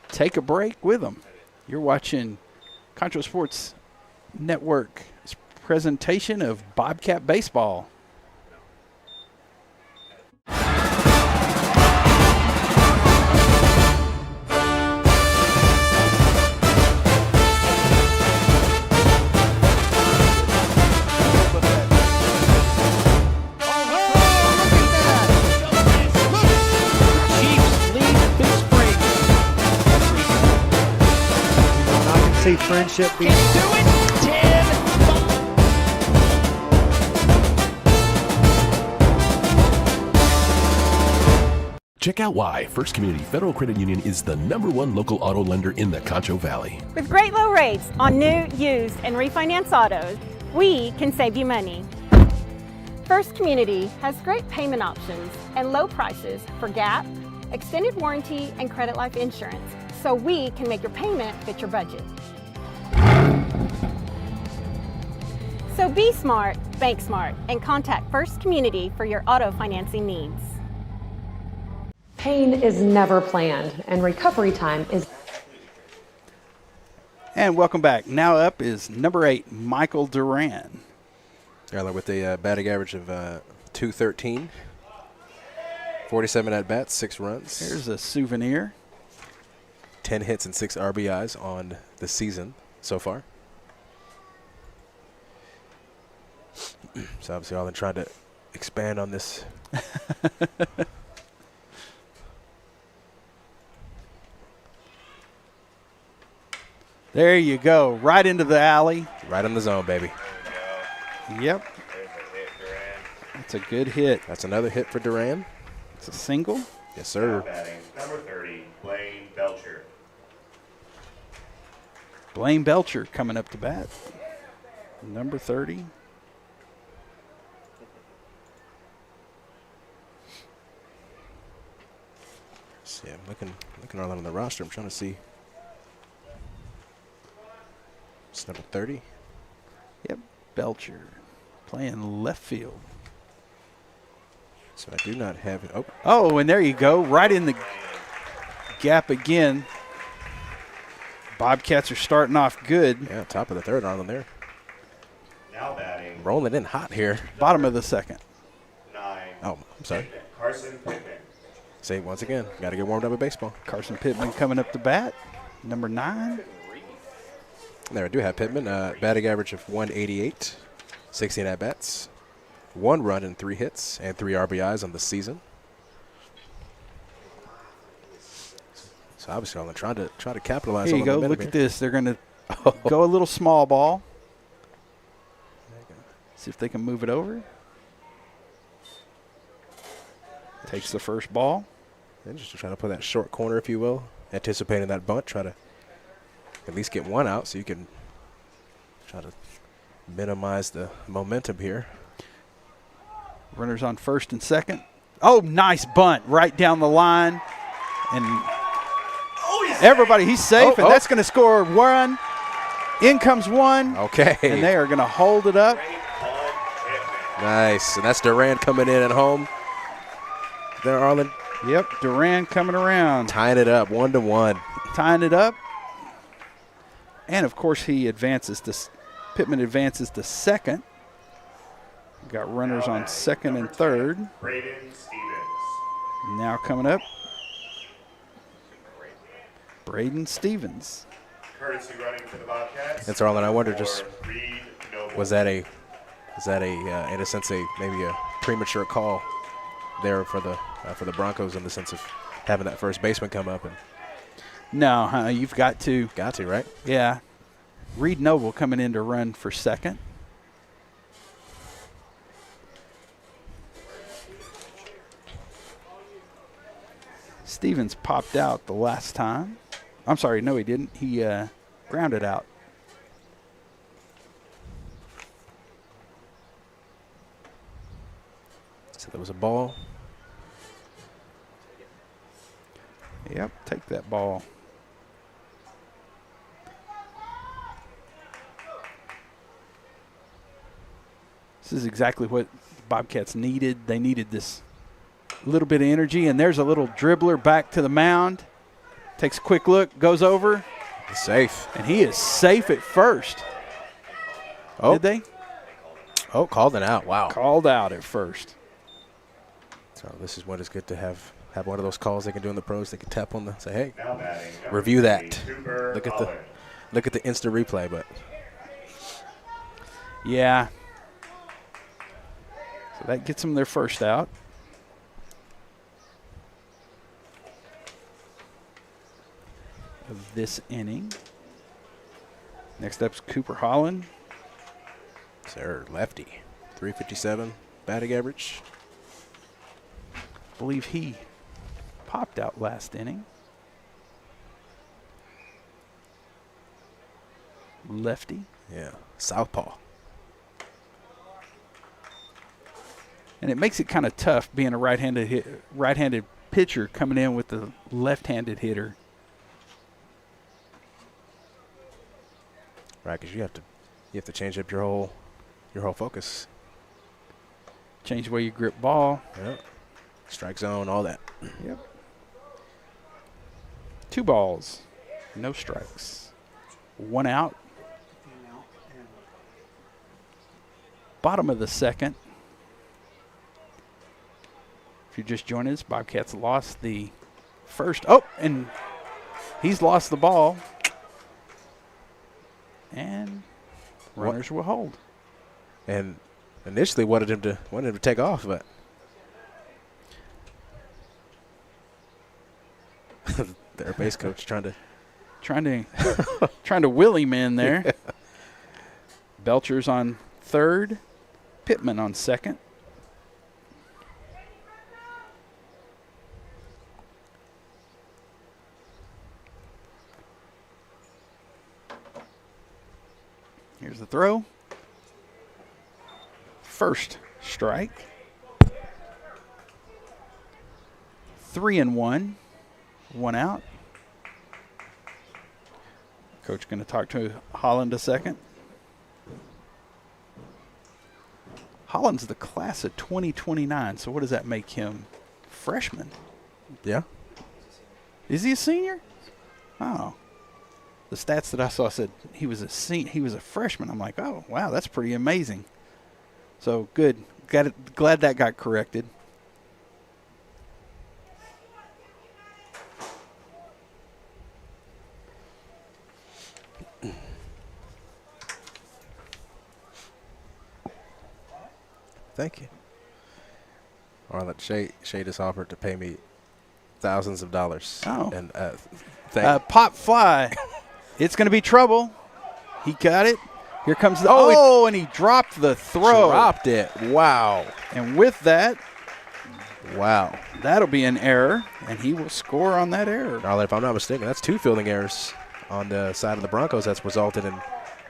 [SPEAKER 8] take a break with them. You're watching Concho Sports Network's presentation of Bobcat Baseball.
[SPEAKER 7] See friendship being
[SPEAKER 2] Check out why First Community Federal Credit Union is the #1 local auto lender in the Concho Valley.
[SPEAKER 3] With great low rates on new, used, and refinance autos, we can save you money. First Community has great payment options and low prices for GAP, extended warranty, and credit life insurance, so we can make your payment fit your budget. So be smart, bank smart, and contact First Community for your auto financing needs.
[SPEAKER 4] Pain is never planned, and recovery time is.
[SPEAKER 8] And welcome back. Now up is number 8, Michael Duran.
[SPEAKER 9] Arlen with a batting average of .213. 47 at-bats, 6 runs.
[SPEAKER 8] Here's a souvenir.
[SPEAKER 9] 10 hits and 6 RBIs on the season so far. So obviously Arlen tried to expand on this.
[SPEAKER 8] There you go. Right into the alley.
[SPEAKER 9] Right in the zone, baby.
[SPEAKER 8] Yep. That's a good hit.
[SPEAKER 9] That's another hit for Duran.
[SPEAKER 8] It's a single.
[SPEAKER 9] Yes, sir.
[SPEAKER 10] Batting number 30, Blaine Belcher.
[SPEAKER 8] Blaine Belcher coming up to bat. Number 30.
[SPEAKER 9] See, I'm looking all on the roster. I'm trying to see. It's number 30.
[SPEAKER 8] Yep, Belcher playing left field.
[SPEAKER 9] So I do not have it.
[SPEAKER 8] Oh, and there you go. Right in the gap again. Bobcats are starting off good.
[SPEAKER 9] Yeah, top of the third, Arlen there.
[SPEAKER 10] Now batting.
[SPEAKER 9] Rolling in hot here.
[SPEAKER 8] Bottom of the second.
[SPEAKER 10] 9.
[SPEAKER 9] Oh, I'm sorry.
[SPEAKER 10] Carson Pittman.
[SPEAKER 9] Say it once again. Got to get warmed up with baseball.
[SPEAKER 8] Carson Pittman coming up to bat. Number 9.
[SPEAKER 9] There, I do have Pittman. Batting average of 188. 16 at-bats. 1 run and 3 hits and 3 RBIs on the season. So obviously, Arlen trying to capitalize
[SPEAKER 8] Here
[SPEAKER 9] on
[SPEAKER 8] you
[SPEAKER 9] the
[SPEAKER 8] go.
[SPEAKER 9] momentum
[SPEAKER 8] Look
[SPEAKER 9] here.
[SPEAKER 8] at this. They're going to go a little small ball. See if they can move it over. Takes the first ball.
[SPEAKER 9] And just trying to put that short corner, if you will, anticipating that bunt. Try to at least get 1 out so you can try to minimize the momentum here.
[SPEAKER 8] Runners on first and second. Oh, nice bunt right down the line. And everybody, he's safe, and that's going to score 1. In comes 1.
[SPEAKER 9] Okay.
[SPEAKER 8] And they are going to hold it up.
[SPEAKER 9] Nice. And that's Duran coming in at home. There, Arlen.
[SPEAKER 8] Yep, Duran coming around.
[SPEAKER 9] Tying it up, 1-1.
[SPEAKER 8] Tying it up. And, of course, he advances to Pittman advances to second. Got runners on second and third.
[SPEAKER 10] Braden Stevens.
[SPEAKER 8] Now coming up, Braden Stevens.
[SPEAKER 10] Courtesy running for the Bobcats.
[SPEAKER 9] That's Arlen. I wonder, just
[SPEAKER 10] Reed Noble.
[SPEAKER 9] was that a in a sense maybe a premature call there for the Broncos in the sense of having that first baseman come up and
[SPEAKER 8] No, you've got to.
[SPEAKER 9] got to, right?
[SPEAKER 8] Yeah. Reed Noble coming in to run for second. Stevens popped out the last time. I'm sorry, no he didn't. He grounded out.
[SPEAKER 9] So there was a ball.
[SPEAKER 8] Yep, take that ball. This is exactly what Bobcats needed. They needed this little bit of energy, and there's a little dribbler back to the mound. Takes a quick look, goes over.
[SPEAKER 9] He's safe.
[SPEAKER 8] And he is safe at first.
[SPEAKER 9] Oh.
[SPEAKER 8] Did they?
[SPEAKER 9] Oh, called it out. Wow.
[SPEAKER 8] Called out at first.
[SPEAKER 9] So this is what it's good to have one of those calls they can do in the pros. They can tap on the say, hey,
[SPEAKER 10] Now batting, number
[SPEAKER 9] review
[SPEAKER 10] 3,
[SPEAKER 9] that.
[SPEAKER 10] Cooper
[SPEAKER 9] Look at the instant replay, but
[SPEAKER 8] Yeah. So that gets them their first out. Of this inning. Next up's Cooper Holland.
[SPEAKER 9] sir, lefty, 357 batting average.
[SPEAKER 8] I believe he popped out last inning. Lefty.
[SPEAKER 9] Yeah, southpaw.
[SPEAKER 8] And it makes it kind of tough being a right-handed pitcher coming in with the left-handed hitter.
[SPEAKER 9] Right, because you have to change up your whole focus.
[SPEAKER 8] Change the way you grip ball.
[SPEAKER 9] Yep. Strike zone, all that.
[SPEAKER 8] Yep. 2 balls, no strikes. 1 out. Bottom of the second. If you're just joining us, Bobcats lost the first. Oh, and He's lost the ball. And runners will hold.
[SPEAKER 9] And initially wanted him to take off, but their base coach trying
[SPEAKER 8] to will him in there. Yeah. Belcher's on third, Pittman on second. Here's the throw. First strike. 3-1. 1 out. Coach going to talk to Holland a second. Holland's the class of 2029, so what does that make him? Freshman.
[SPEAKER 9] Yeah.
[SPEAKER 8] Is he a senior? Oh. The stats that I saw said he was a freshman. I'm like, oh, wow, that's pretty amazing. So good. Glad that got corrected.
[SPEAKER 9] Thank you. Arlen, Shay just offered to pay me thousands of dollars.
[SPEAKER 8] Oh.
[SPEAKER 9] And
[SPEAKER 8] pop fly. It's going to be trouble. He got it. Here comes the and he dropped the throw.
[SPEAKER 9] Dropped it. Wow.
[SPEAKER 8] And with that,
[SPEAKER 9] wow,
[SPEAKER 8] that'll be an error, and he will score on that error.
[SPEAKER 9] Arlen, if I'm not mistaken, that's 2 fielding errors on the side of the Broncos that's resulted in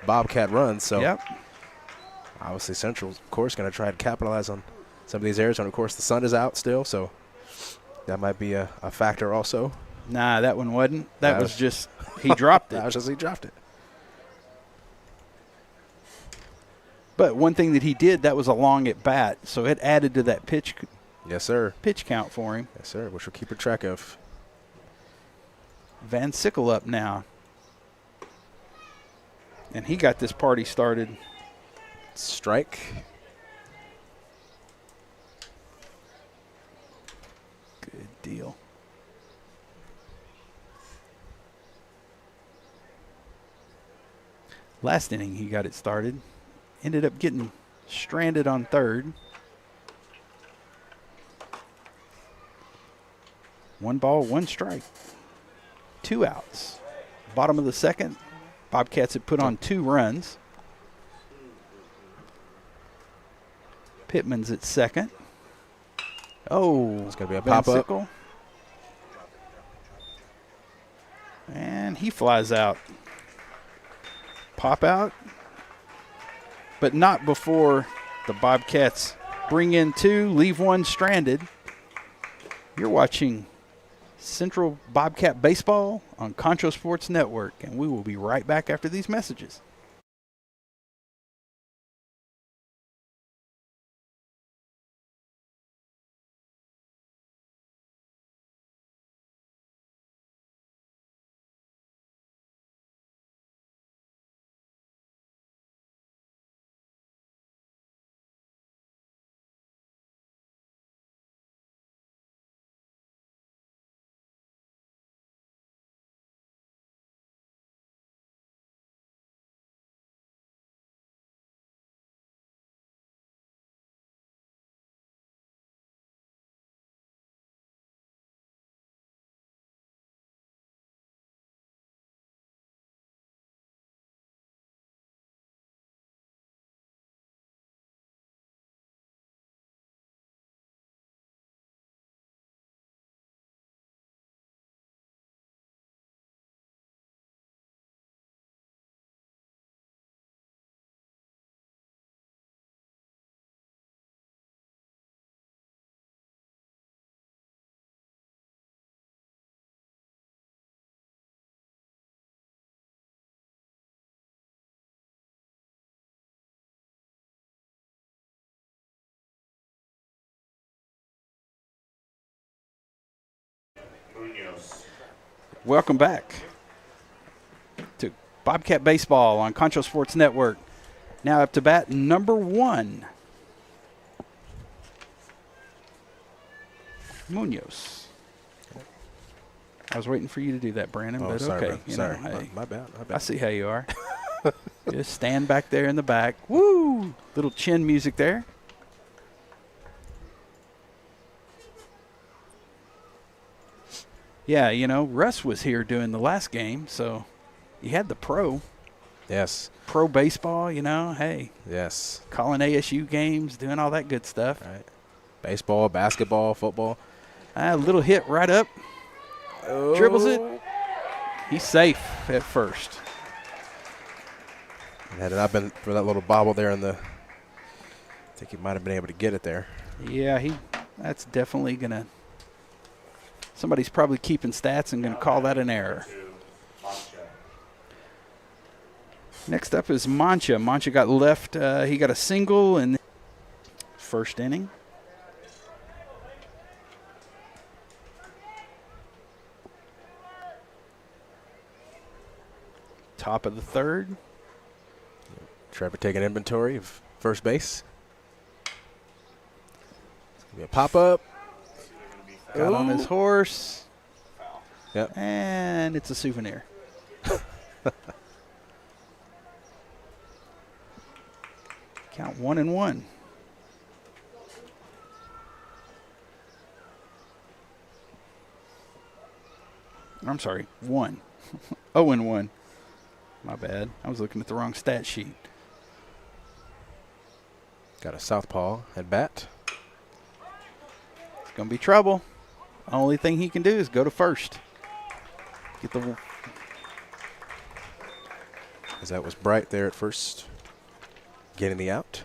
[SPEAKER 9] Bobcat runs. So
[SPEAKER 8] yep.
[SPEAKER 9] Obviously Central's, of course, going to try to capitalize on some of these errors. And, of course, the sun is out still, so that might be a factor also.
[SPEAKER 8] Nah, that one wasn't. That was just he dropped it.
[SPEAKER 9] That was just he dropped it.
[SPEAKER 8] But one thing that he did, that was a long at bat, so it added to that pitch.
[SPEAKER 9] Yes, sir.
[SPEAKER 8] Pitch count for him.
[SPEAKER 9] Yes, sir, which we'll keep a track of.
[SPEAKER 8] Van Sickle up now. And he got this party started.
[SPEAKER 9] Strike.
[SPEAKER 8] Good deal. Last inning he got it started. Ended up getting stranded on third. 1 ball, 1 strike. 2 outs. Bottom of the second, Bobcats had put on 2 runs. Pittman's at second. Oh,
[SPEAKER 9] it's going to be a pop-up.
[SPEAKER 8] And he flies out. Pop out. But not before the Bobcats bring in 2, leave 1 stranded. You're watching Central Bobcat Baseball on Concho Sports Network, and we will be right back after these messages. Welcome back to Bobcat Baseball on Concho Sports Network. Now up to bat number 1. Munoz. I was waiting for you to do that, Brandon, but
[SPEAKER 9] sorry,
[SPEAKER 8] okay.
[SPEAKER 9] bro. Sorry.
[SPEAKER 8] Hey,
[SPEAKER 9] My bad.
[SPEAKER 8] I see how you are. Just stand back there in the back. Woo! Little chin music there. Yeah, Russ was here doing the last game, so you had the pro.
[SPEAKER 9] Yes.
[SPEAKER 8] Pro baseball, hey.
[SPEAKER 9] Yes.
[SPEAKER 8] Calling ASU games, doing all that good stuff.
[SPEAKER 9] Right. Baseball, basketball, football.
[SPEAKER 8] A little hit right up.
[SPEAKER 9] Oh.
[SPEAKER 8] Dribbles it. He's safe at first.
[SPEAKER 9] And had it not been for that little bobble there I think he might have been able to get it there.
[SPEAKER 8] Yeah, that's definitely going to – somebody's probably keeping stats and going to call that an error. Next up is Mancha. Mancha got left. He got a single in the first inning. Top of the third.
[SPEAKER 9] Trevor taking inventory of first base. It's going to be a pop-up.
[SPEAKER 8] Got on his horse.
[SPEAKER 9] Yep.
[SPEAKER 8] And it's a souvenir. Count 1-1. I'm sorry, 1. 0-1. My bad. I was looking at the wrong stat sheet.
[SPEAKER 9] Got a southpaw at bat.
[SPEAKER 8] It's going to be trouble. Only thing he can do is go to first. Get the.
[SPEAKER 9] As that was Bright there at first, getting the out.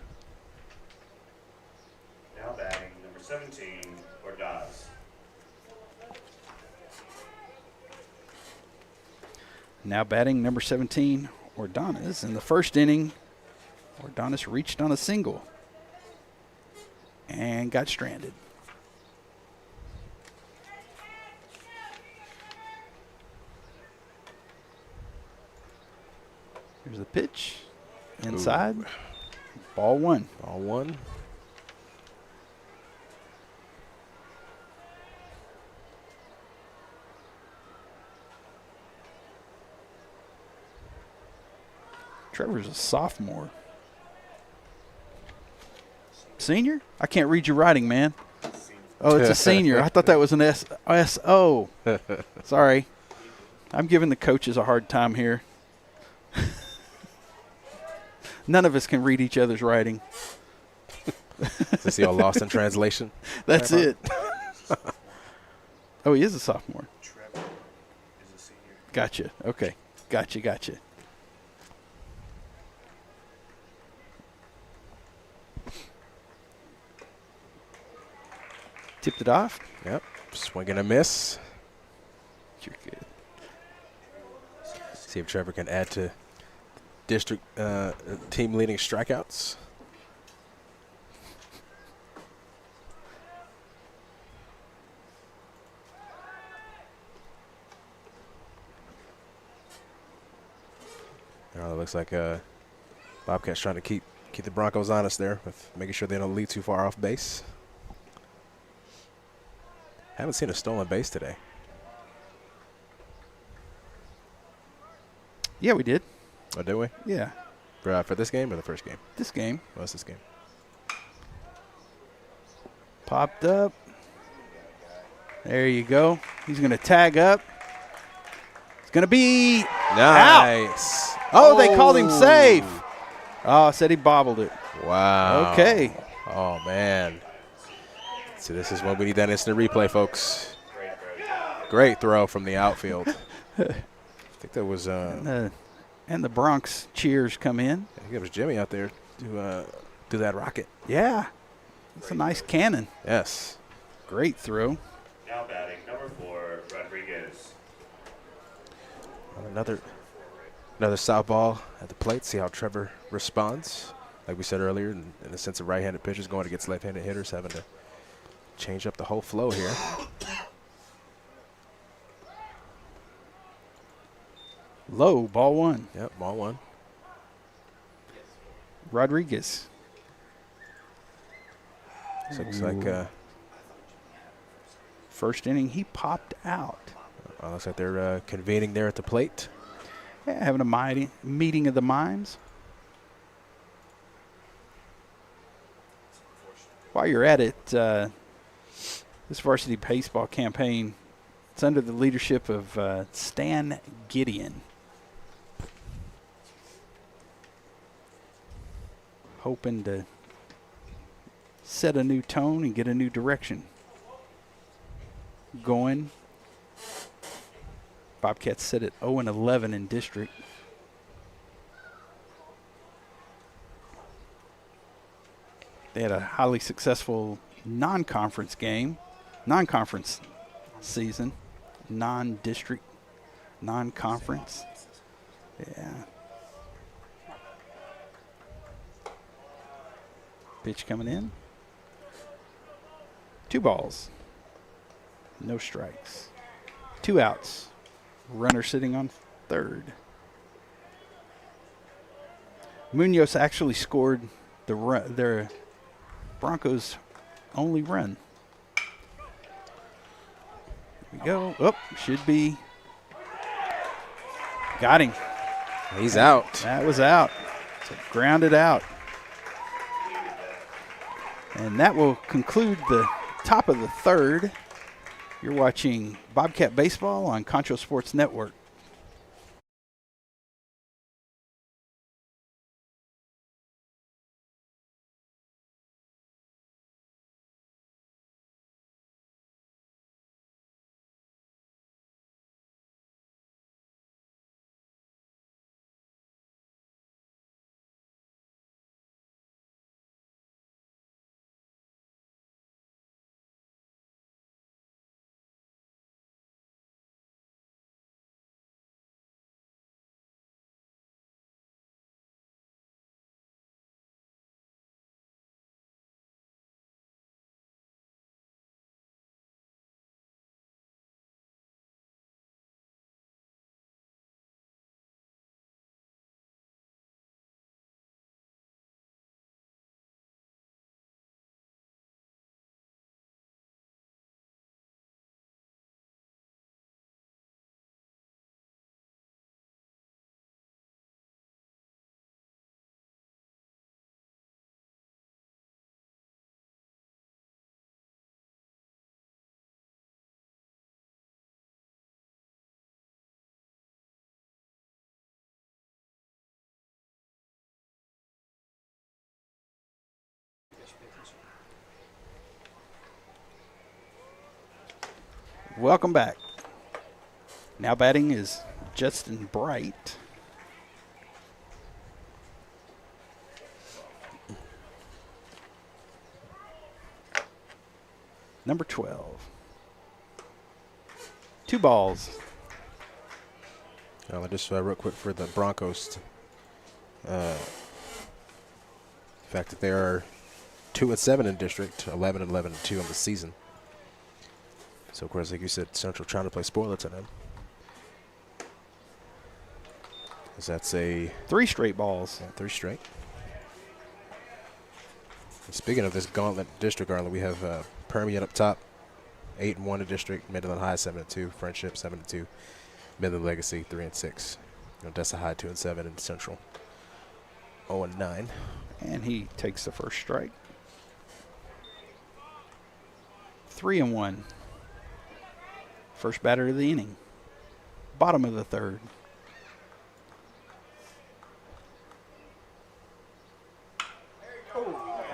[SPEAKER 10] Now batting number 17, Ordaz.
[SPEAKER 8] Now batting number 17, Ordonez. In the first inning, Ordonez reached on a single and got stranded. Here's the pitch. Inside. Ooh. Ball one.
[SPEAKER 9] Ball one.
[SPEAKER 8] Trevor's a sophomore. Senior? I can't read your writing, man. Oh, it's a senior. I thought that was an S-O. Sorry. I'm giving the coaches a hard time here. None of us can read each other's writing.
[SPEAKER 9] Is he all lost in translation?
[SPEAKER 8] That's it. Oh, he is a sophomore.
[SPEAKER 10] Trevor is a senior.
[SPEAKER 8] Gotcha. Okay. Gotcha. Tipped it off.
[SPEAKER 9] Yep. Swing and a miss.
[SPEAKER 8] You're good.
[SPEAKER 9] See if Trevor can add to district team leading strikeouts. It looks like Bobcats trying to keep the Broncos honest there with making sure they don't lead too far off base. Haven't seen a stolen base today.
[SPEAKER 8] Yeah, we did.
[SPEAKER 9] Oh, did we?
[SPEAKER 8] Yeah.
[SPEAKER 9] For this game or the first game?
[SPEAKER 8] This game.
[SPEAKER 9] What's this game?
[SPEAKER 8] Popped up. There you go. He's going to tag up. It's going to be
[SPEAKER 9] nice.
[SPEAKER 8] Out. Oh, they called him safe. Oh, said he bobbled it.
[SPEAKER 9] Wow.
[SPEAKER 8] Okay.
[SPEAKER 9] Oh, man. So this is what we need, that instant replay, folks. Great throw from the outfield. I think that was
[SPEAKER 8] and the Bronx cheers come in.
[SPEAKER 9] I think it was Jimmy out there to do that rocket.
[SPEAKER 8] Yeah. It's a nice cannon.
[SPEAKER 9] Yes.
[SPEAKER 8] Great throw.
[SPEAKER 10] Now batting number 4, Rodriguez.
[SPEAKER 9] Another southpaw at the plate. See how Trevor responds. Like we said earlier, in the sense of right-handed pitchers going against left-handed hitters, having to change up the whole flow here.
[SPEAKER 8] Low, ball one.
[SPEAKER 9] Yep, ball one.
[SPEAKER 8] Rodriguez.
[SPEAKER 9] Looks like
[SPEAKER 8] first inning, he popped out.
[SPEAKER 9] Looks like they're convening there at the plate.
[SPEAKER 8] Yeah, having a meeting of the minds. While you're at it, this varsity baseball campaign, it's under the leadership of Stan Gideon. Hoping to set a new tone and get a new direction going. Bobcats sit at 0-11 in district. They had a highly successful non-conference season, non-district, non-conference. Yeah. Pitch coming in. 2 balls. No strikes. 2 outs. Runner sitting on third. Munoz actually scored their Bronchos' only run. Here we go. Oh, should be. Got him.
[SPEAKER 9] He's out.
[SPEAKER 8] That was out. So grounded out. And that will conclude the top of the third. You're watching Bobcat Baseball on Concho Sports Network. Welcome back. Now batting is Justin Bright. Number 12. 2 balls.
[SPEAKER 9] Just real quick for the Broncos. The fact that they are 2-7 in district, 11-11-2 on the season. So, of course, like you said, Central trying to play spoiler to them. Because that's a
[SPEAKER 8] 3 straight balls.
[SPEAKER 9] Yeah, 3 straight. And speaking of this gauntlet district, Arlen, we have Permian up top, 8-1 in district, Midland High 7-2, Friendship 7-2, Midland Legacy 3-6, Odessa High 2-7, and Central 0-9.
[SPEAKER 8] And he takes the first strike. 3-1. First batter of the inning. Bottom of the third.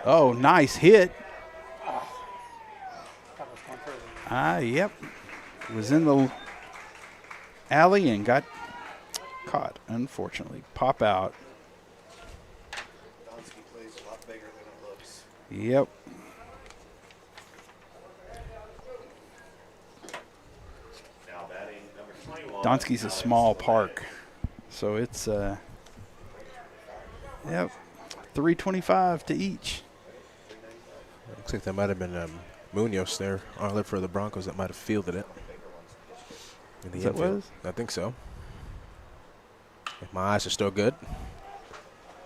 [SPEAKER 8] Oh, nice hit. Yep. Was in the alley and got caught, unfortunately. Pop out.
[SPEAKER 6] Plays a lot bigger than it looks.
[SPEAKER 8] Yep.
[SPEAKER 10] Now batting number 21.
[SPEAKER 8] Donskey's a small park, so it's yep, 325 to each.
[SPEAKER 9] Looks like that might have been Munoz there, Arlen, for the Broncos that might have fielded it. In the
[SPEAKER 8] Is that
[SPEAKER 9] infield.
[SPEAKER 8] was?
[SPEAKER 9] I think so. If my eyes are still good.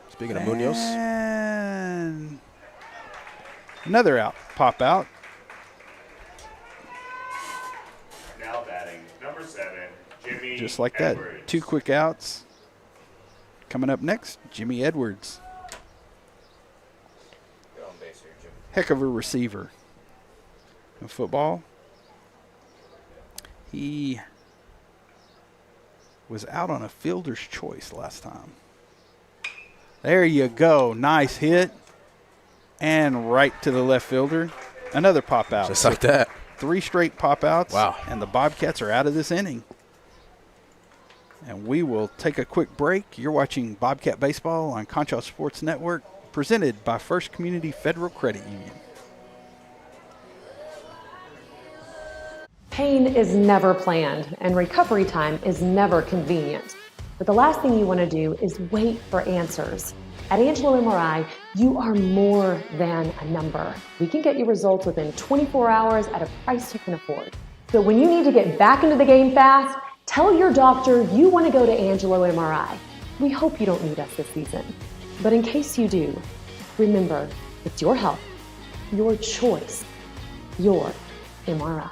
[SPEAKER 9] Speaking of Munoz.
[SPEAKER 8] And another out, pop out.
[SPEAKER 10] Now batting number Number 7, Jimmy
[SPEAKER 8] Just like
[SPEAKER 10] Edwards.
[SPEAKER 8] that. 2 quick outs. Coming up next, Jimmy Edwards.
[SPEAKER 1] Get on base here, Jimmy.
[SPEAKER 8] Heck of a receiver. In football, he was out on a fielder's choice last time. There you go. Nice hit. And right to the left fielder. Another pop out.
[SPEAKER 9] Just like that.
[SPEAKER 8] 3 straight pop outs.
[SPEAKER 9] Wow.
[SPEAKER 8] And the Bobcats are out of this inning. And we will take a quick break. You're watching Bobcat Baseball on Concho Sports Network, presented by First Community Federal Credit Union.
[SPEAKER 4] Pain is never planned, and recovery time is never convenient. But the last thing you want to do is wait for answers. At Angelo MRI, you are more than a number. We can get you results within 24 hours at a price you can afford. So when you need to get back into the game fast, tell your doctor you want to go to Angelo MRI. We hope you don't need us this season. But in case you do, remember, it's your health, your choice, your MRI.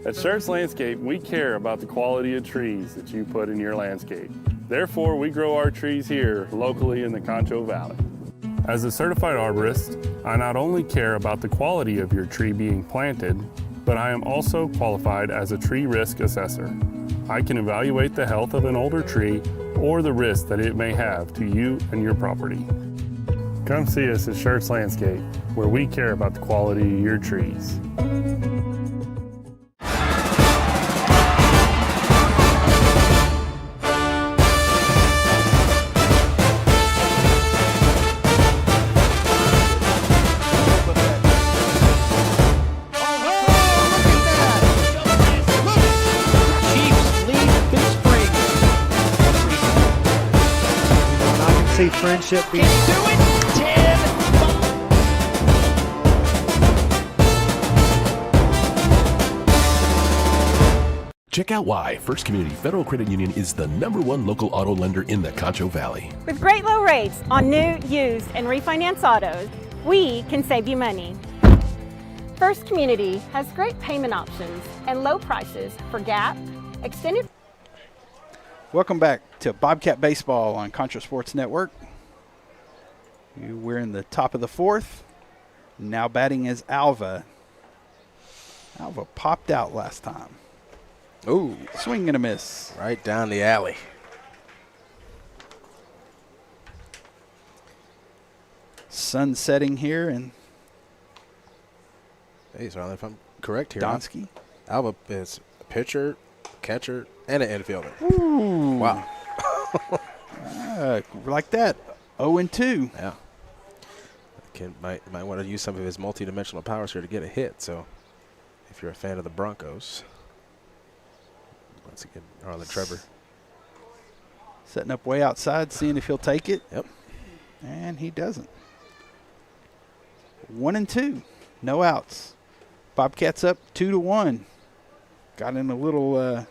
[SPEAKER 5] At Schertz Landscape, we care about the quality of trees that you put in your landscape. Therefore, we grow our trees here locally in the Concho Valley. As a certified arborist, I not only care about the quality of your tree being planted, but I am also qualified as a tree risk assessor. I can evaluate the health of an older tree or the risk that it may have to you and your property. Come see us at Schertz Landscape, where we care about the quality of your trees.
[SPEAKER 6] Friendship being
[SPEAKER 2] Check out why First Community Federal Credit Union is the #1 local auto lender in the Concho Valley.
[SPEAKER 3] With great low rates on new, used, and refinance autos, we can save you money. First Community has great payment options and low prices for GAP, extended.
[SPEAKER 8] Welcome back to Bobcat Baseball on Concho Sports Network. We're in the top of the 4th. Now batting is Alva. Alva popped out last time.
[SPEAKER 9] Ooh.
[SPEAKER 8] Swing and a miss.
[SPEAKER 9] Right down the alley.
[SPEAKER 8] Sun setting here, and
[SPEAKER 9] Hey, so if I'm correct here,
[SPEAKER 8] Donsky.
[SPEAKER 9] Alva is a pitcher, catcher, and an infielder.
[SPEAKER 8] Ooh.
[SPEAKER 9] Wow.
[SPEAKER 8] Like that. 0-2.
[SPEAKER 9] Yeah. Might want to use some of his multi-dimensional powers here to get a hit. So, if you're a fan of the Broncos, once again, Arlen Trevor
[SPEAKER 8] Setting up way outside, seeing if he'll take it.
[SPEAKER 9] Yep.
[SPEAKER 8] And he doesn't. 1-2. No outs. Bobcats up 2-1. Got in a little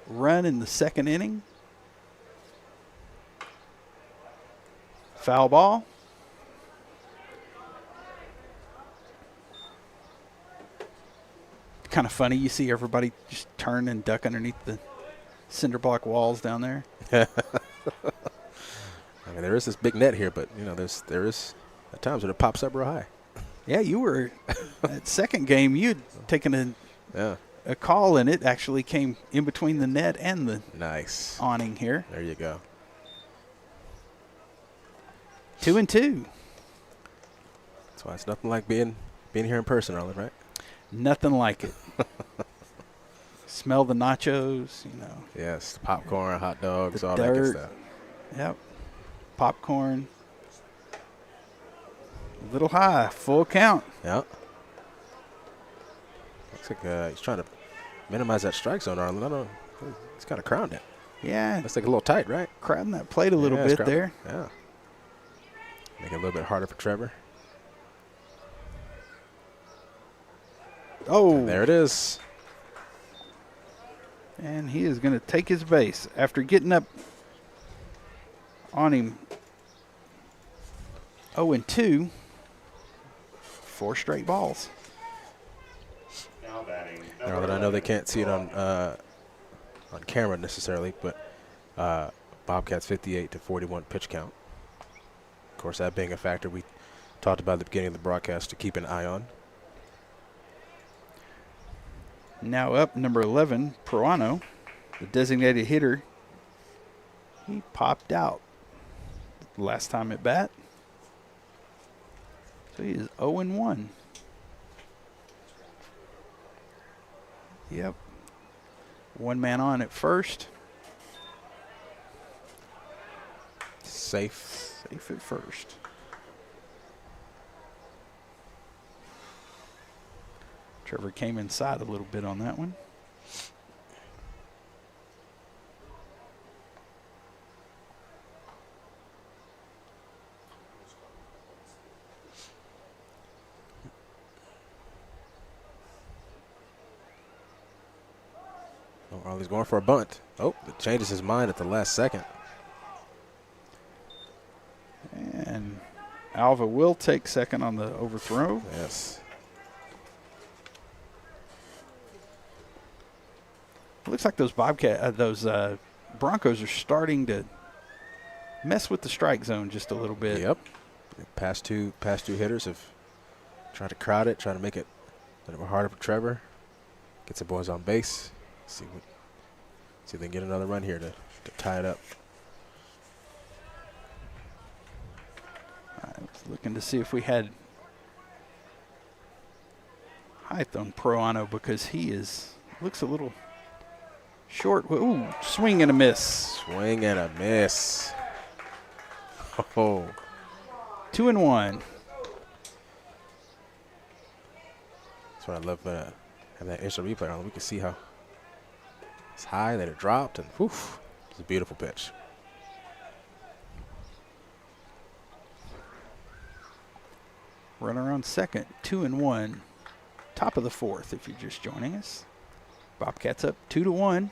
[SPEAKER 8] run in the second inning. Foul ball. Kind of funny. You see everybody just turn and duck underneath the cinder block walls down there.
[SPEAKER 9] I mean, there is this big net here, but, you know, there is at times when it pops up real high.
[SPEAKER 8] Yeah, you were that second game. You'd taken a call, and it actually came in between the net and the
[SPEAKER 9] nice
[SPEAKER 8] awning here.
[SPEAKER 9] There you go.
[SPEAKER 8] 2-2.
[SPEAKER 9] That's why it's nothing like being here in person, Arlen, right?
[SPEAKER 8] Nothing like it. Smell the nachos, you know.
[SPEAKER 9] Yes, popcorn, hot dogs, all
[SPEAKER 8] dirt.
[SPEAKER 9] that good stuff.
[SPEAKER 8] Yep. Popcorn. A little high, full count.
[SPEAKER 9] Yep. Looks like he's trying to minimize that strike zone, Arlen. I don't know. He's kind of crowned it.
[SPEAKER 8] Yeah.
[SPEAKER 9] That's like a little tight, right?
[SPEAKER 8] Crowding that plate a little bit there.
[SPEAKER 9] Yeah. Make it a little bit harder for Trevor.
[SPEAKER 8] Oh.
[SPEAKER 9] And there it is.
[SPEAKER 8] And he is going to take his base after getting up on him 0-2. 4 straight balls.
[SPEAKER 10] Now batting.
[SPEAKER 9] Arlen, I know they can't see it on on camera necessarily, but Bobcats 58 to 41 pitch count. Of course, that being a factor we talked about at the beginning of the broadcast to keep an eye on.
[SPEAKER 8] Now up, number 11, Proano, the designated hitter. He popped out last time at bat. So he is 0-1. Yep. One man on at first.
[SPEAKER 9] Safe.
[SPEAKER 8] Safe at first. Trevor came inside a little bit on that one.
[SPEAKER 9] Oh, Arley's going for a bunt. Oh, it changes his mind at the last second.
[SPEAKER 8] And Alva will take second on the overthrow.
[SPEAKER 9] Yes.
[SPEAKER 8] It looks like those Broncos are starting to mess with the strike zone just a little bit.
[SPEAKER 9] Yep. Past two hitters have tried to crowd it, try to make it a little harder for Trevor. Gets the boys on base. See if they can get another run here to tie it up.
[SPEAKER 8] I was looking to see if we had height on Proano because he looks a little short. Ooh, swing and a miss.
[SPEAKER 9] Swing and a miss. Oh.
[SPEAKER 8] 2-1.
[SPEAKER 9] That's what I love having that instant replay on. We can see how it's high, then it dropped, and woof, it's a beautiful pitch.
[SPEAKER 8] Runner on second, 2-1. Top of the fourth if you're just joining us. Bobcats up 2-1.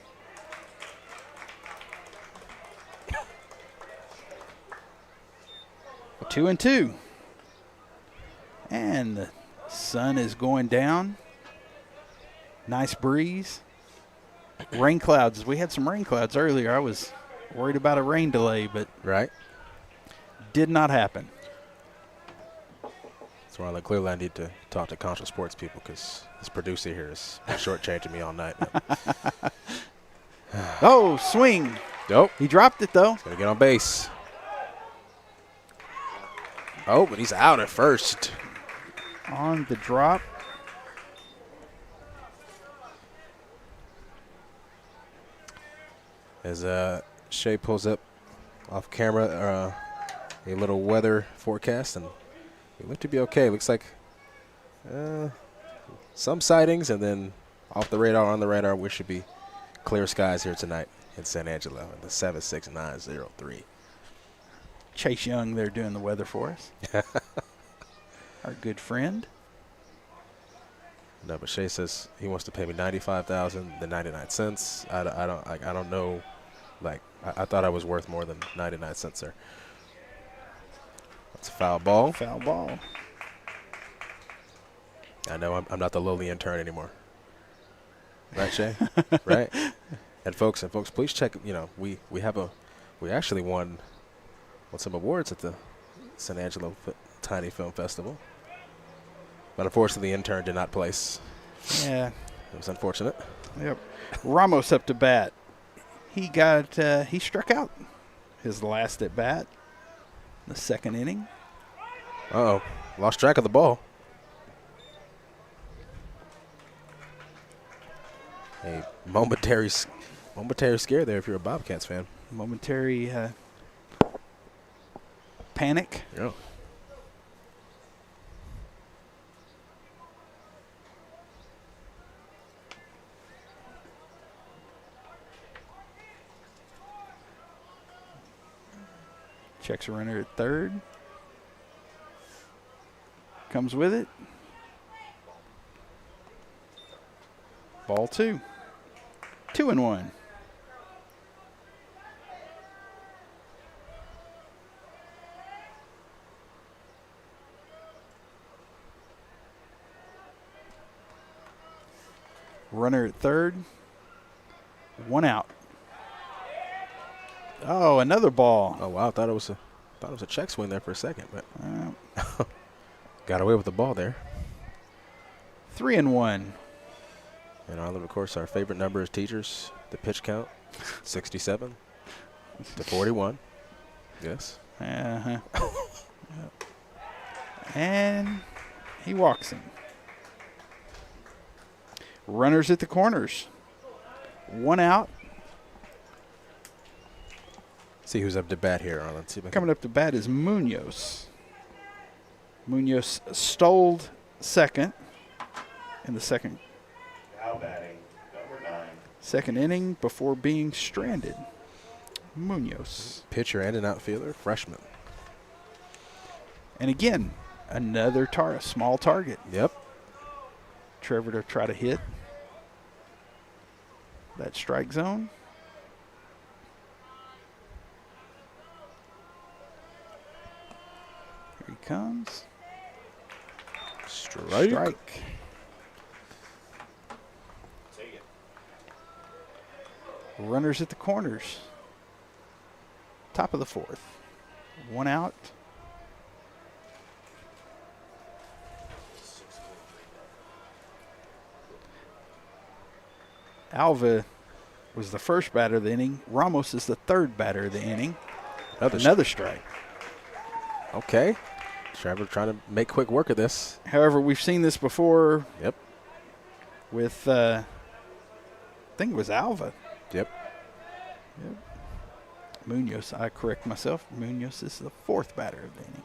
[SPEAKER 8] Two and two. And the sun is going down. Nice breeze. Rain clouds. We had some rain clouds earlier. I was worried about a rain delay, but
[SPEAKER 9] right,
[SPEAKER 8] did not happen.
[SPEAKER 9] That's why clearly I need to talk to Concho sports people because this producer here is shortchanging me all night.
[SPEAKER 8] Oh, swing.
[SPEAKER 9] Nope.
[SPEAKER 8] He dropped it, though.
[SPEAKER 9] He's going to get on base. Oh, but he's out at first.
[SPEAKER 8] On the drop.
[SPEAKER 9] As Shay pulls up off camera a little weather forecast, and we look to be okay. Looks like some sightings, and then off the radar, on the radar, we should be clear skies here tonight in San Angelo at the 76903.
[SPEAKER 8] Chase Young there doing the weather for us. Our good friend.
[SPEAKER 9] No, but Shay says he wants to pay me $95,000, then 99 cents. I don't know. Like I thought I was worth more than 99 cents there. That's a foul ball.
[SPEAKER 8] Foul ball.
[SPEAKER 9] I know I'm not the lowly intern anymore. Right, Shay? Right? And folks, please check. You know, we actually won some awards at the San Angelo Tiny Film Festival. But unfortunately, the intern did not place.
[SPEAKER 8] Yeah.
[SPEAKER 9] It was unfortunate.
[SPEAKER 8] Yep. Ramos up to bat. He struck out his last at bat, the second inning.
[SPEAKER 9] Uh-oh. Lost track of the ball. A momentary scare there if you're a Bobcats fan.
[SPEAKER 8] Momentary panic.
[SPEAKER 9] Yeah.
[SPEAKER 8] Checks a runner at third. Comes with it. Ball two. 2-1. Runner at third. One out. Oh, another ball.
[SPEAKER 9] Oh wow, I thought it was a check swing there for a second, but got away with the ball there.
[SPEAKER 8] 3-1.
[SPEAKER 9] And of course, our favorite number as teachers, the pitch count, 67 to 41. Yes.
[SPEAKER 8] Uh-huh. And he walks him. Runners at the corners. 1 out.
[SPEAKER 9] See who's up to bat here. Let's see if I can-
[SPEAKER 8] Coming up to bat is Munoz. Munoz stole second in the second
[SPEAKER 10] Now batting, number 9.
[SPEAKER 8] second inning before being stranded. Munoz.
[SPEAKER 9] Pitcher and an outfielder, freshman.
[SPEAKER 8] And again, another small target.
[SPEAKER 9] Yep.
[SPEAKER 8] Trevor to try to hit that strike zone. Here he comes. Strike.
[SPEAKER 10] Take it.
[SPEAKER 8] Runners at the corners. Top of the 4th. 1 out. Alva was the first batter of the inning. Ramos is the 3rd batter of the inning. Another strike.
[SPEAKER 9] Okay. Trevor trying to make quick work of this.
[SPEAKER 8] However, we've seen this before.
[SPEAKER 9] Yep.
[SPEAKER 8] With, I think it was Alva.
[SPEAKER 9] Yep.
[SPEAKER 8] Munoz, I correct myself. Munoz is the 4th batter of the inning.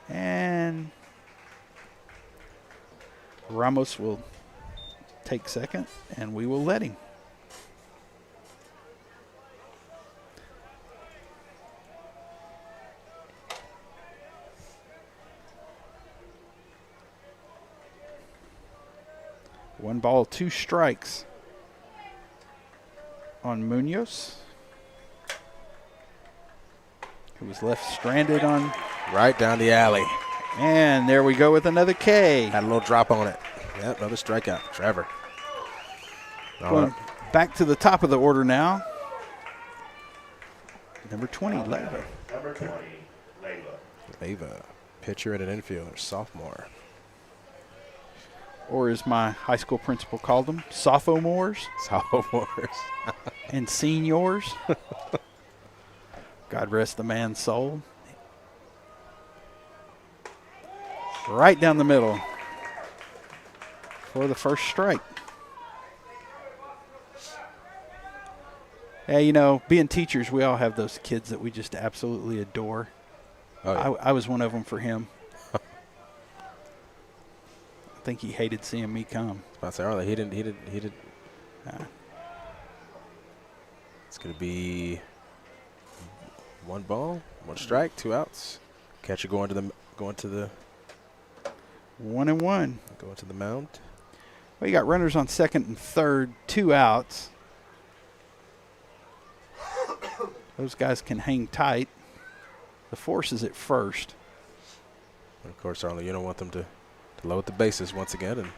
[SPEAKER 8] And Ramos will take second, and we will let him. One ball, 2 strikes on Munoz, who was left stranded on.
[SPEAKER 9] Right down the alley.
[SPEAKER 8] And there we go with another K.
[SPEAKER 9] Had a little drop on it. Yep, another strikeout. Trevor.
[SPEAKER 8] Going back to the top of the order now. Number 20, Leva.
[SPEAKER 10] Number 20, Leva.
[SPEAKER 9] Leva, pitcher and an infielder, sophomore.
[SPEAKER 8] Or as my high school principal called them, sophomores
[SPEAKER 9] Sophomores.
[SPEAKER 8] and seniors. God rest the man's soul. Right down the middle for the first strike. Hey, you know, being teachers, we all have those kids that we just absolutely adore.
[SPEAKER 9] Oh, yeah.
[SPEAKER 8] I was one of them for him. I think he hated seeing me come.
[SPEAKER 9] I was about to say, he didn't. It's going to be 1 ball, 1 strike, 2 outs. Catcher going to the
[SPEAKER 8] 1-1.
[SPEAKER 9] Going to the mound.
[SPEAKER 8] Well, you got runners on second and third, 2 outs. Those guys can hang tight. The force is at first.
[SPEAKER 9] And of course, Arlen, you don't want them to load the bases once again, and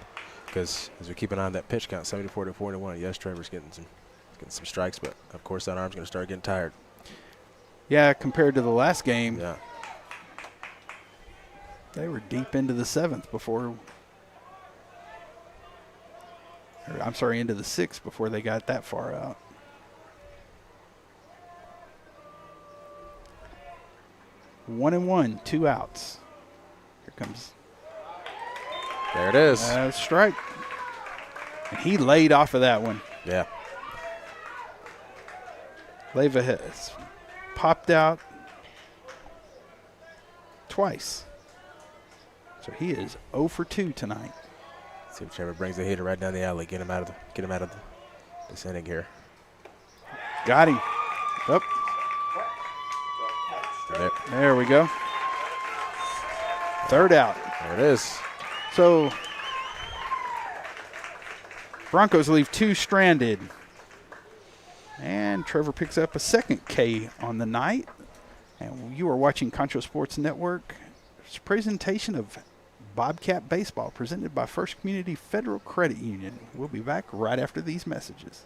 [SPEAKER 9] because as we keep an eye on that pitch count, 74 to 41. Yes, Trevor's getting some strikes, but of course that arm's going to start getting tired.
[SPEAKER 8] Yeah, compared to the last game,
[SPEAKER 9] Yeah.
[SPEAKER 8] they were deep into the 7th before. I'm sorry, into the 6th before they got that far out. One and 1, 2 outs. Here comes.
[SPEAKER 9] There it is.
[SPEAKER 8] Strike. And he laid off of that one.
[SPEAKER 9] Yeah.
[SPEAKER 8] Leva has popped out twice. So he is 0 for 2 tonight.
[SPEAKER 9] See if Trevor brings the hitter right down the alley. Get him out of this inning here.
[SPEAKER 8] Got him. Up. There we go. 3rd out.
[SPEAKER 9] There it is.
[SPEAKER 8] So Broncos leave 2 stranded. And Trevor picks up a 2nd K on the night. And you are watching Concho Sports Network. It's a presentation of Bobcat Baseball presented by First Community Federal Credit Union. We'll be back right after these messages.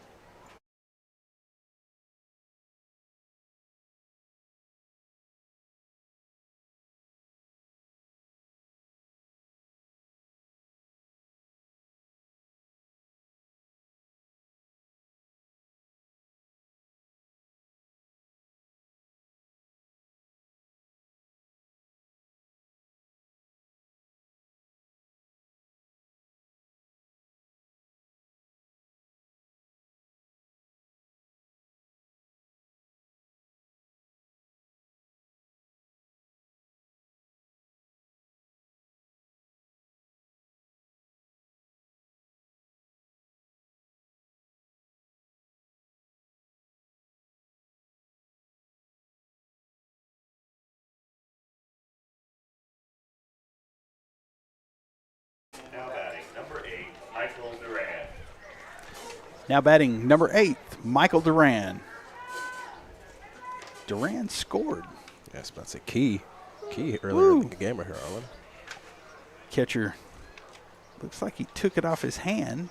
[SPEAKER 10] Now batting number 8, Michael Duran.
[SPEAKER 8] Now batting number 8, Michael Duran. Duran scored.
[SPEAKER 9] Yes, that's a key earlier in the game right here, Arlen.
[SPEAKER 8] Catcher looks like he took it off his hand.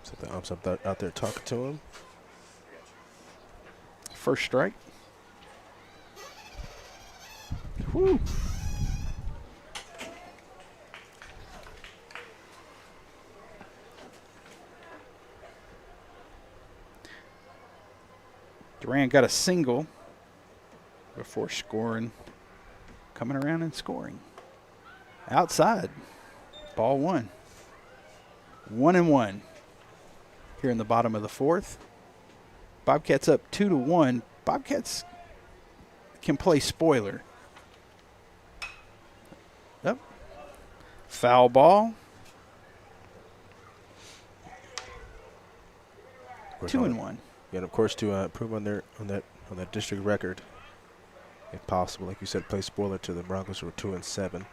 [SPEAKER 9] So the ump's out there talking to him.
[SPEAKER 8] First strike. Woo. Duran got a single before scoring, coming around and scoring. Outside, ball 1. 1-1 here in the bottom of the 4th. Bobcats up 2-1. Bobcats can play spoiler. Yep. Foul ball. 2-1.
[SPEAKER 9] Yeah, and of course to improve on that district record, if possible, like you said, play spoiler to the Broncos who are 2-7.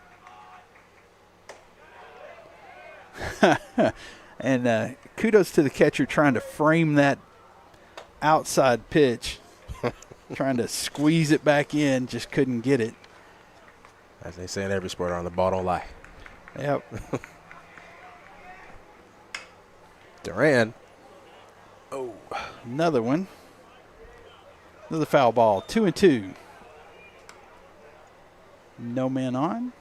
[SPEAKER 8] And kudos to the catcher trying to frame that outside pitch, trying to squeeze it back in, just couldn't get it.
[SPEAKER 9] As they say in every sport, on the ball don't lie.
[SPEAKER 8] Yep.
[SPEAKER 9] Duran. Oh,
[SPEAKER 8] another one. Another foul ball. 2-2. No man on.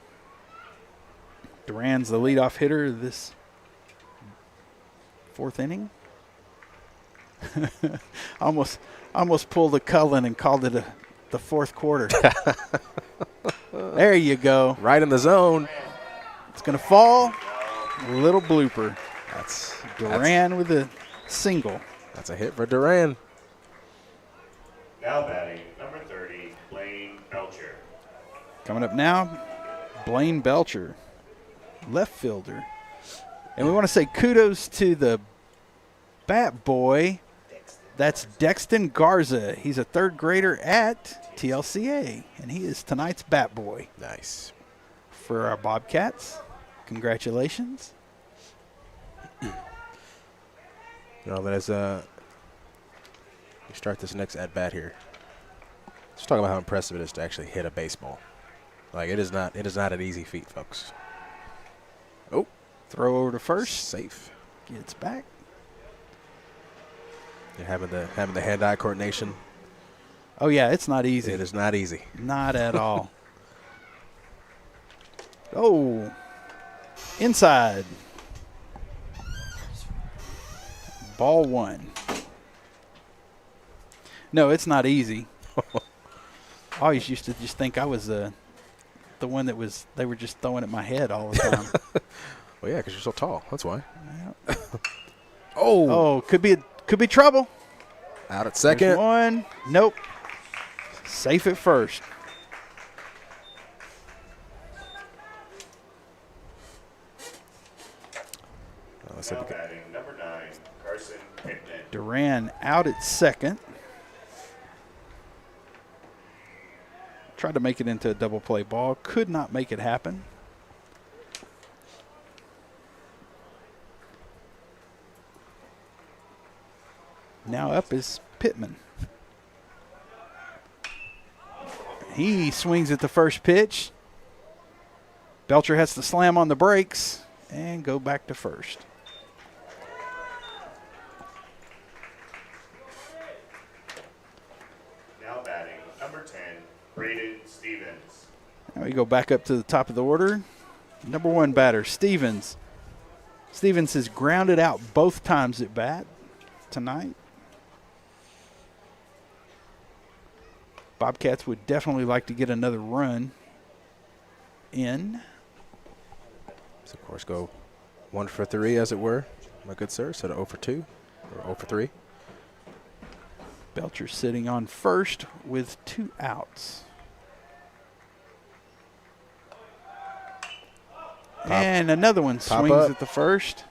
[SPEAKER 8] Duran's the leadoff hitter this 4th inning. almost pulled a Cullen and called it the 4th quarter. There you go.
[SPEAKER 9] Right in the zone.
[SPEAKER 8] It's going to fall. A little blooper. That's Duran with a single.
[SPEAKER 9] That's a hit for Duran.
[SPEAKER 10] Now batting number 30, Blaine Belcher.
[SPEAKER 8] Coming up now, Blaine Belcher, left fielder. And we want to say kudos to the bat boy. That's Dexton Garza. He's a 3rd grader at TLCA, and he is tonight's bat boy.
[SPEAKER 9] Nice.
[SPEAKER 8] For our Bobcats, congratulations.
[SPEAKER 9] You know, as we start this next at bat here, let's talk about how impressive it is to actually hit a baseball. Like it is not an easy feat, folks. Oh,
[SPEAKER 8] throw over to first.
[SPEAKER 9] Safe.
[SPEAKER 8] Gets back.
[SPEAKER 9] You're having the hand-eye coordination.
[SPEAKER 8] Oh yeah, it's not easy.
[SPEAKER 9] It is not easy.
[SPEAKER 8] Not at all. Oh, inside. Ball 1. No, it's not easy. I always used to just think I was the one that was, they were just throwing at my head all the time.
[SPEAKER 9] Well, yeah, because you're so tall. That's why.
[SPEAKER 8] Yeah. Oh, could be trouble.
[SPEAKER 9] Out at second.
[SPEAKER 8] There's one. Nope. Safe at first.
[SPEAKER 10] Now batting number 9, Carson Pittman.
[SPEAKER 8] Duran out at second. Tried to make it into a double play ball. Could not make it happen. Now up is Pittman. He swings at the first pitch. Belcher has to slam on the brakes and go back to first.
[SPEAKER 10] Now batting number 10, Braden Stevens.
[SPEAKER 8] Now we go back up to the top of the order. Number 1 batter, Stevens. Stevens has grounded out both times at bat tonight. Bobcats would definitely like to get another run in.
[SPEAKER 9] So of course, go 1 for 3, as it were, my good sir. So 0 for 2 or 0 for 3.
[SPEAKER 8] Belcher sitting on first with 2 outs. And another one swings
[SPEAKER 9] up
[SPEAKER 8] at the first.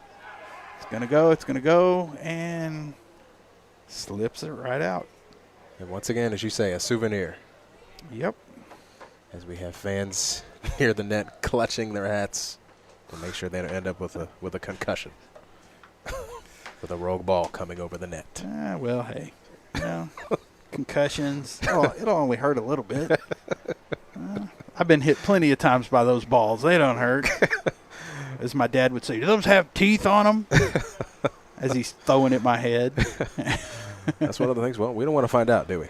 [SPEAKER 8] It's going to go, and slips it right out.
[SPEAKER 9] And once again, as you say, a souvenir.
[SPEAKER 8] Yep.
[SPEAKER 9] as we have fans near the net clutching their hats to make sure they don't end up with a concussion. With a rogue ball coming over the net.
[SPEAKER 8] Well, hey, concussions. Oh, it'll only hurt a little bit. I've been hit plenty of times by those balls. They don't hurt. As my dad would say, do those have teeth on them? As he's throwing at my head.
[SPEAKER 9] That's one of the things. Well, we don't want to find out, do we?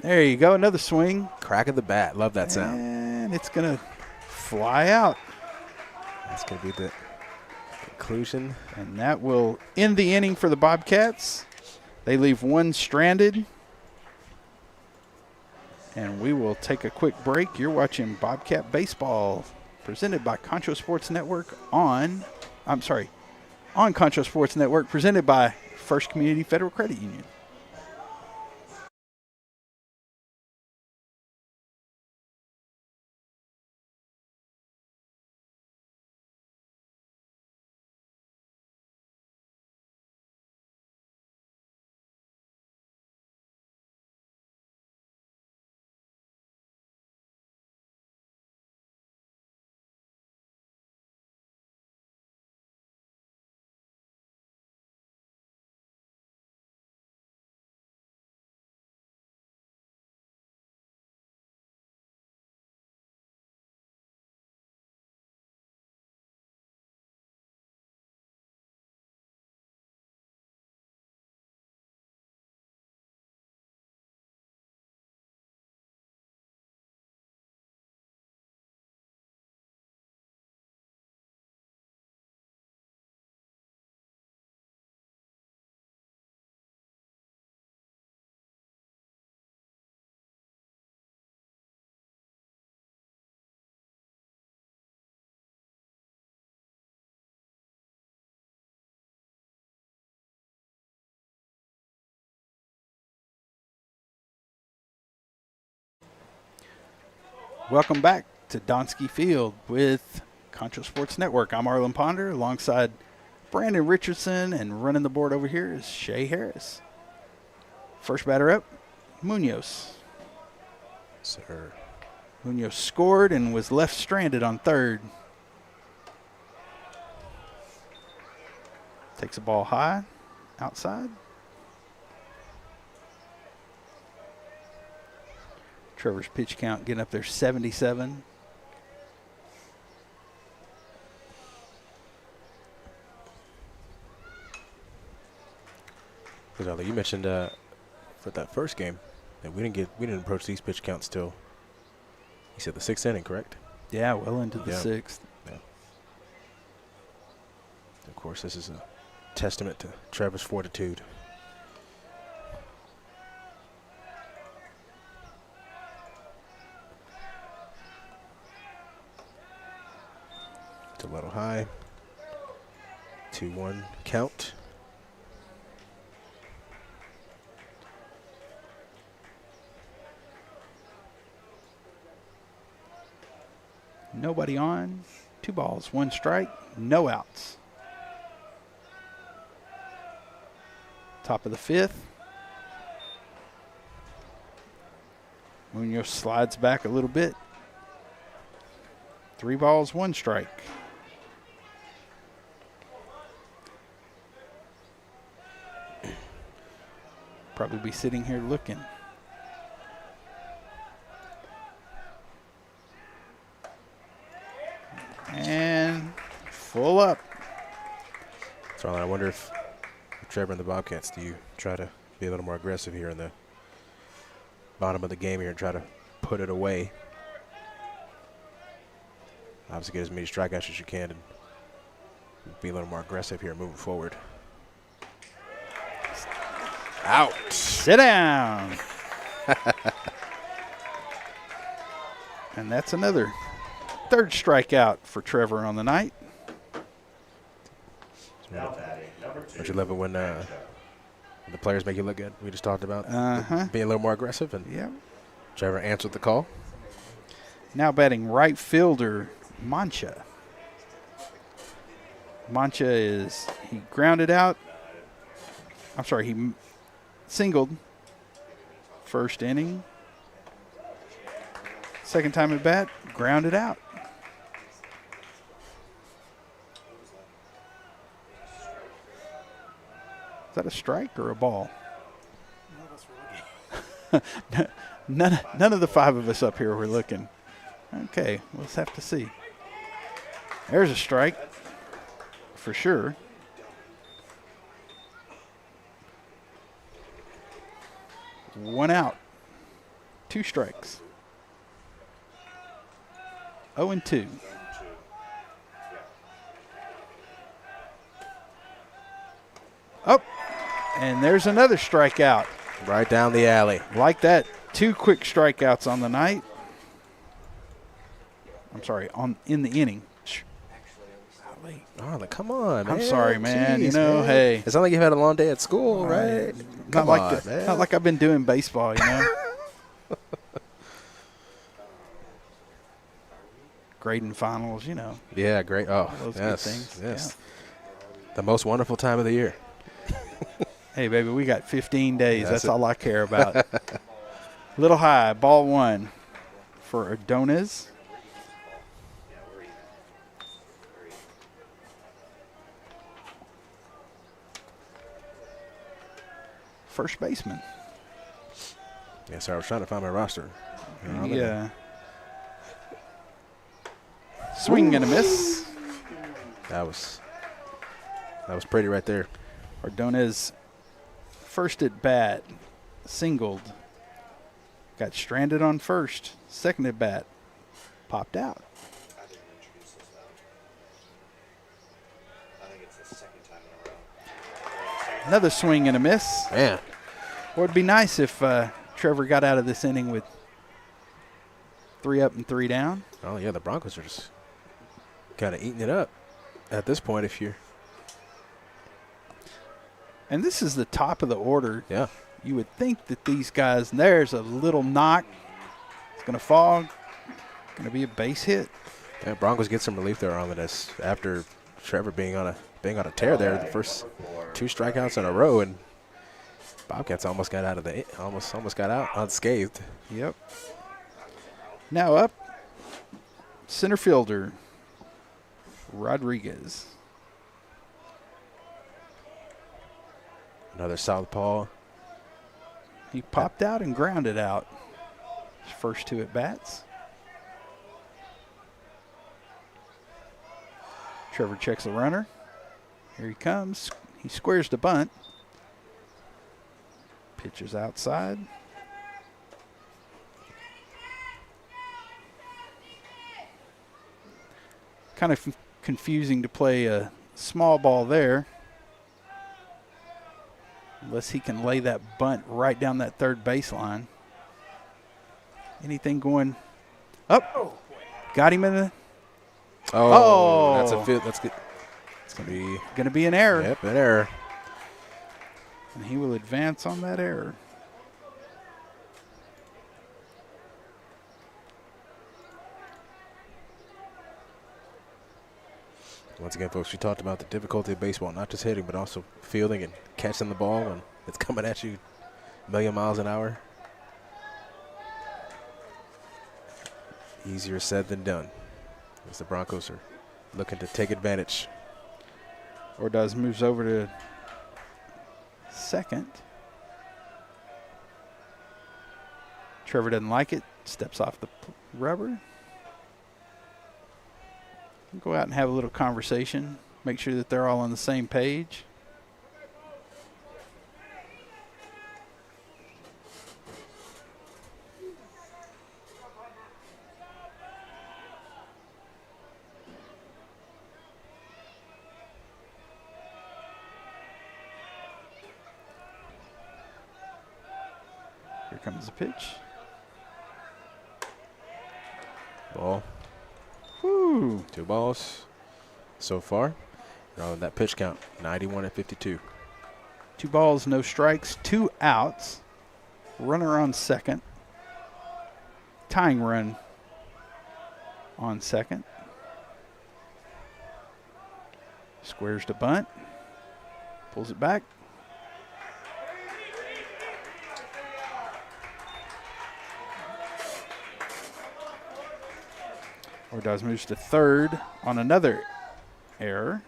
[SPEAKER 8] There you go. Another swing.
[SPEAKER 9] Crack of the bat. Love that sound.
[SPEAKER 8] And it's going to fly out.
[SPEAKER 9] That's going to be the conclusion.
[SPEAKER 8] And that will end the inning for the Bobcats. They leave one stranded. And we will take a quick break. You're watching Bobcat Baseball presented by Concho Sports Network on Concho Sports Network, presented by First Community Federal Credit Union. Welcome back to Donsky Field with Concho Sports Network. I'm Arlen Ponder alongside Brandon Richardson, and running the board over here is Shay Harris. First batter up, Munoz.
[SPEAKER 9] Sir.
[SPEAKER 8] Munoz scored and was left stranded on third. Takes the ball high, outside. Trevor's pitch count getting up there, 77.
[SPEAKER 9] You mentioned for that first game that we didn't approach these pitch counts till, you said, the sixth inning, correct?
[SPEAKER 8] Yeah, well into the sixth.
[SPEAKER 9] Yeah. Of course, this is a testament to Trevor's fortitude. It's a little high. 2-1 count.
[SPEAKER 8] Nobody on. 2 balls, 1 strike, no outs. Top of the 5th. Munoz slides back a little bit. 3 balls, 1 strike. Probably be sitting here looking. And full up.
[SPEAKER 9] So I wonder if Trevor and the Bobcats, do you try to be a little more aggressive here in the bottom of the game here and try to put it away? Obviously get as many strikeouts as you can and be a little more aggressive here moving forward. Out.
[SPEAKER 8] Sit down. And that's another 3rd strikeout for Trevor on the night.
[SPEAKER 9] Don't you love it when the players make you look good? We just talked about being a little more aggressive, and Trevor answered the call.
[SPEAKER 8] Now batting right fielder, Mancha. Mancha he grounded out. I'm sorry, he singled first inning. Second time at bat, grounded out. Is that a strike or a ball? None of the five of us up here were looking. Okay, let's have to see. There's a strike for sure. One out. 2 strikes. 0-2. Up. And there's another strikeout.
[SPEAKER 9] Right down the alley.
[SPEAKER 8] Like that. 2 quick strikeouts on the night. I'm sorry, in the inning.
[SPEAKER 9] Oh, come on, man.
[SPEAKER 8] I'm sorry, man.
[SPEAKER 9] Jeez,
[SPEAKER 8] man. Hey.
[SPEAKER 9] It's not like you've had a long day at school, right?
[SPEAKER 8] Not like I've been doing baseball, Grading finals,
[SPEAKER 9] Yeah, great. Oh,
[SPEAKER 8] those
[SPEAKER 9] yes,
[SPEAKER 8] good things.
[SPEAKER 9] yes. Yeah. The most wonderful time of the year.
[SPEAKER 8] Hey, baby, we got 15 days. That's all I care about. Little high, ball 1 for Odessa. First baseman.
[SPEAKER 9] Yeah, sorry, I was trying to find my roster.
[SPEAKER 8] Yeah. Swing and a miss.
[SPEAKER 9] That was pretty right there.
[SPEAKER 8] Ordonez first at bat, singled. Got stranded on first. Second at bat, popped out.
[SPEAKER 10] I didn't introduce this though. I think it's the second time in a row.
[SPEAKER 8] Another swing and a miss.
[SPEAKER 9] Man.
[SPEAKER 8] Well, it'd be nice if Trevor got out of this inning with 3 up and 3 down.
[SPEAKER 9] Oh, yeah, the Broncos are just kind of eating it up at this point if you're.
[SPEAKER 8] And this is the top of the order.
[SPEAKER 9] Yeah.
[SPEAKER 8] You would think that these guys, there's a little knock. It's going to fall. Going to be a base hit.
[SPEAKER 9] Yeah, Broncos get some relief there on this after Trevor being on a tear there. The first 2 strikeouts in a row, and Bobcats almost got out unscathed.
[SPEAKER 8] Yep. Now up, center fielder Rodriguez.
[SPEAKER 9] Another southpaw.
[SPEAKER 8] He popped out and grounded out. His first 2 at bats. Trevor checks the runner. Here he comes. He squares the bunt. Pitches outside. Kind of confusing to play a small ball there. Unless he can lay that bunt right down that third baseline. Anything going up? Got him in the.
[SPEAKER 9] Oh, that's a fit. That's good. It's
[SPEAKER 8] gonna be an error.
[SPEAKER 9] Yep, an error.
[SPEAKER 8] And he will advance on that error.
[SPEAKER 9] Once again, folks, we talked about the difficulty of baseball, not just hitting, but also fielding and catching the ball when it's coming at you a million miles an hour. Easier said than done, as the Broncos are looking to take advantage.
[SPEAKER 8] Ordaz moves over to second. Trevor doesn't like it, steps off the rubber. Go out and have a little conversation, make sure that they're all on the same page. Here comes the pitch.
[SPEAKER 9] Ball.
[SPEAKER 8] Woo.
[SPEAKER 9] 2 balls so far. And on that pitch count, 91-52.
[SPEAKER 8] 2 balls, no strikes, 2 outs. Runner on second. Tying run on second. Squares to bunt. Pulls it back. Ordaz moves to third on another error.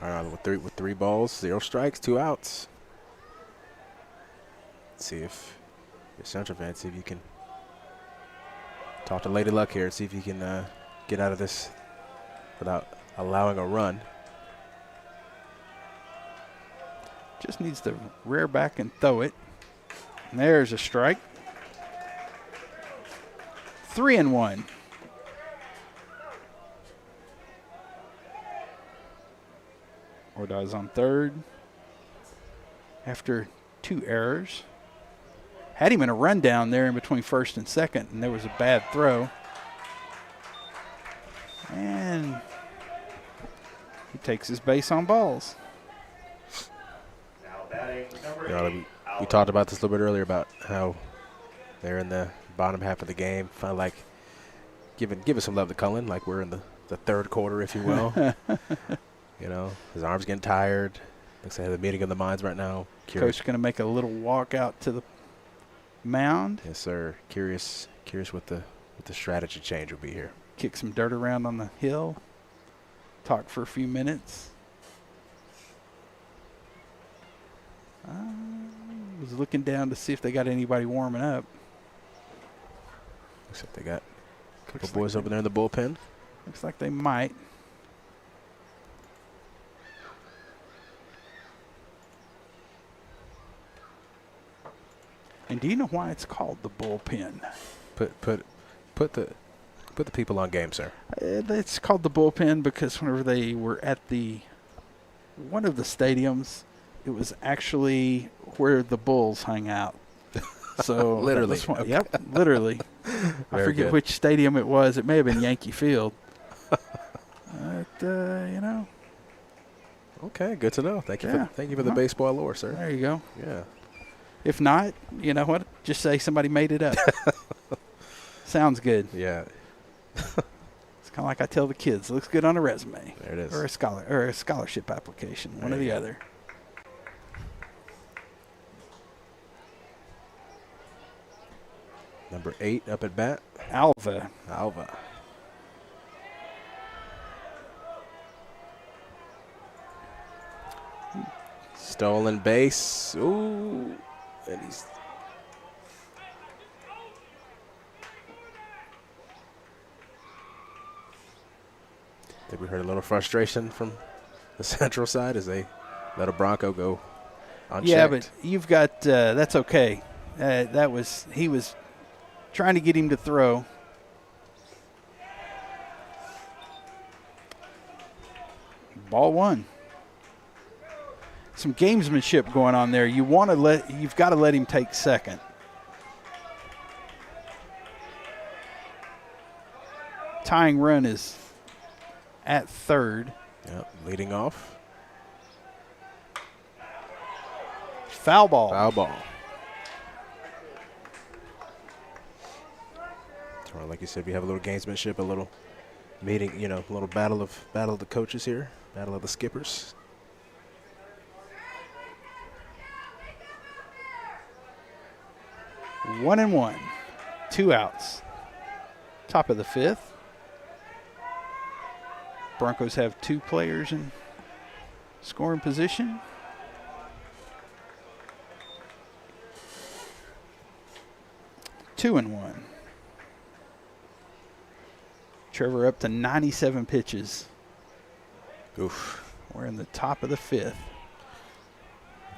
[SPEAKER 9] All right, with three balls, 0 strikes, 2 outs. Let's see if your Central fan, see if you can talk to Lady Luck here, see if you can get out of this without allowing a run.
[SPEAKER 8] Just needs to rear back and throw it. And there's a strike. 3-1. Ordaz on third after 2 errors. Had him in a rundown there in between first and second, and there was a bad throw. And he takes his base on balls.
[SPEAKER 10] Now batting number
[SPEAKER 9] You know,
[SPEAKER 10] 8.
[SPEAKER 9] we talked about this a little bit earlier about how they're in the bottom half of the game. Felt like giving some love to Cullen, like we're in the third quarter, if you will. You know, his arm's getting tired. Looks like they have a meeting of the minds right now.
[SPEAKER 8] Coach going to make a little walk out to the mound.
[SPEAKER 9] Yes, sir. Curious what the strategy change will be here.
[SPEAKER 8] Kick some dirt around on the hill. Talk for a few minutes. Was looking down to see if they got anybody warming up.
[SPEAKER 9] Looks like they got a couple boys over there in the bullpen.
[SPEAKER 8] Looks like they might. And do you know why it's called the bullpen?
[SPEAKER 9] Put the people on game, sir.
[SPEAKER 8] It's called the bullpen because whenever they were at one of the stadiums, it was actually where the Bulls hung out. So
[SPEAKER 9] literally,
[SPEAKER 8] okay. Yep, literally. I forget
[SPEAKER 9] good.
[SPEAKER 8] which stadium it was. It may have been Yankee Field. But you know.
[SPEAKER 9] Okay, good to know. Thank you for the baseball lore, sir.
[SPEAKER 8] There you go.
[SPEAKER 9] Yeah.
[SPEAKER 8] If not, you know what? Just say somebody made it up. Sounds good.
[SPEAKER 9] Yeah.
[SPEAKER 8] It's kind of like I tell the kids. Looks good on a resume.
[SPEAKER 9] There it is.
[SPEAKER 8] Or a scholarship application. One or the other.
[SPEAKER 9] Number 8 up at bat.
[SPEAKER 8] Alva.
[SPEAKER 9] Stolen base. Ooh. And he's. I think we heard a little frustration from the Central side as they let a Bronco go unchecked.
[SPEAKER 8] Yeah, but you've got that's okay. He was trying to get him to throw. Ball 1. Some gamesmanship going on there. You've got to let him take second. Tying run is at third.
[SPEAKER 9] Yep, leading off.
[SPEAKER 8] Foul ball.
[SPEAKER 9] Or like you said, we have a little gamesmanship, a little meeting, a little battle of the coaches here, battle of the skippers.
[SPEAKER 8] One and one. 2 outs. Top of the 5th. Broncos have 2 players in scoring position. Two and 1. Trevor up to 97 pitches.
[SPEAKER 9] Oof.
[SPEAKER 8] We're in the top of the 5th.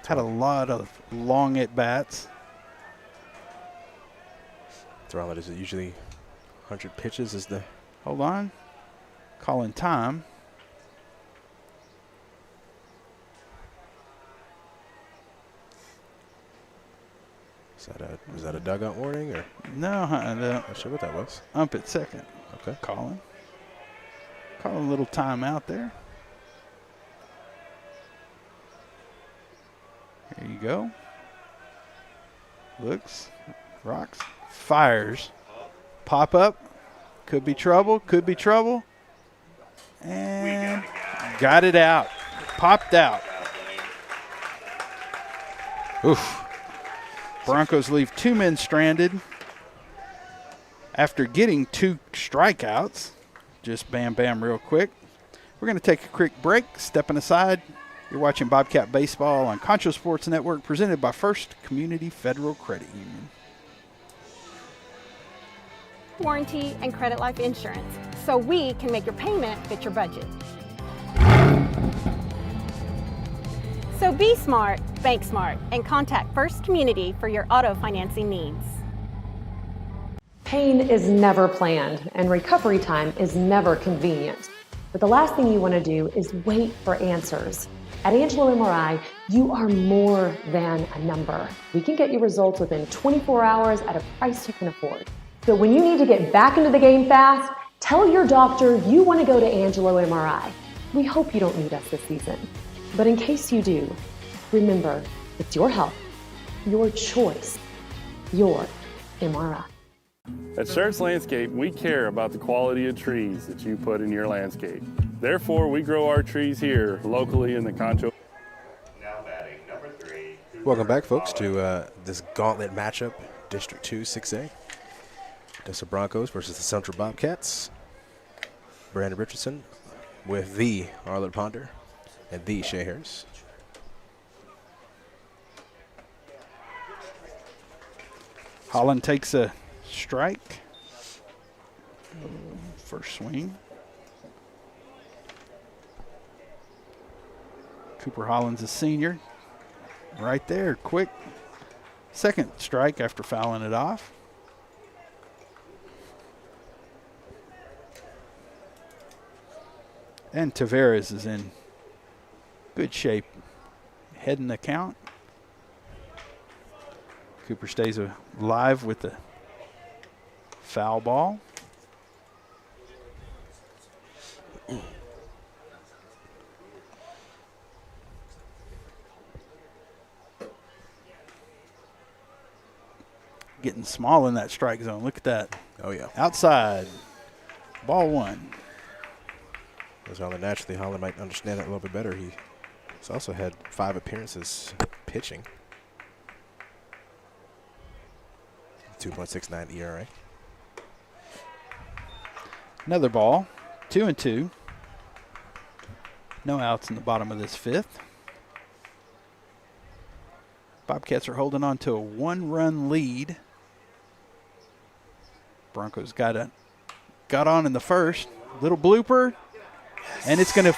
[SPEAKER 8] Had a lot of long at-bats.
[SPEAKER 9] Throwing is usually 100 pitches is the.
[SPEAKER 8] Hold on. Calling time.
[SPEAKER 9] Was that a dugout warning or?
[SPEAKER 8] No,
[SPEAKER 9] Not sure what that was.
[SPEAKER 8] ump at second.
[SPEAKER 9] Okay.
[SPEAKER 8] Calling a little timeout there. There you go. Looks, rocks, fires, pop up. Could be trouble. And got it out. Popped out.
[SPEAKER 9] Oof.
[SPEAKER 8] Broncos leave 2 men stranded. After getting 2 strikeouts, just bam, bam real quick, we're going to take a quick break, stepping aside. You're watching Bobcat Baseball on Concho Sports Network, presented by First Community Federal Credit Union.
[SPEAKER 3] Warranty and credit life insurance, so we can make your payment fit your budget. So be smart, bank smart, and contact First Community for your auto financing needs.
[SPEAKER 4] Pain is never planned, and recovery time is never convenient. But the last thing you want to do is wait for answers. At Angelo MRI, you are more than a number. We can get you results within 24 hours at a price you can afford. So when you need to get back into the game fast, tell your doctor you want to go to Angelo MRI. We hope you don't need us this season. But in case you do, remember, it's your health, your choice, your MRI.
[SPEAKER 5] At Schertz Landscape, we care about the quality of trees that you put in your landscape. Therefore, we grow our trees here locally in the Concho.
[SPEAKER 10] Now batting number 3.
[SPEAKER 9] Welcome back, folks, to this gauntlet matchup, District 2, 6A. Odessa Bronchos versus the Central Bobcats. Brandon Richardson with the Arlen Ponder and the Shea Harris.
[SPEAKER 8] Holland takes a strike. First swing. Cooper Holland's a senior. Right there, quick. Second strike after fouling it off. And Tavares is in good shape, heading the count. Cooper stays alive with the foul ball. Getting small in that strike zone. Look at that.
[SPEAKER 9] Oh, yeah.
[SPEAKER 8] Outside. Ball 1.
[SPEAKER 9] As Holland naturally, Holland might understand that a little bit better. He's also had 5 appearances pitching. 2.69 ERA.
[SPEAKER 8] Another ball. 2-2. No outs in the bottom of this 5th. Bobcats are holding on to a 1-run lead. Broncos got on in the first. Little blooper. And it's going to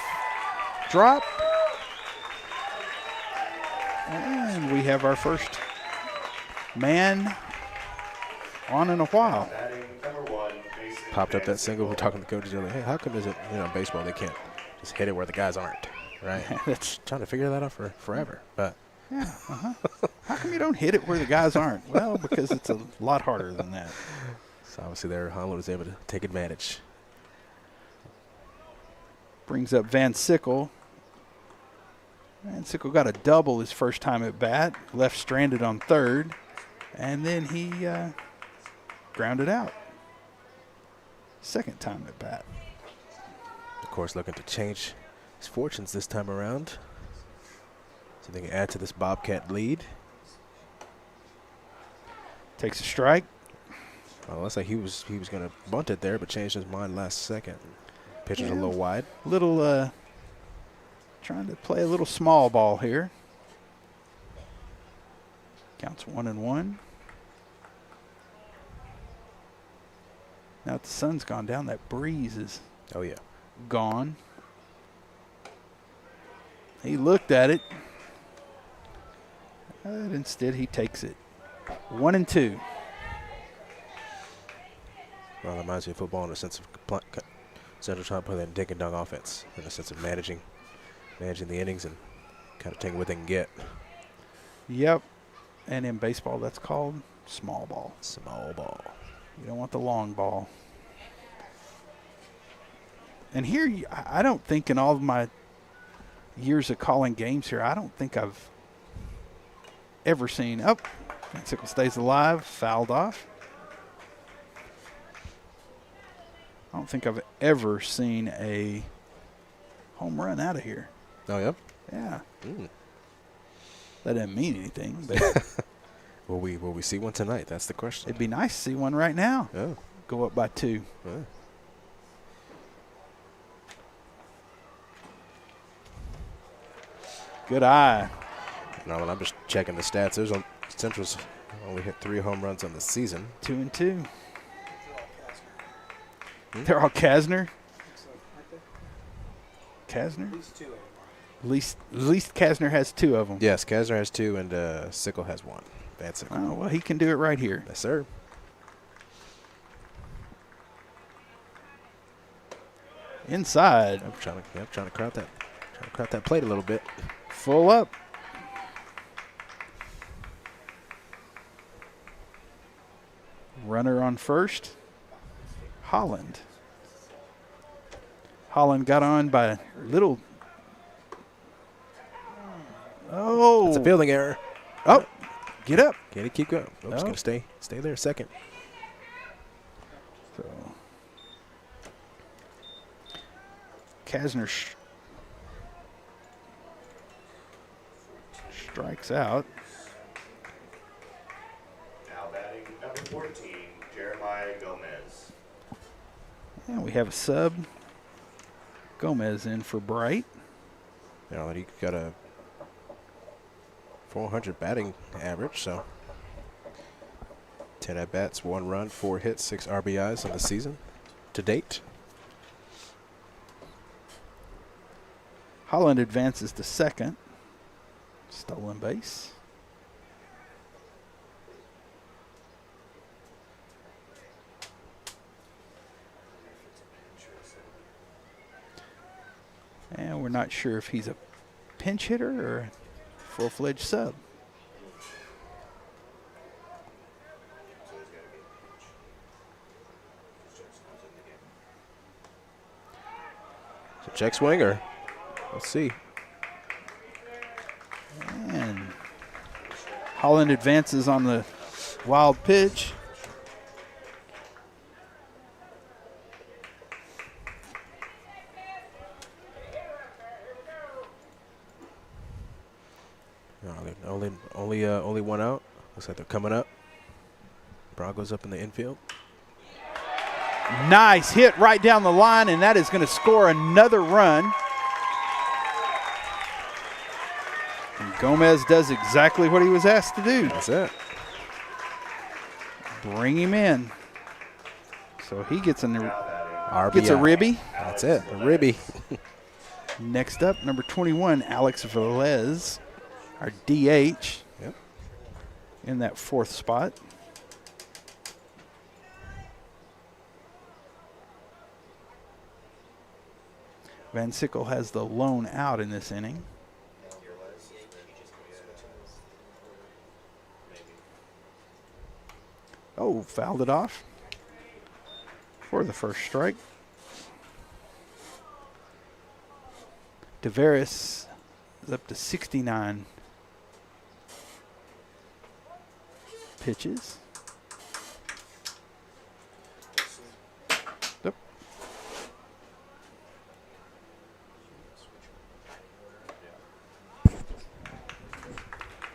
[SPEAKER 8] drop. And we have our first man on in a while.
[SPEAKER 9] Popped up that single. We're talking to the coaches. They're like, hey, how come is it, baseball, they can't just hit it where the guys aren't, right? That's trying to figure that out for forever. But
[SPEAKER 8] yeah, how come you don't hit it where the guys aren't? Well, because it's a lot harder than that.
[SPEAKER 9] So obviously there, Holland was able to take advantage.
[SPEAKER 8] Brings up Van Sickle. Van Sickle got a double his first time at bat. Left stranded on third. And then he grounded out. Second time at bat.
[SPEAKER 9] Of course, looking to change his fortunes this time around. So they can add to this Bobcat lead.
[SPEAKER 8] Takes a strike.
[SPEAKER 9] Well, looks like he was going to bunt it there, but changed his mind last second. Pitcher's a little wide.
[SPEAKER 8] Little, trying to play a little small ball here. Counts 1-1. Now that the sun's gone down, that breeze is gone. He looked at it. But instead, he takes it. 1-2.
[SPEAKER 9] Well, it reminds me of football in a sense of Central trying to play that dink and dunk offense in a sense of managing the innings and kind of taking what they can get.
[SPEAKER 8] Yep. And in baseball, that's called small ball.
[SPEAKER 9] Small ball.
[SPEAKER 8] You don't want the long ball. And here, I don't think in all of my years of calling games here, I don't think I've ever seen, Van Sickle stays alive, fouled off. I don't think I've ever seen a home run out of here.
[SPEAKER 9] Oh, yep.
[SPEAKER 8] Yeah. That didn't mean anything, but
[SPEAKER 9] will we see one tonight? That's the question.
[SPEAKER 8] It'd be nice to see one right now.
[SPEAKER 9] Oh.
[SPEAKER 8] go up by 2. Good eye.
[SPEAKER 9] No, when I'm just checking the stats, Central's only hit 3 home runs on the season.
[SPEAKER 8] 2 and 2. They're all Kasner. Kasner?
[SPEAKER 7] At least 2 of them.
[SPEAKER 8] At least Kasner has 2 of them.
[SPEAKER 9] Yes, Kasner has 2 and Sickle has 1. Van Sickle.
[SPEAKER 8] Oh, well, he can do it right here.
[SPEAKER 9] Yes, sir.
[SPEAKER 8] Inside.
[SPEAKER 9] I'm trying to crowd that plate a little bit.
[SPEAKER 8] Full up. Runner on first. Holland. Holland got on by a little. Oh.
[SPEAKER 9] It's a fielding error.
[SPEAKER 8] Oh, get up.
[SPEAKER 9] Can he keep going? Oh, just going to stay there a second.
[SPEAKER 8] So Kasner strikes out.
[SPEAKER 10] Now batting number 14, Jeremiah Gomez.
[SPEAKER 8] And we have a sub. Gomez in for Bright.
[SPEAKER 9] You know, he got a 400 batting average, so 10 at-bats, 1 run, 4 hits, 6 RBIs on the season to date.
[SPEAKER 8] Holland advances to second. Stolen base. And we're not sure if he's a pinch hitter or a full-fledged sub.
[SPEAKER 9] So check swing or let's see.
[SPEAKER 8] And Holland advances on the wild pitch.
[SPEAKER 9] Only 1 out. Looks like they're coming up. Bronchos up in the infield.
[SPEAKER 8] Nice hit right down the line, and that is going to score another run. And Gomez does exactly what he was asked to do.
[SPEAKER 9] That's it.
[SPEAKER 8] Bring him in. So he gets
[SPEAKER 9] RBI.
[SPEAKER 8] gets a ribby.
[SPEAKER 9] That's it, a ribby.
[SPEAKER 8] Next up, number 21, Alex Velez, our DH,
[SPEAKER 9] Yep.
[SPEAKER 8] in that 4th spot. Van Sickle has the lone out in this inning. Oh, fouled it off for the first strike. Tavares is up to 69 pitches. Yep.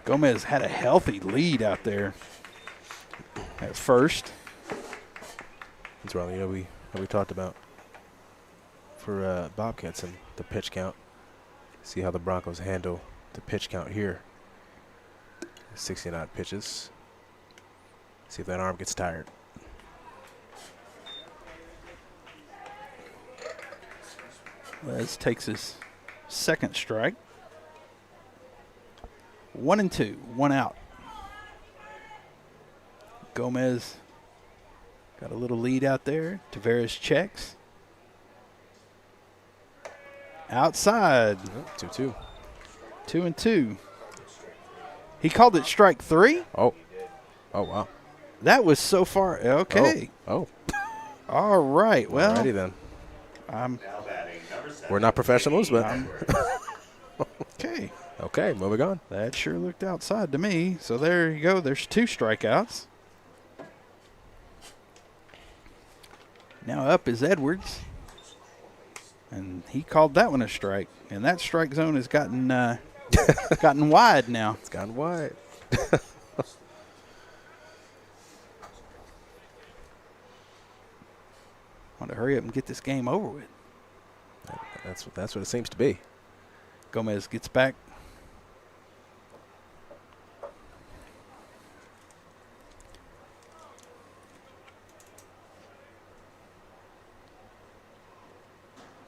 [SPEAKER 8] Gomez had a healthy lead out there at first.
[SPEAKER 9] That's right. You know, we talked about for Bobcats and the pitch count. See how the Broncos handle the pitch count here. 69 pitches. See if that arm gets tired.
[SPEAKER 8] Les takes his second strike. 1 and 2, 1 out. Gomez got a little lead out there. Tavares checks. Outside.
[SPEAKER 9] 2-2.
[SPEAKER 8] 2 and 2. He called it strike 3.
[SPEAKER 9] Oh, wow.
[SPEAKER 8] That was so far. Okay.
[SPEAKER 9] Oh.
[SPEAKER 8] All right. Well,
[SPEAKER 9] Alrighty then.
[SPEAKER 8] I'm
[SPEAKER 9] We're not professionals, but
[SPEAKER 8] okay.
[SPEAKER 9] Okay, moving on.
[SPEAKER 8] That sure looked outside to me. So there you go. There's 2 strikeouts. Now up is Edwards. And he called that one a strike. And that strike zone has gotten gotten wide now.
[SPEAKER 9] It's gotten wide.
[SPEAKER 8] Want to hurry up and get this game over with.
[SPEAKER 9] That's what it seems to be.
[SPEAKER 8] Gomez gets back.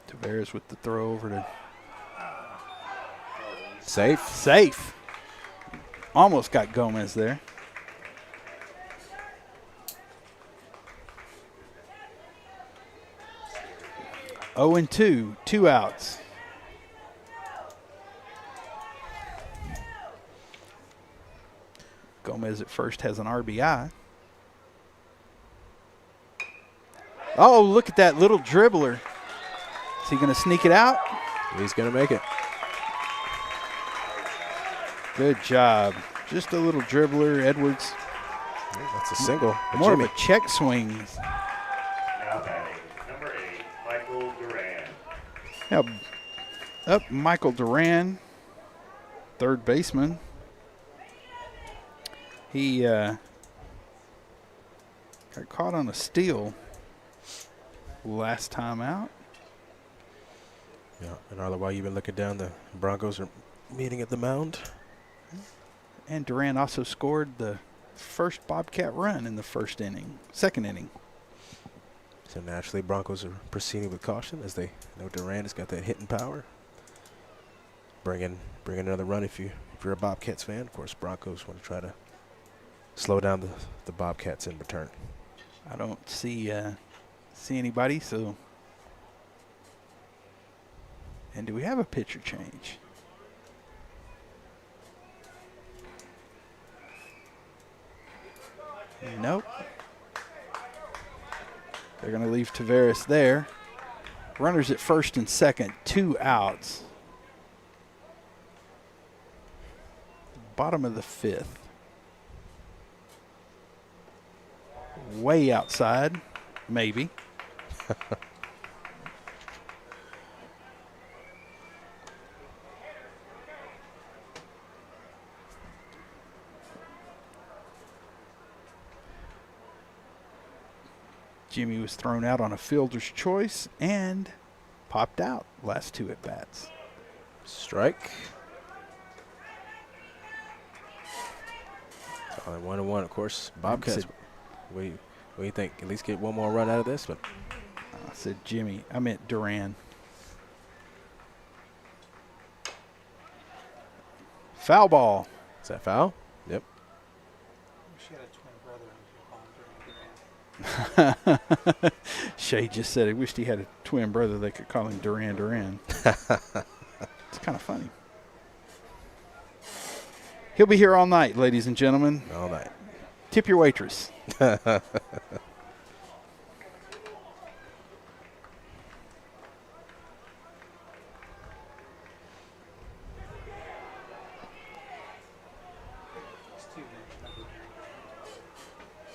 [SPEAKER 8] Tavares with the throw over to
[SPEAKER 9] Safe.
[SPEAKER 8] Safe. Almost got Gomez there. Oh and 2, 2 outs. Gomez at first has an RBI. Oh, look at that little dribbler. Is he going to sneak it out?
[SPEAKER 9] He's going to make it.
[SPEAKER 8] Good job. Just a little dribbler, Edwards.
[SPEAKER 9] That's a single.
[SPEAKER 8] More of a check swing.
[SPEAKER 10] Now batting, number 8, Michael Duran.
[SPEAKER 8] Now, up Michael Duran, third baseman. He got caught on a steal last time out.
[SPEAKER 9] Yeah, and Arlo, while you've been looking down, the Broncos are meeting at the mound.
[SPEAKER 8] And Duran also scored the first Bobcat run in the second inning.
[SPEAKER 9] So naturally, Broncos are proceeding with caution as they know Duran has got that hitting power. Bring in another run if you're a Bobcats fan. Of course, Broncos want to try to slow down the Bobcats in return.
[SPEAKER 8] I don't see anybody, so. And do we have a pitcher change? Nope. They're going to leave Tavares there. Runners at first and second, 2 outs. Bottom of the 5th. Way outside, maybe. Jimmy was thrown out on a fielder's choice and popped out last 2 at bats.
[SPEAKER 9] Strike. Only 1-1, of course. Bobcats. What do you think? At least get one more run out of this? But
[SPEAKER 8] I said Jimmy. I meant Duran. Foul ball.
[SPEAKER 9] Is that foul? Yep.
[SPEAKER 7] She had a twin brother and you call him Duran.
[SPEAKER 8] Shay just said he wished he had a twin brother they could call him Duran. It's kind of funny. He'll be here all night, ladies and gentlemen.
[SPEAKER 9] All night.
[SPEAKER 8] Tip your waitress.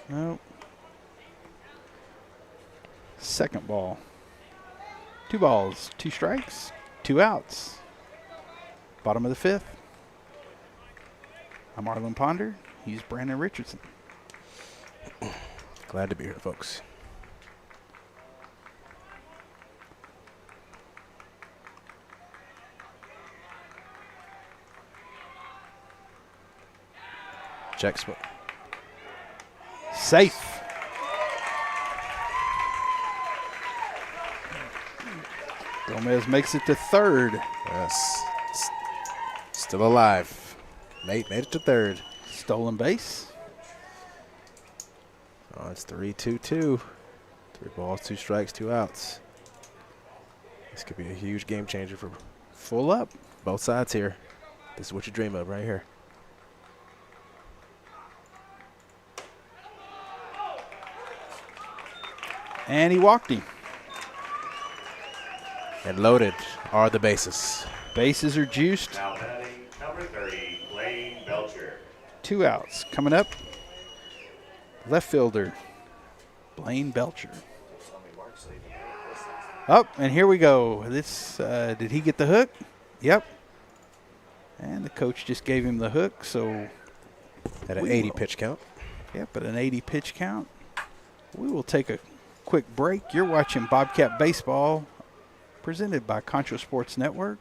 [SPEAKER 8] No. Second ball. 2 balls, 2 strikes, 2 outs. Bottom of the 5th. I'm Arlen Ponder. He's Brandon Richardson.
[SPEAKER 9] Glad to be here, folks. Check spot.
[SPEAKER 8] Safe. Gomez makes it to third.
[SPEAKER 9] Yes. Still alive. Made it to third.
[SPEAKER 8] Stolen base.
[SPEAKER 9] Oh, it's 3-2-2. 3 balls, 2 strikes, 2 outs. This could be a huge game changer for
[SPEAKER 8] Full up.
[SPEAKER 9] both sides here. This is what you dream of right here.
[SPEAKER 8] And he walked him.
[SPEAKER 9] And loaded are the bases.
[SPEAKER 8] Bases are juiced.
[SPEAKER 10] Now batting, number 30, Blaine Belcher.
[SPEAKER 8] 2 outs. Coming up, left fielder, Blaine Belcher. Up, and here we go. This did he get the hook? Yep. And the coach just gave him the hook, so
[SPEAKER 9] At an 80 pitch count.
[SPEAKER 8] yep, at an 80 pitch count. We will take a quick break. You're watching Bobcat Baseball, presented by Concho Sports Network.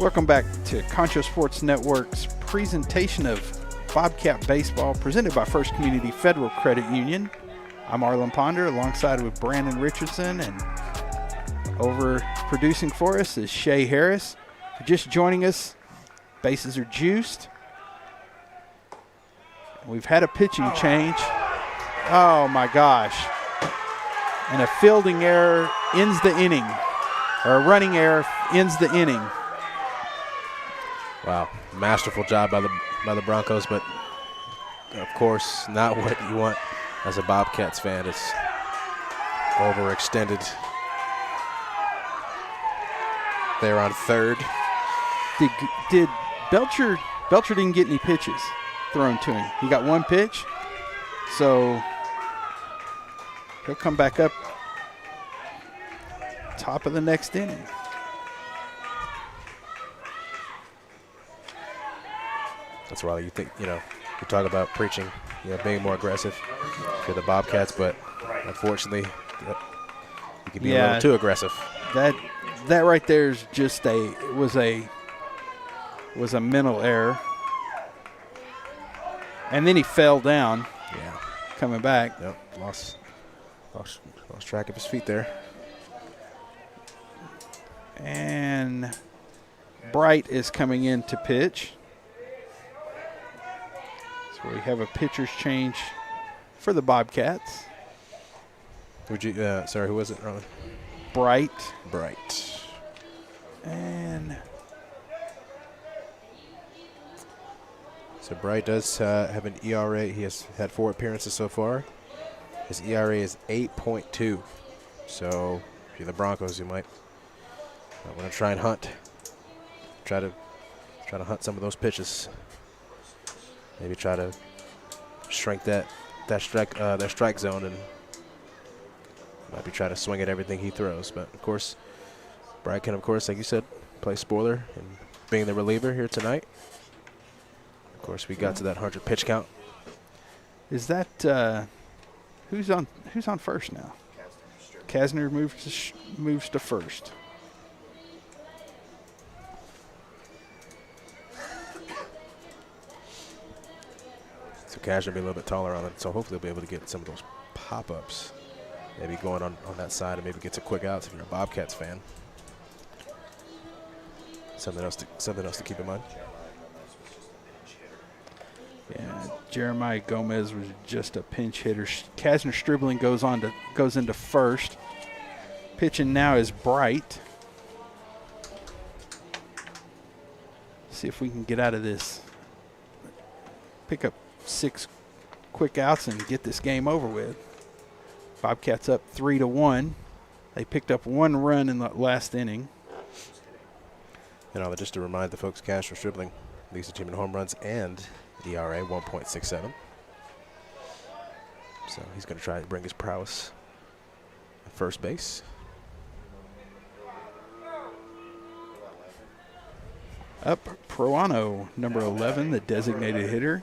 [SPEAKER 8] Welcome back to Concho Sports Network's presentation of Bobcat Baseball, presented by First Community Federal Credit Union. I'm Arlen Ponder, alongside with Brandon Richardson, and over producing for us is Shay Harris. For just joining us, bases are juiced. We've had a pitching change. Oh my gosh. And a fielding error ends the inning, or a running error ends the inning.
[SPEAKER 9] Wow, masterful job by the Broncos, but of course not what you want as a Bobcats fan. It's overextended. They're on third.
[SPEAKER 8] Did Belcher didn't get any pitches thrown to him. He got one pitch, so he'll come back up top of the next inning.
[SPEAKER 9] That's why you think, you talk about preaching, being more aggressive for the Bobcats, but unfortunately, you can be a little too aggressive.
[SPEAKER 8] That right there is just was a mental error. And then he fell down.
[SPEAKER 9] Yeah.
[SPEAKER 8] Coming back.
[SPEAKER 9] Yep. Lost track of his feet there.
[SPEAKER 8] And Bright is coming in to pitch. So we have a pitcher's change for the Bobcats.
[SPEAKER 9] Sorry, who was it, Ron?
[SPEAKER 8] Bright. And
[SPEAKER 9] so Bright does have an ERA. He has had 4 appearances so far. His ERA is 8.2. So if you're the Broncos, you might want to try and hunt some of those pitches. Maybe try to shrink that strike zone, and maybe try to swing at everything he throws. But of course, Bright can, of course, like you said, play spoiler and being the reliever here tonight. Of course, we got to that 100 pitch count.
[SPEAKER 8] Is that who's on first now? Kasner moves to first.
[SPEAKER 9] So Cash will be a little bit taller on it, so hopefully he'll be able to get some of those pop-ups, maybe going on that side, and maybe get some quick outs if you're a Bobcats fan. Something else to keep in mind.
[SPEAKER 8] Yeah, Jeremiah Gomez was just a pinch hitter. Kasner Stribling goes into first. Pitching now is Bright. See if we can get out of this. Pick up 6 quick outs and get this game over with. Bobcats up 3-1. They picked up 1 run in the last inning.
[SPEAKER 9] And just to remind the folks, Castro Stripling leads the team in home runs and ERA 1.67. So he's going to try to bring his prowess at first base.
[SPEAKER 8] Up Proano, number 11, the designated hitter.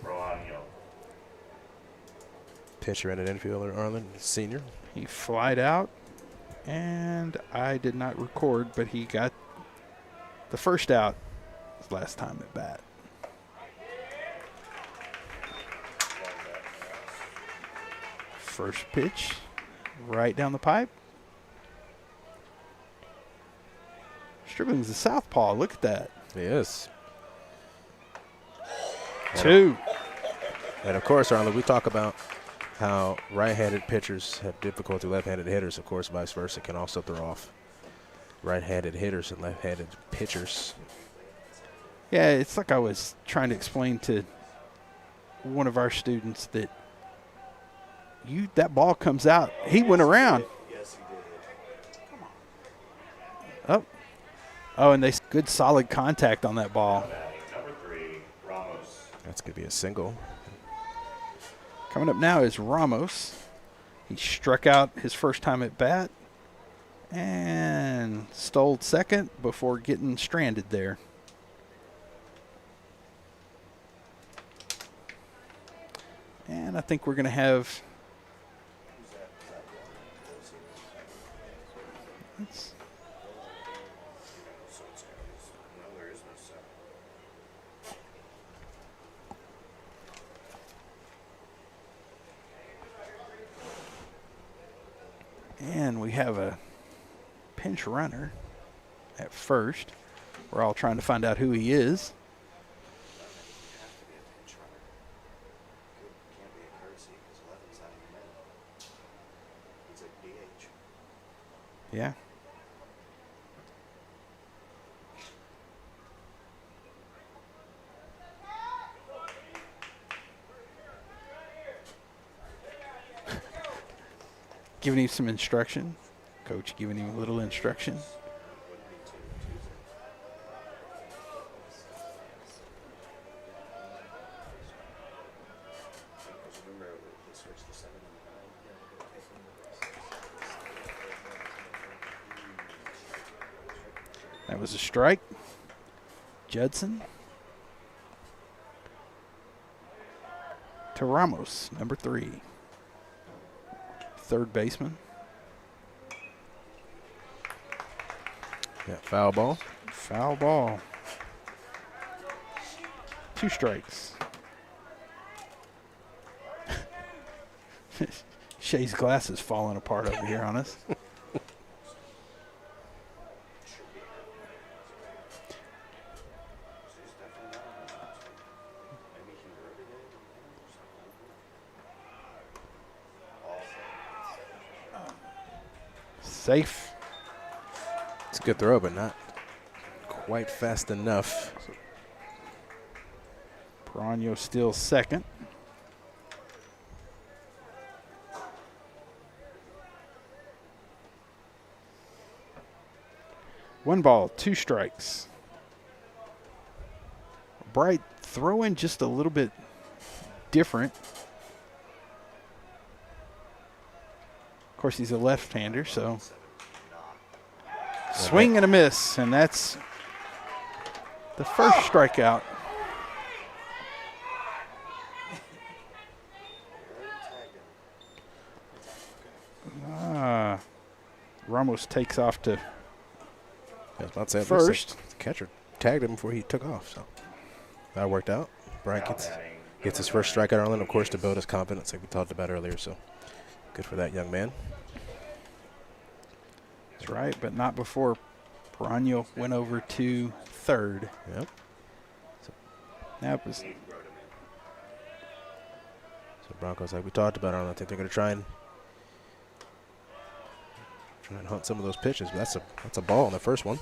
[SPEAKER 9] Pitcher and an infielder, Arlen, senior.
[SPEAKER 8] He flied out, and I did not record, but he got the first out his last time at bat. First pitch, right down the pipe. Stripling's a southpaw. Look at that.
[SPEAKER 9] He is.
[SPEAKER 8] 2.
[SPEAKER 9] And of course, Arlen, we talk about how right-handed pitchers have difficulty with left-handed hitters. Of course, vice versa can also throw off right-handed hitters and left-handed pitchers.
[SPEAKER 8] Yeah, it's like I was trying to explain to one of our students that that ball comes out. He went around.
[SPEAKER 6] Yes, he did.
[SPEAKER 8] Come on. Oh, and they good solid contact on that ball.
[SPEAKER 10] Number 3, Ramos.
[SPEAKER 9] That's going to be a single.
[SPEAKER 8] Coming up now is Ramos. He struck out his first time at bat and stole second before getting stranded there. And I think we're going to have and we have a pinch runner at first. We're all trying to find out who he is. Yeah. Giving him some instruction. Coach giving him a little instruction. That was a strike. Judson to Ramos, number 3. Third baseman.
[SPEAKER 9] Yeah, foul ball.
[SPEAKER 8] Foul ball. 2 strikes. Shay's glasses falling apart over here on us. Safe.
[SPEAKER 9] It's a good throw, but not quite fast enough.
[SPEAKER 8] Bronchos still second. One ball, 2 strikes. Bright throwing just a little bit different. Of course, he's a left-hander, so swing and a miss, and that's the first strikeout. Ramos takes off to
[SPEAKER 9] I was about to say,
[SPEAKER 8] first.
[SPEAKER 9] The catcher tagged him before he took off, so that worked out. Brian gets his first strikeout, Arlen, of course, to build his confidence, like we talked about earlier, so good for that young man.
[SPEAKER 8] That's right, but not before Broncho went over to third.
[SPEAKER 9] Yep.
[SPEAKER 8] That was.
[SPEAKER 9] So Broncos, like we talked about, Arlen, I think they're going to try and hunt some of those pitches, but that's a ball in the first one.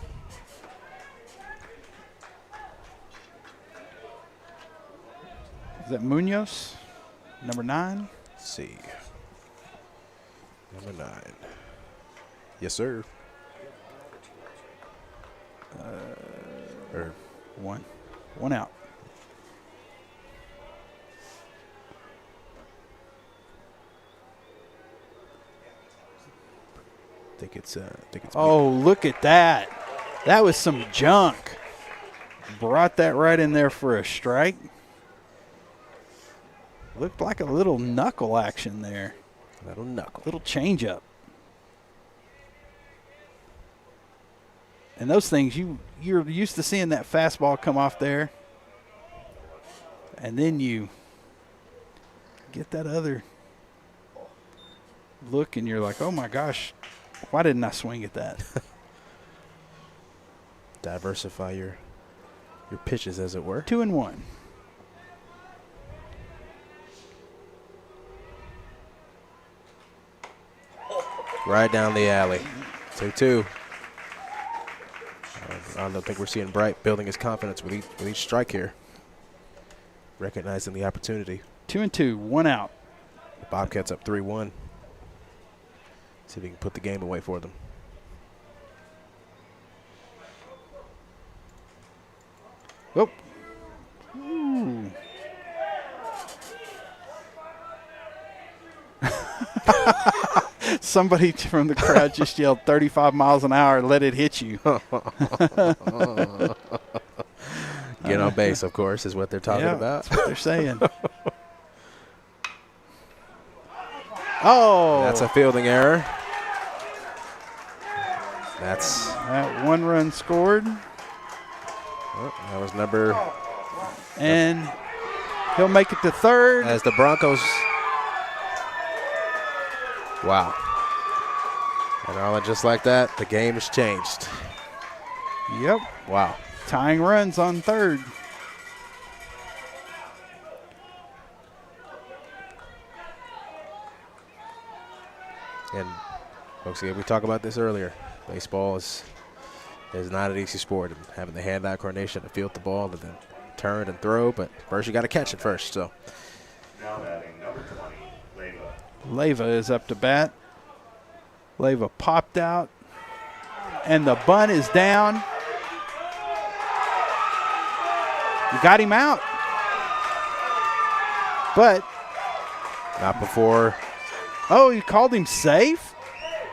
[SPEAKER 8] Is that Munoz? Number 9?
[SPEAKER 9] Let's see. Number 9. Yes, sir.
[SPEAKER 8] One out.
[SPEAKER 9] I think it's
[SPEAKER 8] Oh, look at that. That was some junk. Brought that right in there for a strike. Looked like a little knuckle action there.
[SPEAKER 9] little knuckle.
[SPEAKER 8] Little changeup. And those things, you're used to seeing that fastball come off there. And then you get that other look and you're like, oh my gosh, why didn't I swing at that?
[SPEAKER 9] Diversify your pitches, as it were.
[SPEAKER 8] 2-1.
[SPEAKER 9] Right down the alley. 2-2. I don't think we're seeing Bright building his confidence with each strike here. Recognizing the opportunity.
[SPEAKER 8] 2-2, 1 out.
[SPEAKER 9] The Bobcats up 3-1. See if we can put the game away for them.
[SPEAKER 8] Oh. Ooh. Somebody from the crowd just yelled 35 miles an hour, let it hit you.
[SPEAKER 9] Get on base, of course, is what they're talking about.
[SPEAKER 8] That's what they're saying. Oh.
[SPEAKER 9] That's a fielding error. That's
[SPEAKER 8] that 1 run scored.
[SPEAKER 9] Oh, that was number.
[SPEAKER 8] And he'll make it to third.
[SPEAKER 9] As the Broncos. Wow. And all just like that, the game has changed.
[SPEAKER 8] Yep.
[SPEAKER 9] Wow.
[SPEAKER 8] Tying runs on third.
[SPEAKER 9] And folks, we talked about this earlier. Baseball is not an easy sport. And having the hand-eye coordination to field the ball and then turn and throw, but first you got to catch it first. So.
[SPEAKER 10] Now batting number 20, Leyva.
[SPEAKER 8] Leyva is up to bat. Leyva popped out, and the bunt is down. You got him out, but
[SPEAKER 9] not before.
[SPEAKER 8] Oh, you called him safe?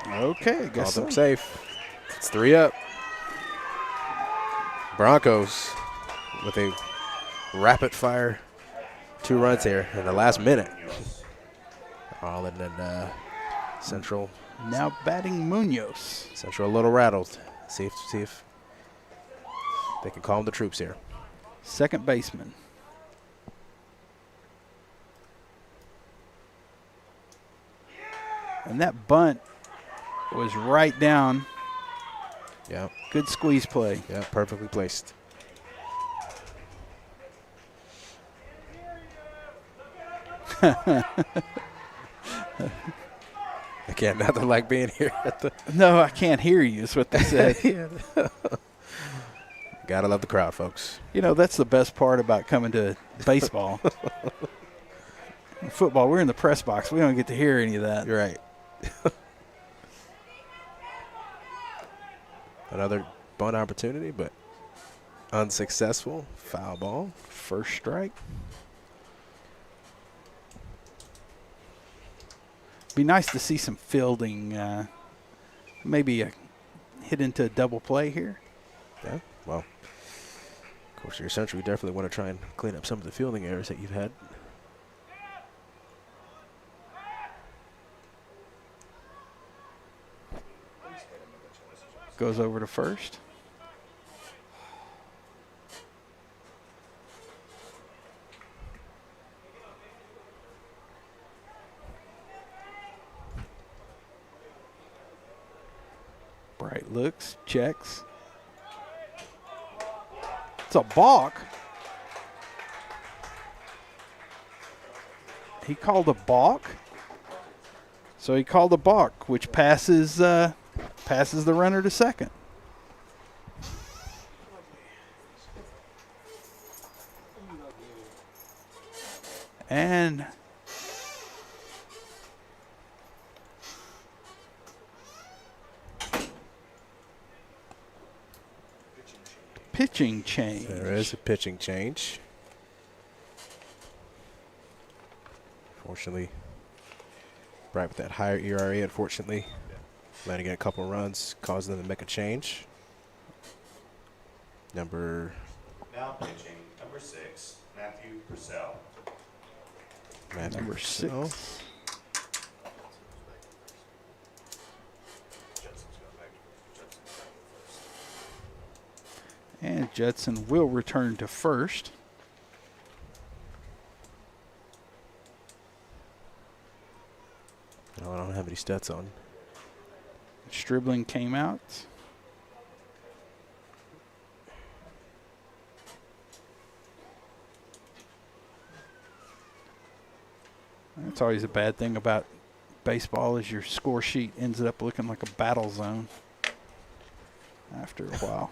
[SPEAKER 8] Okay, I guess
[SPEAKER 9] Called him safe. It's 3 up. Broncos with a rapid fire 2 runs here in the last minute. All in Central.
[SPEAKER 8] Now batting Munoz.
[SPEAKER 9] Central a little rattled. See if they can calm the troops here.
[SPEAKER 8] Second baseman. And that bunt was right down.
[SPEAKER 9] Yeah.
[SPEAKER 8] Good squeeze play.
[SPEAKER 9] Yeah, perfectly placed. I can't, nothing like being here at the.
[SPEAKER 8] No, I can't hear you, is what they said.
[SPEAKER 9] Gotta love the crowd, folks.
[SPEAKER 8] You know, that's the best part about coming to baseball. Football, we're in the press box. We don't get to hear any of that.
[SPEAKER 9] You're right. Another bunt opportunity, but unsuccessful. Foul ball.
[SPEAKER 8] First strike. Be nice to see some fielding. Maybe a hit into a double play here.
[SPEAKER 9] Yeah, well, of course, your Central, we definitely want to try and clean up some of the fielding errors that you've had.
[SPEAKER 8] Goes over to first. Bright looks, checks. It's a balk. He called a balk. So he called a balk, which passes the runner to second. And pitching change.
[SPEAKER 9] There is a pitching change. Fortunately, right with that higher ERA, unfortunately, letting in a couple of runs, causing them to make a change.
[SPEAKER 10] Now pitching, number 6, Matthew Purcell.
[SPEAKER 8] Number 6. And Judson will return to first.
[SPEAKER 9] No, I don't have any stats on.
[SPEAKER 8] Stribling came out. That's always a bad thing about baseball is your score sheet ends up looking like a battle zone after a while.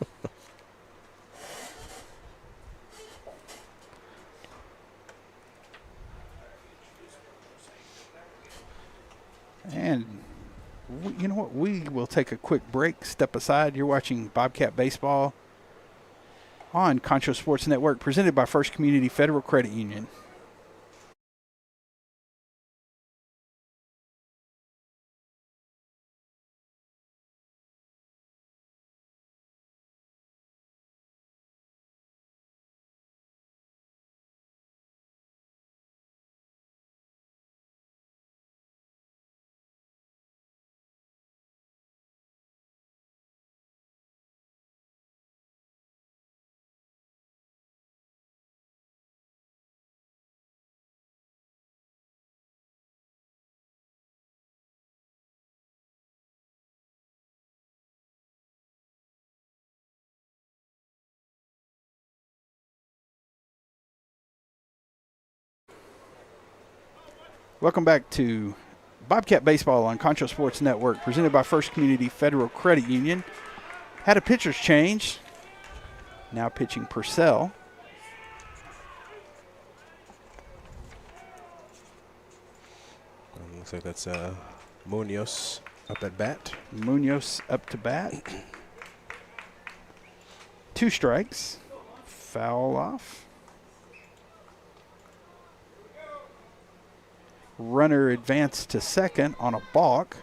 [SPEAKER 8] And you know what? We will take a quick break, step aside. You're watching Bobcat Baseball on Concho Sports Network, presented by First Community Federal Credit Union. Welcome back to Bobcat Baseball on Concho Sports Network, presented by First Community Federal Credit Union. Had a pitcher's change. Now pitching Purcell.
[SPEAKER 9] Looks like that's Munoz up at bat.
[SPEAKER 8] Munoz up to bat. 2 strikes. Foul off. Runner advanced to second on a balk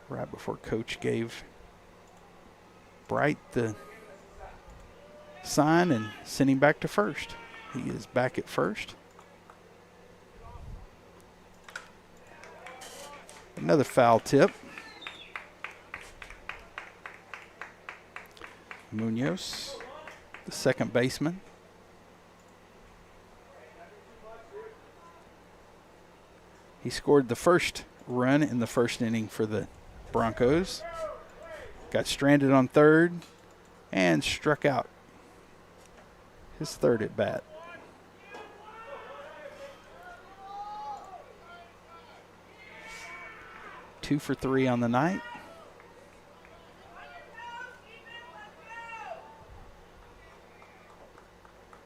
[SPEAKER 8] right before Coach gave Bright the sign and sent him back to first. He is back at first. Another foul tip. Munoz, the second baseman. He scored the first run in the first inning for the Broncos. Got stranded on third and struck out his third at bat. Two for 3 on the night.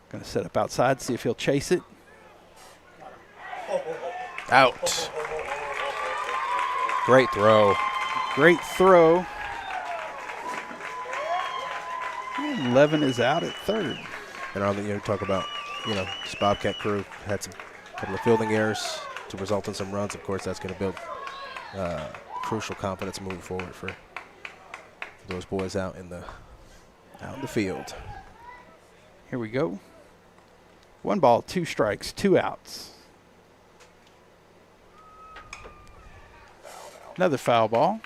[SPEAKER 8] Going to set up outside, see if he'll chase it.
[SPEAKER 9] Out. Great throw.
[SPEAKER 8] Great throw. And Levin is out at third.
[SPEAKER 9] And on the, talk about, this Bobcat crew had some couple of fielding errors to result in some runs. Of course, that's going to build crucial confidence moving forward for those boys out in the field.
[SPEAKER 8] Here we go. 1 ball, 2 strikes, 2 outs. Another foul ball.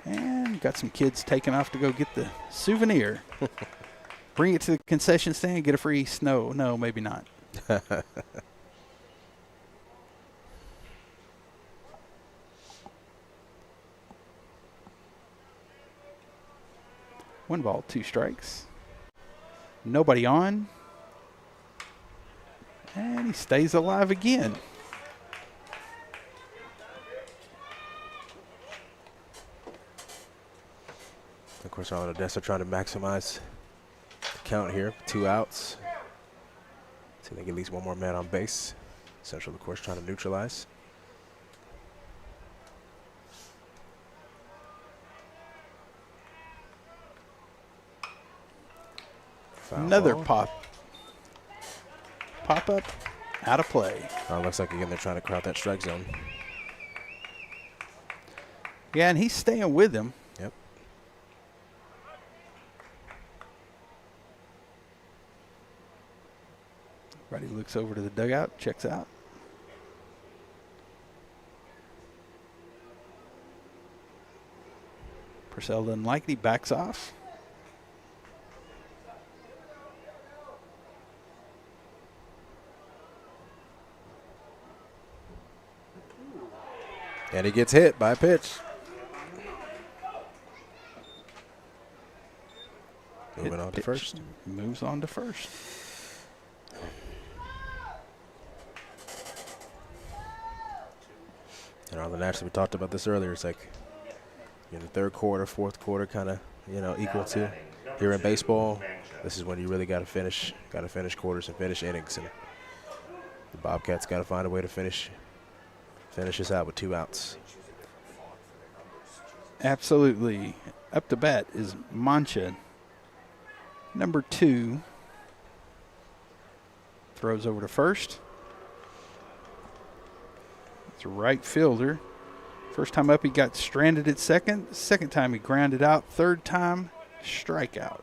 [SPEAKER 8] And got some kids taking off to go get the souvenir. Bring it to the concession stand, get a free snow. No, maybe not. 1 ball, 2 strikes. Nobody on. And he stays alive again.
[SPEAKER 9] Of course, Odessa trying to maximize the count here. 2 outs. See if they get at least one more man on base. Central, of course, trying to neutralize. Foul
[SPEAKER 8] Another
[SPEAKER 9] ball.
[SPEAKER 8] pop up, out of play.
[SPEAKER 9] Looks like again they're trying to crowd that strike zone.
[SPEAKER 8] Yeah, and he's staying with him.
[SPEAKER 9] Yep.
[SPEAKER 8] Everybody looks over to the dugout, checks out. Purcell doesn't like it, he backs off.
[SPEAKER 9] And he gets hit by a pitch. Moving on to first.
[SPEAKER 8] Moves on to first.
[SPEAKER 9] And all the naturally, we talked about this earlier. It's like in the third quarter, fourth quarter, kind of equal to here in baseball. This is when you really got to finish quarters and finish innings. And the Bobcats got to find a way to finish this out with 2 outs.
[SPEAKER 8] Absolutely. Up to bat is Mancha. Number 2 throws over to first. It's a right fielder. First time up, he got stranded at second. Second time, he grounded out. Third time, strikeout.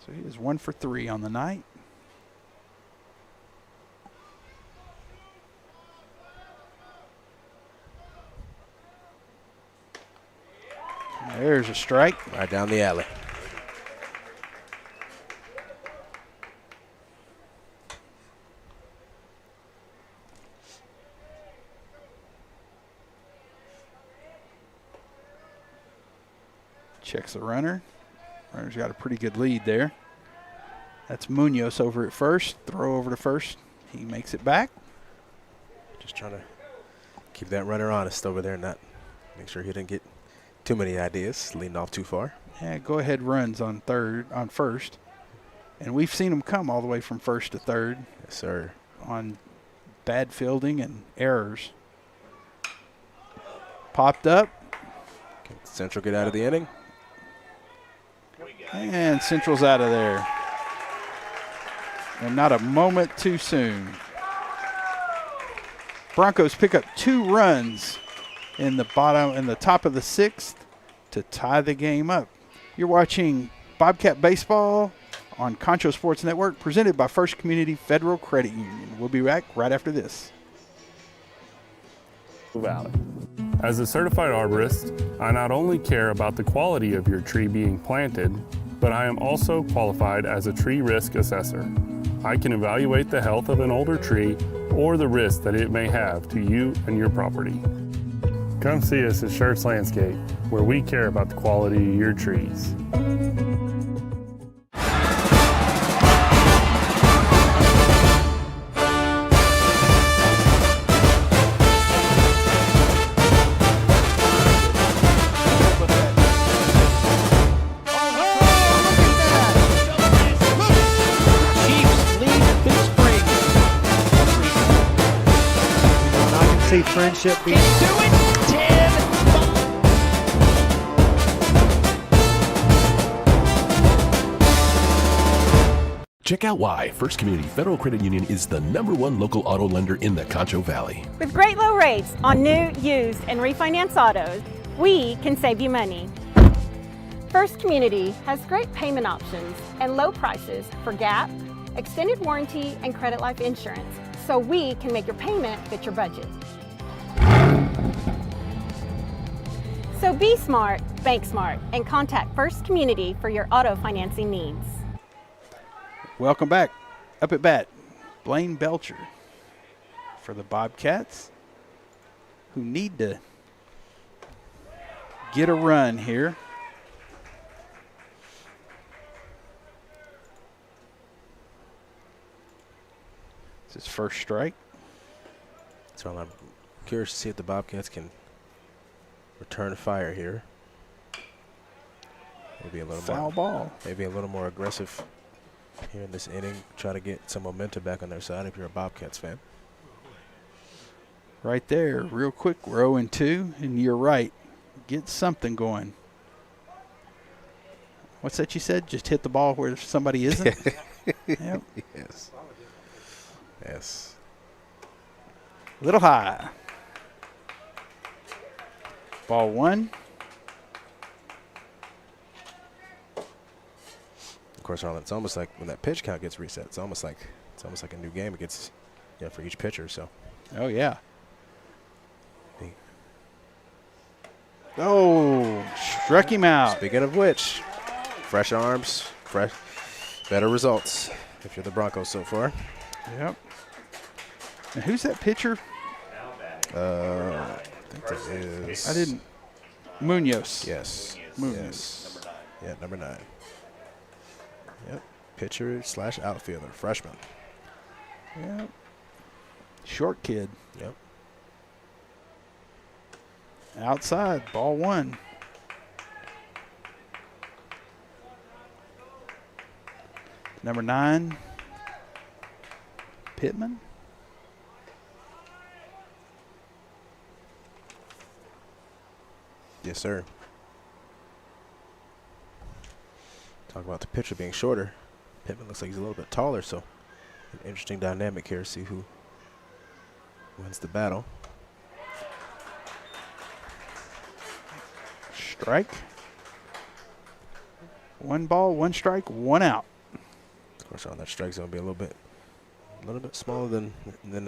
[SPEAKER 8] So he is 1 for 3 on the night. There's a strike.
[SPEAKER 9] Right down the alley.
[SPEAKER 8] Checks the runner. Runner's got a pretty good lead there. That's Munoz over at first. Throw over to first. He makes it back.
[SPEAKER 9] Just trying to keep that runner honest over there and not make sure he didn't get too many ideas, leading off too far.
[SPEAKER 8] Yeah, go ahead runs on first. And we've seen them come all the way from first to third.
[SPEAKER 9] Yes, sir.
[SPEAKER 8] On bad fielding and errors. Popped up.
[SPEAKER 9] Can Central get out of the inning?
[SPEAKER 8] And Central's out of there. And not a moment too soon. Broncos pick up 2 runs in the top of the 6th to tie the game up. You're watching Bobcat Baseball on Concho Sports Network, presented by First Community Federal Credit Union. We'll be back right after this.
[SPEAKER 5] Valley. As a certified arborist, I not only care about the quality of your tree being planted, but I am also qualified as a tree risk assessor. I can evaluate the health of an older tree or the risk that it may have to you and your property. Come see us at Schertz Landscape, where we care about the quality of your trees.
[SPEAKER 6] See friendship being
[SPEAKER 2] Check out why First Community Federal Credit Union is the #1 local auto lender in the Concho Valley.
[SPEAKER 3] With great low rates on new, used, and refinance autos, we can save you money. First Community has great payment options and low prices for GAP, extended warranty, and credit life insurance, so we can make your payment fit your budget. So be smart, bank smart, and contact First Community for your auto financing needs.
[SPEAKER 8] Welcome back. Up at bat, Blaine Belcher for the Bobcats, who need to get a run here. It's his first strike.
[SPEAKER 9] So I'm curious to see if the Bobcats can return fire here. Maybe a little
[SPEAKER 8] Foul ball.
[SPEAKER 9] Maybe a little more aggressive here in this inning. Try to get some momentum back on their side if you're a Bobcats fan.
[SPEAKER 8] Right there, real quick, we're 0-2, and you're right. Get something going. What's that you said? Just hit the ball where somebody isn't? Yep.
[SPEAKER 9] Yes. Yes.
[SPEAKER 8] A little high. Ball 1.
[SPEAKER 9] Of course, Arlen, it's almost like when that pitch count gets reset, it's almost like a new game. It gets, for each pitcher. So.
[SPEAKER 8] Oh yeah. Oh, struck him out.
[SPEAKER 9] Speaking of which, fresh arms, better results if you're the Broncos so far.
[SPEAKER 8] Yep. And who's that pitcher?
[SPEAKER 9] I think that is.
[SPEAKER 8] I didn't. Munoz.
[SPEAKER 9] Yes.
[SPEAKER 8] Munoz.
[SPEAKER 9] Yes. Yeah, number 9. Yep. Pitcher / outfielder, freshman.
[SPEAKER 8] Yep. Short kid.
[SPEAKER 9] Yep.
[SPEAKER 8] Outside, ball 1. Number 9, Pittman.
[SPEAKER 9] Yes, sir. Talk about the pitcher being shorter. Pittman looks like he's a little bit taller, so an interesting dynamic here. See who wins the battle.
[SPEAKER 8] Strike. 1 ball, 1 strike, 1 out.
[SPEAKER 9] Of course, on that strike zone, be a little bit smaller than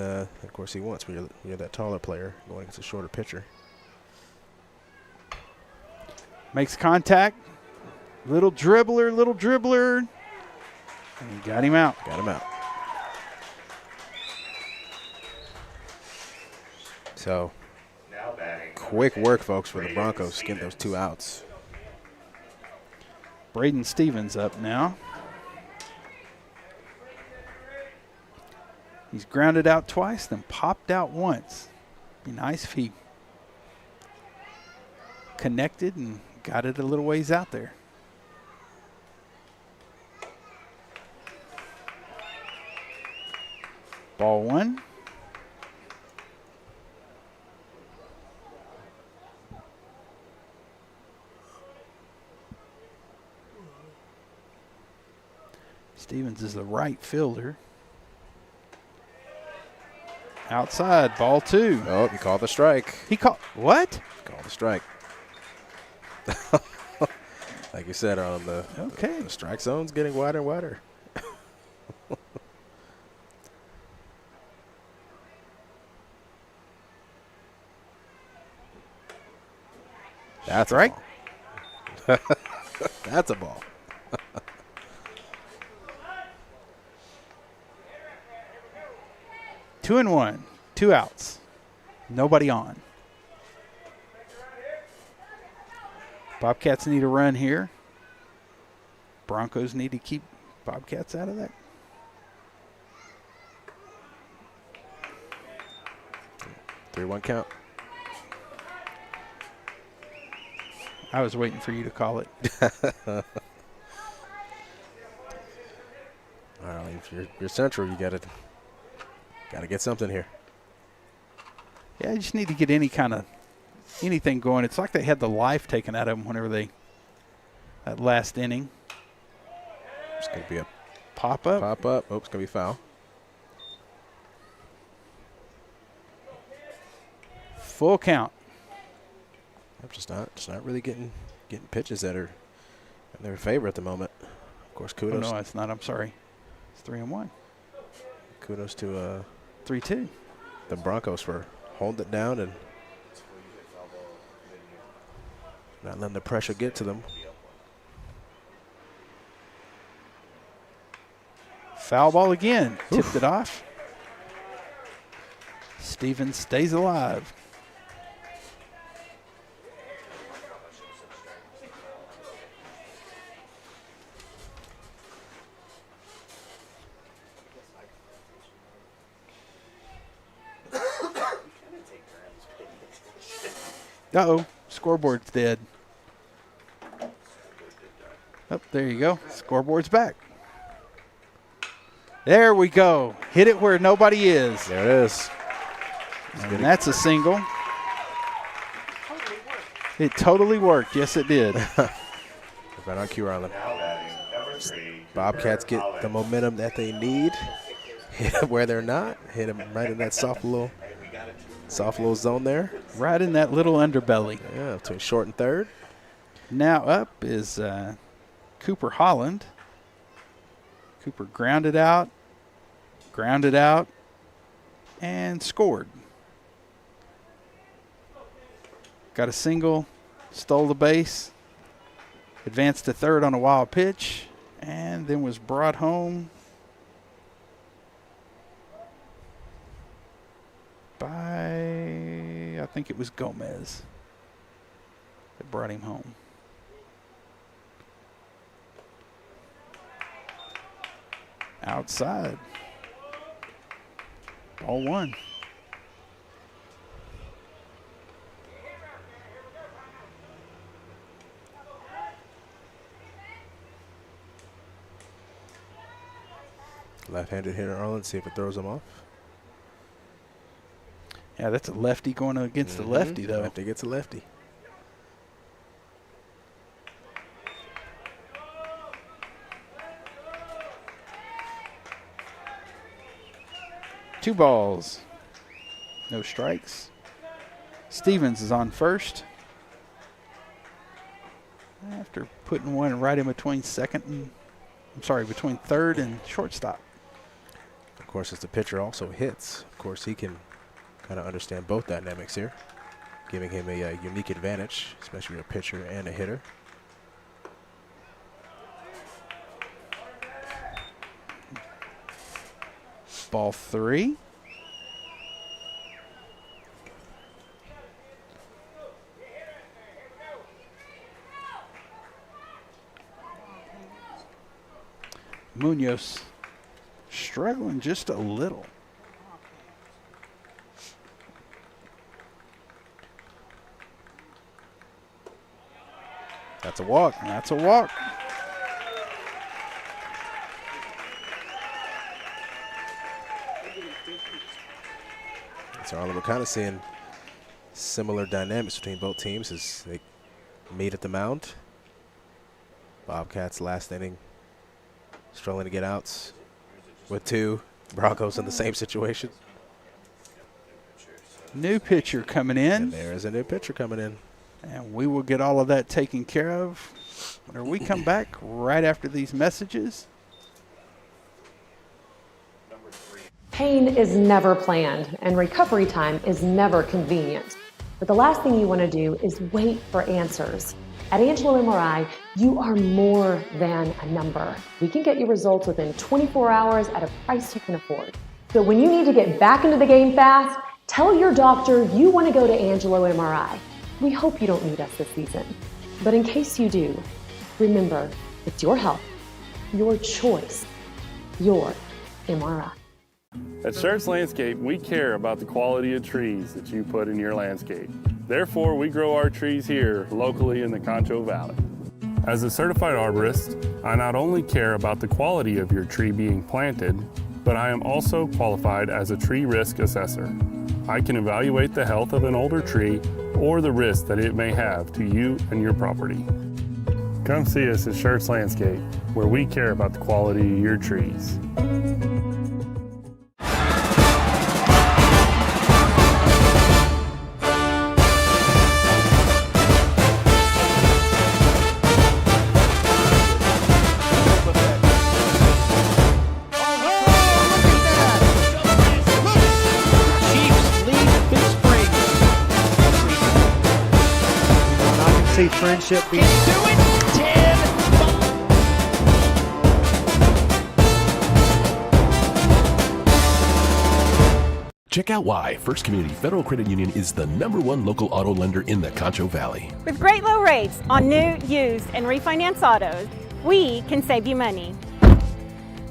[SPEAKER 9] of course he wants. When you're that taller player going against a shorter pitcher.
[SPEAKER 8] Makes contact. Little dribbler. And he got him out.
[SPEAKER 9] Got him out. So,
[SPEAKER 10] Now batting.
[SPEAKER 9] quick work, folks, for the Broncos. Get those 2 outs.
[SPEAKER 8] Braden Stevens up now. He's grounded out twice, then popped out once. Be nice if he connected and got it a little ways out there. Ball 1. Stevens is the right fielder. Outside, ball 2.
[SPEAKER 9] Oh, he called the strike.
[SPEAKER 8] He called what?
[SPEAKER 9] Called the strike. Like you said, the strike zone's getting wider and wider. That's
[SPEAKER 8] right.
[SPEAKER 9] That's a ball.
[SPEAKER 8] 2-1, 2 outs, nobody on. Bobcats need a run here. Broncos need to keep Bobcats out of that.
[SPEAKER 9] Three 1 count.
[SPEAKER 8] I was waiting for you to call it.
[SPEAKER 9] All right, if you're Central, you gotta get something here.
[SPEAKER 8] Yeah, I just need to get anything going. It's like they had the life taken out of them whenever that last inning.
[SPEAKER 9] It's gonna be a
[SPEAKER 8] pop up.
[SPEAKER 9] Pop up. Oh, it's gonna be foul.
[SPEAKER 8] Full count.
[SPEAKER 9] I'm just not really getting pitches that are in their favor at the moment. Of course, kudos.
[SPEAKER 8] Oh, no, it's not. I'm sorry. It's 3-1.
[SPEAKER 9] Kudos to
[SPEAKER 8] 3-2.
[SPEAKER 9] The Broncos for holding it down and not letting the pressure get to them.
[SPEAKER 8] Foul ball again. Tipped it off. Stevens stays alive. Uh-oh, scoreboard's dead. Oh, there you go. Scoreboard's back. There we go. Hit it where nobody is.
[SPEAKER 9] There it is.
[SPEAKER 8] And that's a single. It totally worked. Yes, it did.
[SPEAKER 9] Right on cue, Arlen.
[SPEAKER 10] Now batting number 3.
[SPEAKER 9] Bobcats get the momentum that they need. Hit them where they're not. Hit them right in that soft little zone there.
[SPEAKER 8] Right in that little underbelly.
[SPEAKER 9] Yeah, between short and third.
[SPEAKER 8] Now up is Cooper Holland. Cooper grounded out, and scored. Got a single, stole the base, advanced to third on a wild pitch, and then was brought home by, I think it was Gomez that brought him home. Outside. Ball 1.
[SPEAKER 9] Left-handed hitter Arlen, see if it throws him off.
[SPEAKER 8] Yeah, that's a lefty going against the lefty, though.
[SPEAKER 9] Lefty gets a lefty.
[SPEAKER 8] Two balls. No strikes. Stevens is on first. After putting one right in between between third and shortstop.
[SPEAKER 9] Of course, as the pitcher also hits, of course, he can kind of understand both dynamics here, giving him a unique advantage, especially a pitcher and a hitter.
[SPEAKER 8] Ball 3. Munoz struggling just a little.
[SPEAKER 9] That's a walk.
[SPEAKER 8] That's a walk.
[SPEAKER 9] So Arlen, we're kind of seeing similar dynamics between both teams as they meet at the mound. Bobcats last inning struggling to get outs with 2. Broncos in the same situation.
[SPEAKER 8] New pitcher coming in.
[SPEAKER 9] And there is a new pitcher coming in.
[SPEAKER 8] And we will get all of that taken care of when we come back right after these messages.
[SPEAKER 4] Pain is never planned, and recovery time is never convenient. But the last thing you want to do is wait for answers. At Angelo MRI, you are more than a number. We can get you results within 24 hours at a price you can afford. So when you need to get back into the game fast, tell your doctor you want to go to Angelo MRI. We hope you don't need us this season. But in case you do, remember, it's your health, your choice, your MRI.
[SPEAKER 5] At Schertz Landscape, we care about the quality of trees that you put in your landscape. Therefore, we grow our trees here locally in the Concho Valley. As a certified arborist, I not only care about the quality of your tree being planted, but I am also qualified as a tree risk assessor. I can evaluate the health of an older tree or the risk that it may have to you and your property. Come see us at Schertz Landscape, where we care about the quality of your trees.
[SPEAKER 6] Friendship being
[SPEAKER 2] Check out why First Community Federal Credit Union is the #1 local auto lender in the Concho Valley.
[SPEAKER 3] With great low rates on new, used, and refinance autos, we can save you money.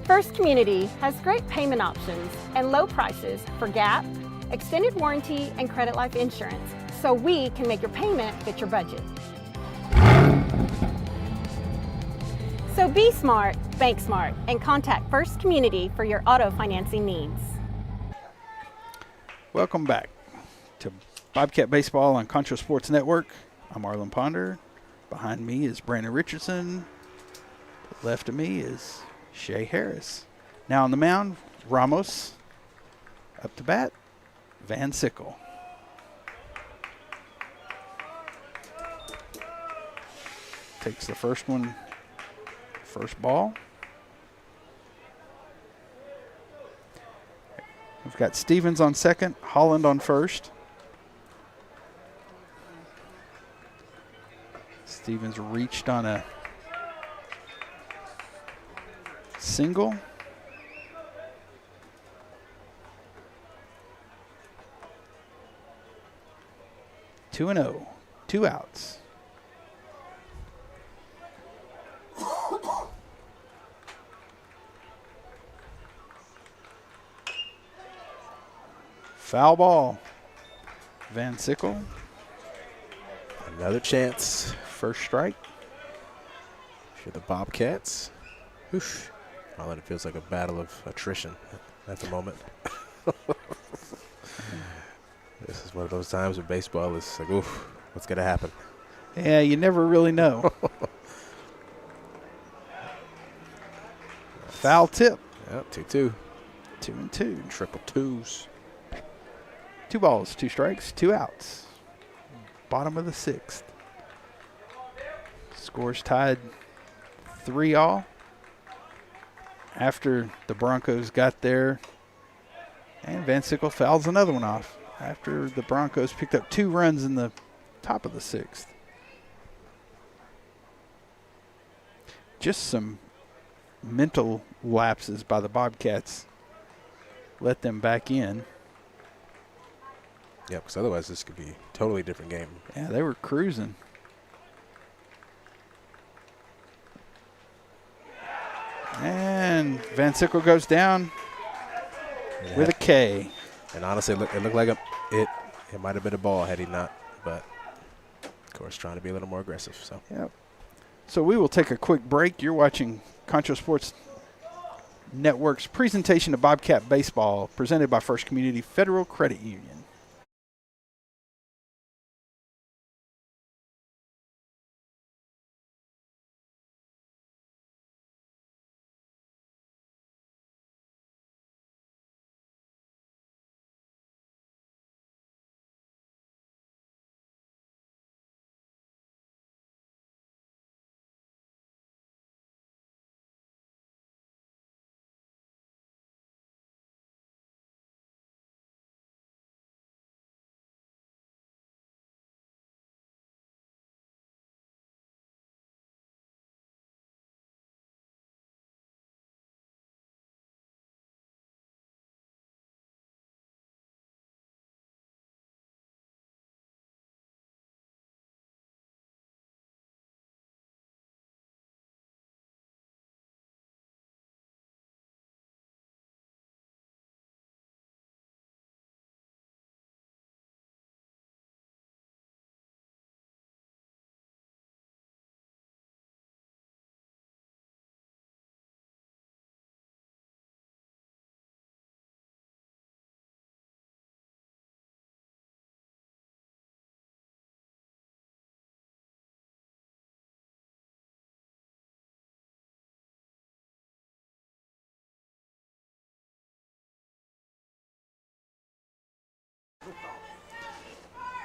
[SPEAKER 3] First Community has great payment options and low prices for GAP, extended warranty, and credit life insurance, so we can make your payment fit your budget. So be smart Bank Smart and contact First Community for your auto financing needs.
[SPEAKER 8] Welcome back to Bobcat Baseball on Concho Sports Network. I'm Arlen Ponder. Behind me is Brandon Richardson. Left of me is Shea Harris. Now on the mound, Ramos. Up to bat, Van Sickle. Takes the first one, first ball. We've got Stevens on second, Holland on first. Stevens reached on a single. Two and 0, 2 outs. Foul ball. Van Sickle.
[SPEAKER 9] Another chance
[SPEAKER 8] First strike.
[SPEAKER 9] for the Bobcats. Oof. All that it feels like a battle of attrition at the moment. This is one of those times where baseball is like, oof, what's going to happen?
[SPEAKER 8] Yeah, you never really know. Foul tip.
[SPEAKER 9] Yep, 2-2.
[SPEAKER 8] 2-2.
[SPEAKER 9] Triple twos.
[SPEAKER 8] 2 balls, 2 strikes, 2 outs. Bottom of the 6th. Scores tied 3-all. After the Broncos got there, and Van Sickle fouls another one off after the Broncos picked up 2 runs in the top of the 6th. Just some mental lapses by the Bobcats let them back in.
[SPEAKER 9] Yeah, because otherwise this could be a totally different game.
[SPEAKER 8] Yeah, they were cruising. And Van Sickle goes down with a K.
[SPEAKER 9] And honestly, it looked like it might have been a ball had he not, but of course trying to be a little more aggressive. So.
[SPEAKER 8] Yep. So we will take a quick break. You're watching Concho Sports Network's presentation of Bobcat Baseball, presented by First Community Federal Credit Union.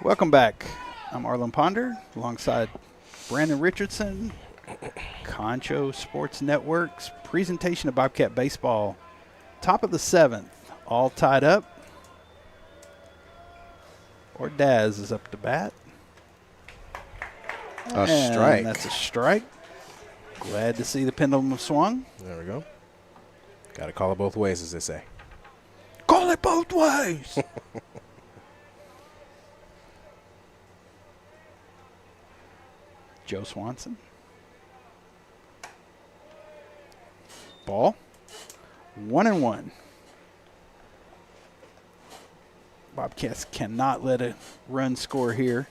[SPEAKER 8] Welcome back. I'm Arlen Ponder alongside Brandon Richardson, Concho Sports Network's presentation of Bobcat Baseball. Top of the 7th, all tied up. Ordaz is up to bat.
[SPEAKER 9] A strike.
[SPEAKER 8] That's a strike. Glad to see the pendulum have swung.
[SPEAKER 9] There we go. Got to call it both ways, as they say.
[SPEAKER 8] Call it both ways. Joe Swanson. Ball. 1-1. Bobcats cannot let a run score here.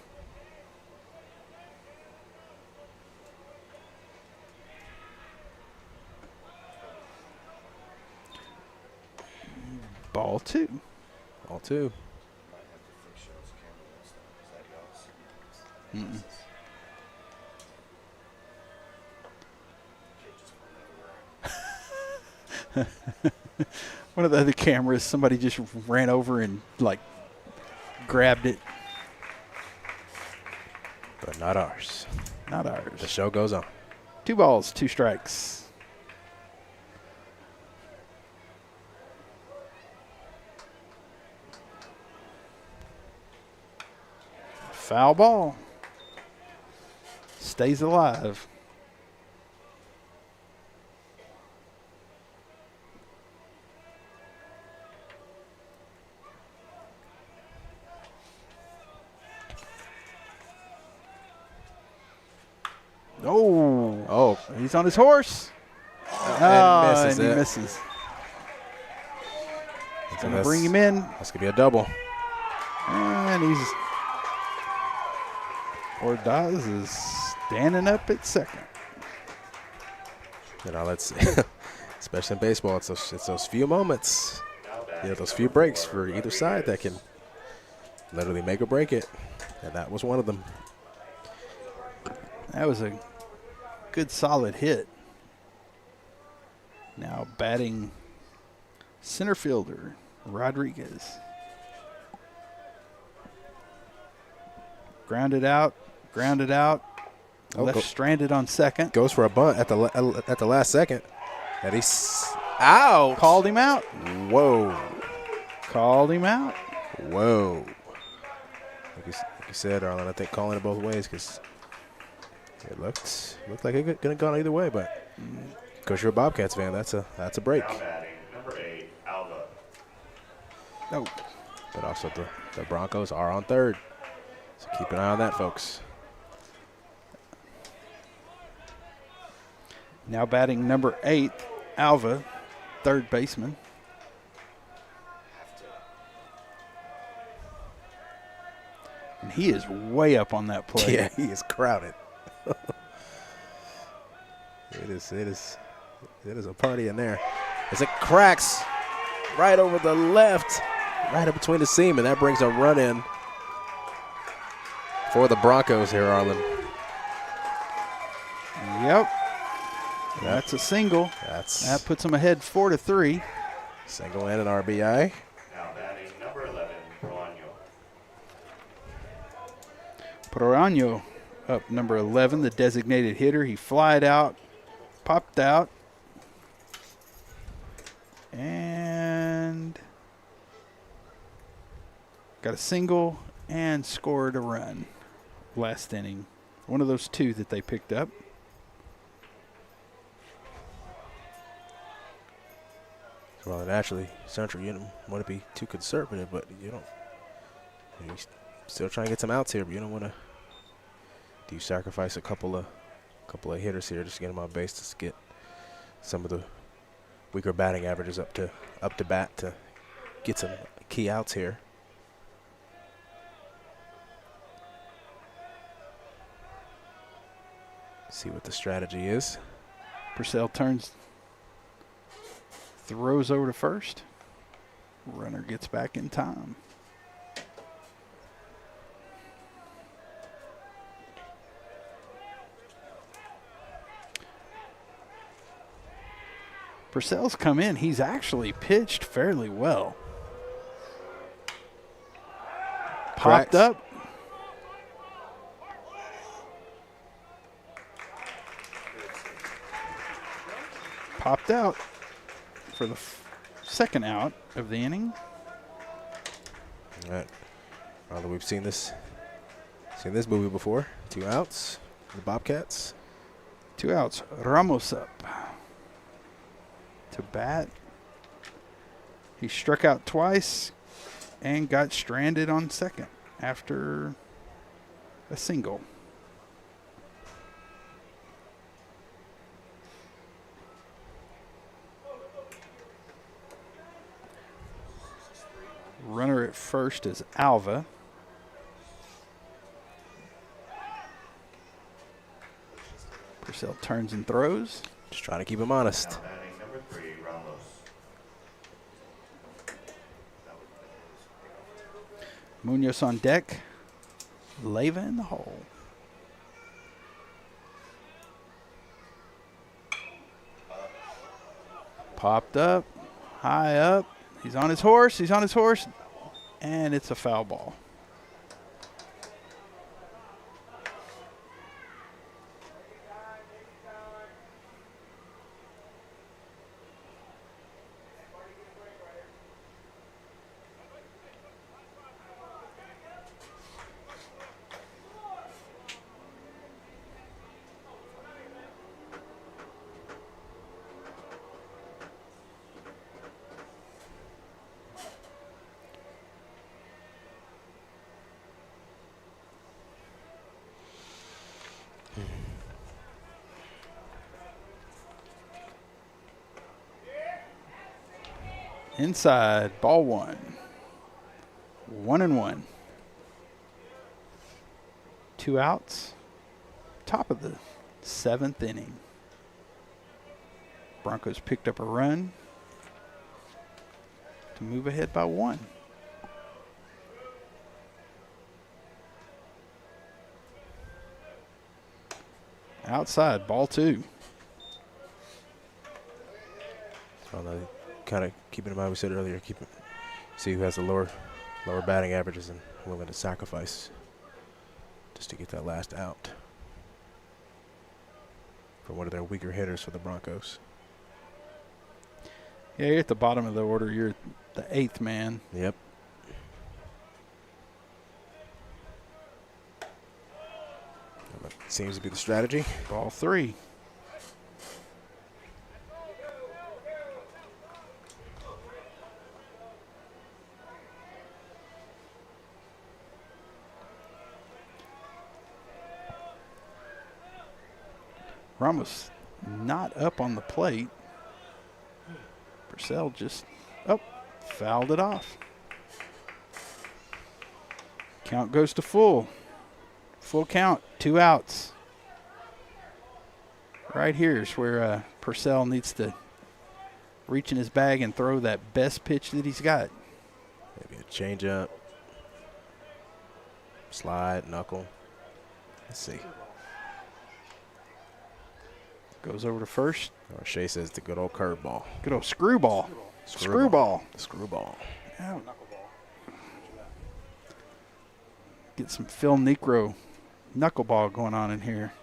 [SPEAKER 8] Ball 2.
[SPEAKER 9] All 2.
[SPEAKER 8] Mm-mm. One of the other cameras, somebody just ran over and, like, grabbed it.
[SPEAKER 9] But not ours.
[SPEAKER 8] Not ours.
[SPEAKER 9] The show goes on.
[SPEAKER 8] 2 balls, 2 strikes. Foul ball. Stays alive. Oh, he's on his horse.
[SPEAKER 9] And misses
[SPEAKER 8] and he
[SPEAKER 9] it.
[SPEAKER 8] misses.
[SPEAKER 9] So
[SPEAKER 8] Gonna
[SPEAKER 9] that's-
[SPEAKER 8] bring him in,
[SPEAKER 9] That's going to be a double.
[SPEAKER 8] and he's Ordaz is standing up at second.
[SPEAKER 9] You know, let's especially in baseball, it's those few moments, those few breaks for either side that can literally make or break it, and that was one of them.
[SPEAKER 8] That was a good, solid hit. Now batting center fielder Rodriguez. Grounded out.
[SPEAKER 9] Oh,
[SPEAKER 8] Left stranded on second.
[SPEAKER 9] Goes for a bunt at the last second, and he's out.
[SPEAKER 8] Called him out.
[SPEAKER 9] Whoa.
[SPEAKER 8] Called him out.
[SPEAKER 9] Whoa. Like you said, Arlen, I think calling it both ways because it looked like it could have gone either way, but because you're a Bobcats fan, that's a break.
[SPEAKER 10] Now batting number 8, Alva.
[SPEAKER 8] No.
[SPEAKER 9] But also the Broncos are on third, so keep an eye on that, folks.
[SPEAKER 8] Now batting number 8, Alva, third baseman. And he is way up on that plate.
[SPEAKER 9] Yeah, he is crowded. It is a party in there. As it cracks right over the left, right up between the seam, and that brings a run in for the Broncos here, Arlen.
[SPEAKER 8] Yep. That's a single. That puts them ahead 4-3.
[SPEAKER 9] Single and an RBI.
[SPEAKER 10] Now batting number 11, Broncho.
[SPEAKER 8] Proaño up number 11, the designated hitter. He flied out, popped out, and got a single and scored a run last inning. One of those 2 that they picked up.
[SPEAKER 9] Well, naturally, Central, you don't want to be too conservative, but you're still trying to get some outs here, but you don't want to. Do you sacrifice a couple of hitters here just to get them on base to get some of the weaker batting averages up to bat to get some key outs here? See what the strategy is.
[SPEAKER 8] Purcell throws over to first. Runner gets back in time. Purcell's come in. He's actually pitched fairly well. Popped up. Popped out for the second out of the inning.
[SPEAKER 9] All right. Although we've seen this movie before. 2 outs for the Bobcats.
[SPEAKER 8] 2 outs. Ramos up to bat. He struck out twice and got stranded on second after a single. Runner at first is Alva. Purcell turns and throws.
[SPEAKER 9] Just trying to keep him honest.
[SPEAKER 10] Now batting number 3, Ramos.
[SPEAKER 8] Munoz on deck. Leyva in the hole. Popped up. High up. He's on his horse. He's on his horse. And it's a foul ball. Inside, ball one. 1-1. 2 outs. Top of the 7th inning. Broncos picked up a run to move ahead by 1. Outside, ball 2.
[SPEAKER 9] Kind of keeping in mind we said earlier, see who has the lower batting averages and willing to sacrifice just to get that last out for one of their weaker hitters for the Broncos.
[SPEAKER 8] Yeah, you're at the bottom of the order. You're the 8th man.
[SPEAKER 9] Yep. That seems to be the strategy.
[SPEAKER 8] Ball 3. Ramos not up on the plate. Purcell just fouled it off. Count goes to full. Full count, 2 outs. Right here is where Purcell needs to reach in his bag and throw that best pitch that he's got.
[SPEAKER 9] Maybe a changeup, slide, knuckle. Let's see.
[SPEAKER 8] Goes over to first.
[SPEAKER 9] Or Shea says the good old curveball.
[SPEAKER 8] Good old screwball. Screwball.
[SPEAKER 9] Screwball.
[SPEAKER 8] Yeah. Get some Phil Necro knuckleball going on in here.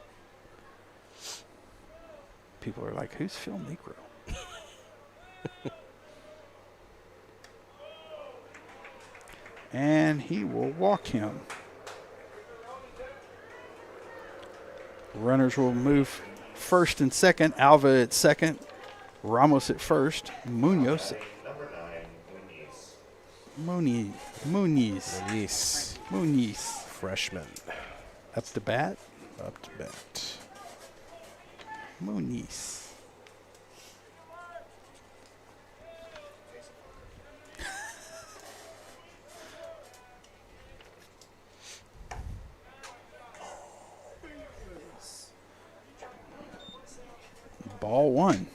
[SPEAKER 8] People are like, who's Phil Necro? And he will walk him. Runners will move first and second. Alva at second. Ramos at first. Munoz. Muniz.
[SPEAKER 9] Freshman.
[SPEAKER 8] Up to bat.
[SPEAKER 9] Up to bat.
[SPEAKER 8] Muniz. Ball 1.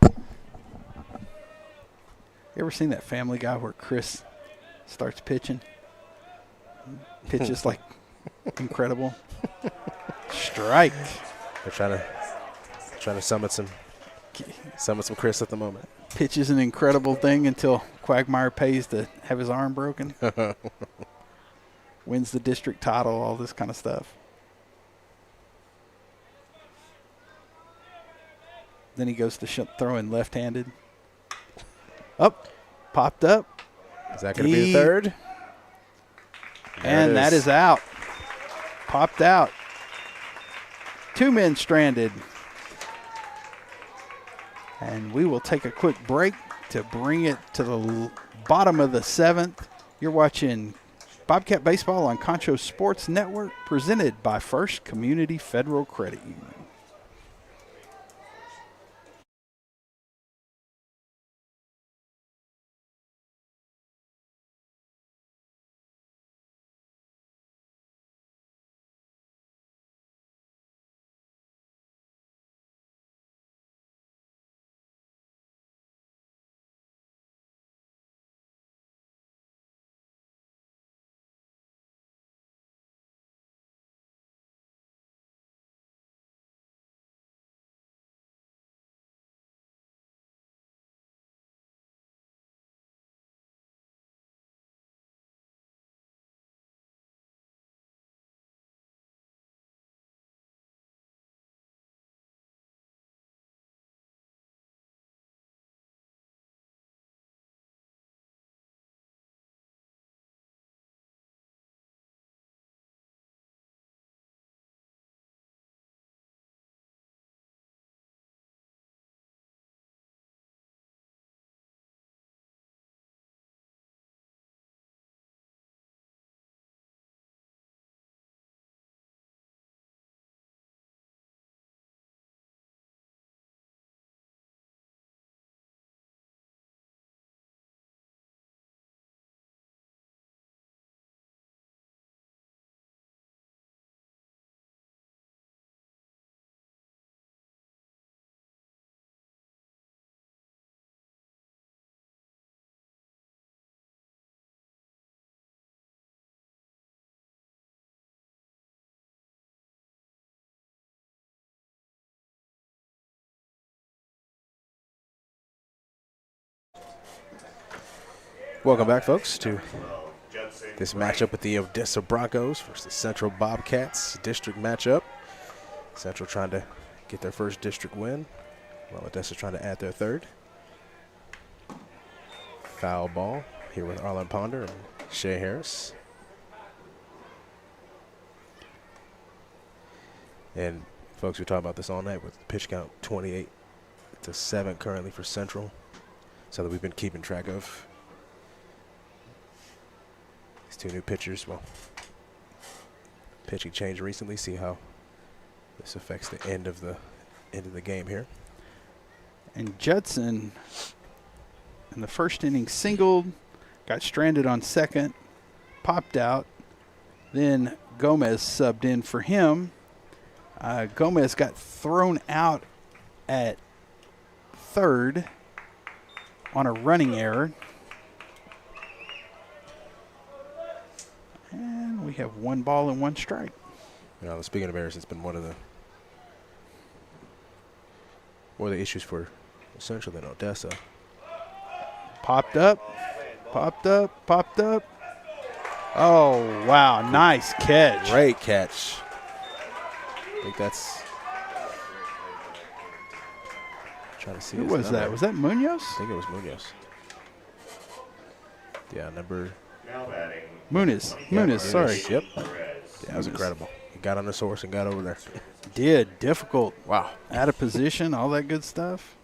[SPEAKER 8] You ever seen that Family Guy where Chris starts pitching? Pitches like incredible. Strike.
[SPEAKER 9] They're trying to summon some Chris at the moment.
[SPEAKER 8] Pitches an incredible thing until Quagmire pays to have his arm broken. Wins the district title, all this kind of stuff. Then he goes to throw in left-handed. Up, popped up.
[SPEAKER 9] Is that going to be the third?
[SPEAKER 8] And that is out. Popped out. 2 men stranded. And we will take a quick break to bring it to the bottom of the 7th. You're watching Bobcat Baseball on Concho Sports Network, presented by First Community Federal Credit Union.
[SPEAKER 9] Welcome back, folks, to
[SPEAKER 10] 12, Judson
[SPEAKER 9] this
[SPEAKER 10] Wright.
[SPEAKER 9] matchup with the Odessa Broncos versus the Central Bobcats district matchup. Central trying to get their first district win, while Odessa trying to add their third. Foul ball here with Arlen Ponder and Shea Harris. And folks, we talked about this all night with the pitch count 28-7 currently for Central. So that we've been keeping track of. These two new pitchers, well, pitching change recently. See how this affects the end of the game here.
[SPEAKER 8] And Judson, in the first inning, singled, got stranded on second, popped out. Then Gomez subbed in for him. Gomez got thrown out at third on a running error. And we have 1 ball and 1 strike.
[SPEAKER 9] You know, speaking of errors, it's been one of the issues for Central than Odessa.
[SPEAKER 8] Popped up, popped up, popped up. Oh, wow, nice catch.
[SPEAKER 9] Great catch. I think that's. Trying to see.
[SPEAKER 8] Who
[SPEAKER 9] his
[SPEAKER 8] was
[SPEAKER 9] number.
[SPEAKER 8] that? Was that Munoz?
[SPEAKER 9] I think it was Munoz. Yeah, number.
[SPEAKER 10] Now batting.
[SPEAKER 8] Muniz, sorry.
[SPEAKER 9] Yep.
[SPEAKER 10] Perez.
[SPEAKER 9] That was incredible. He got on the source and got over there.
[SPEAKER 8] Did. Difficult.
[SPEAKER 9] Wow.
[SPEAKER 8] Out of position, all that good stuff.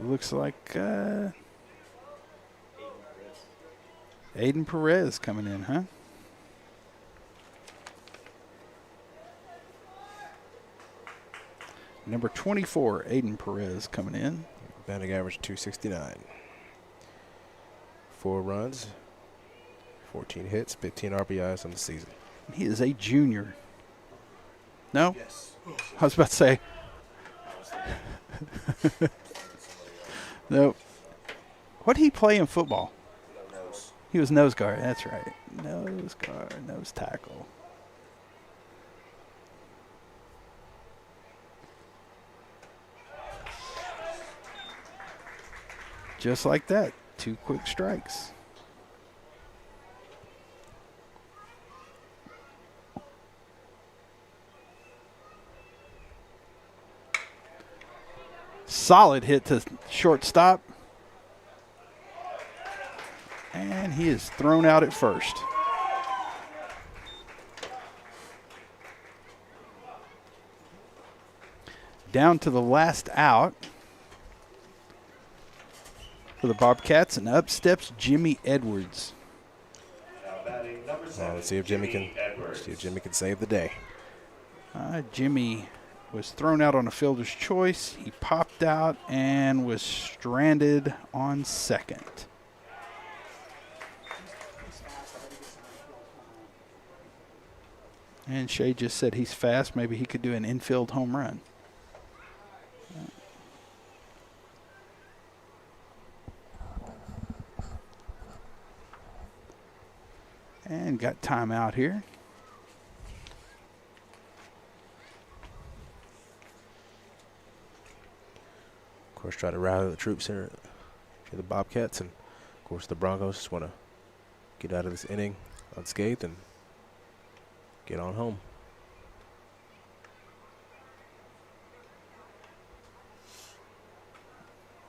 [SPEAKER 8] Looks like Aiden Perez coming in, huh? Number 24, Aiden Perez coming in.
[SPEAKER 9] Batting average 269. 4 runs, 14 hits, 15 RBIs on the season.
[SPEAKER 8] He is a junior. No? Yes. I was about to say. Nope. What did he play in football?
[SPEAKER 6] Nose.
[SPEAKER 8] He was nose guard. That's right. Nose guard, nose tackle. Just like that. 2 quick strikes. Solid hit to shortstop. And he is thrown out at first. Down to the last out for the Bobcats, and up steps Jimmy Edwards.
[SPEAKER 10] Now batting number 7.
[SPEAKER 9] Let's see if Jimmy
[SPEAKER 10] Edwards.
[SPEAKER 9] can save the day.
[SPEAKER 8] Jimmy was thrown out on a fielder's choice. He popped out and was stranded on second. And Shea just said he's fast. Maybe he could do an infield home run. And got timeout here.
[SPEAKER 9] Of course, try to rally the troops here for the Bobcats. And, of course, the Broncos just want to get out of this inning unscathed and get on home.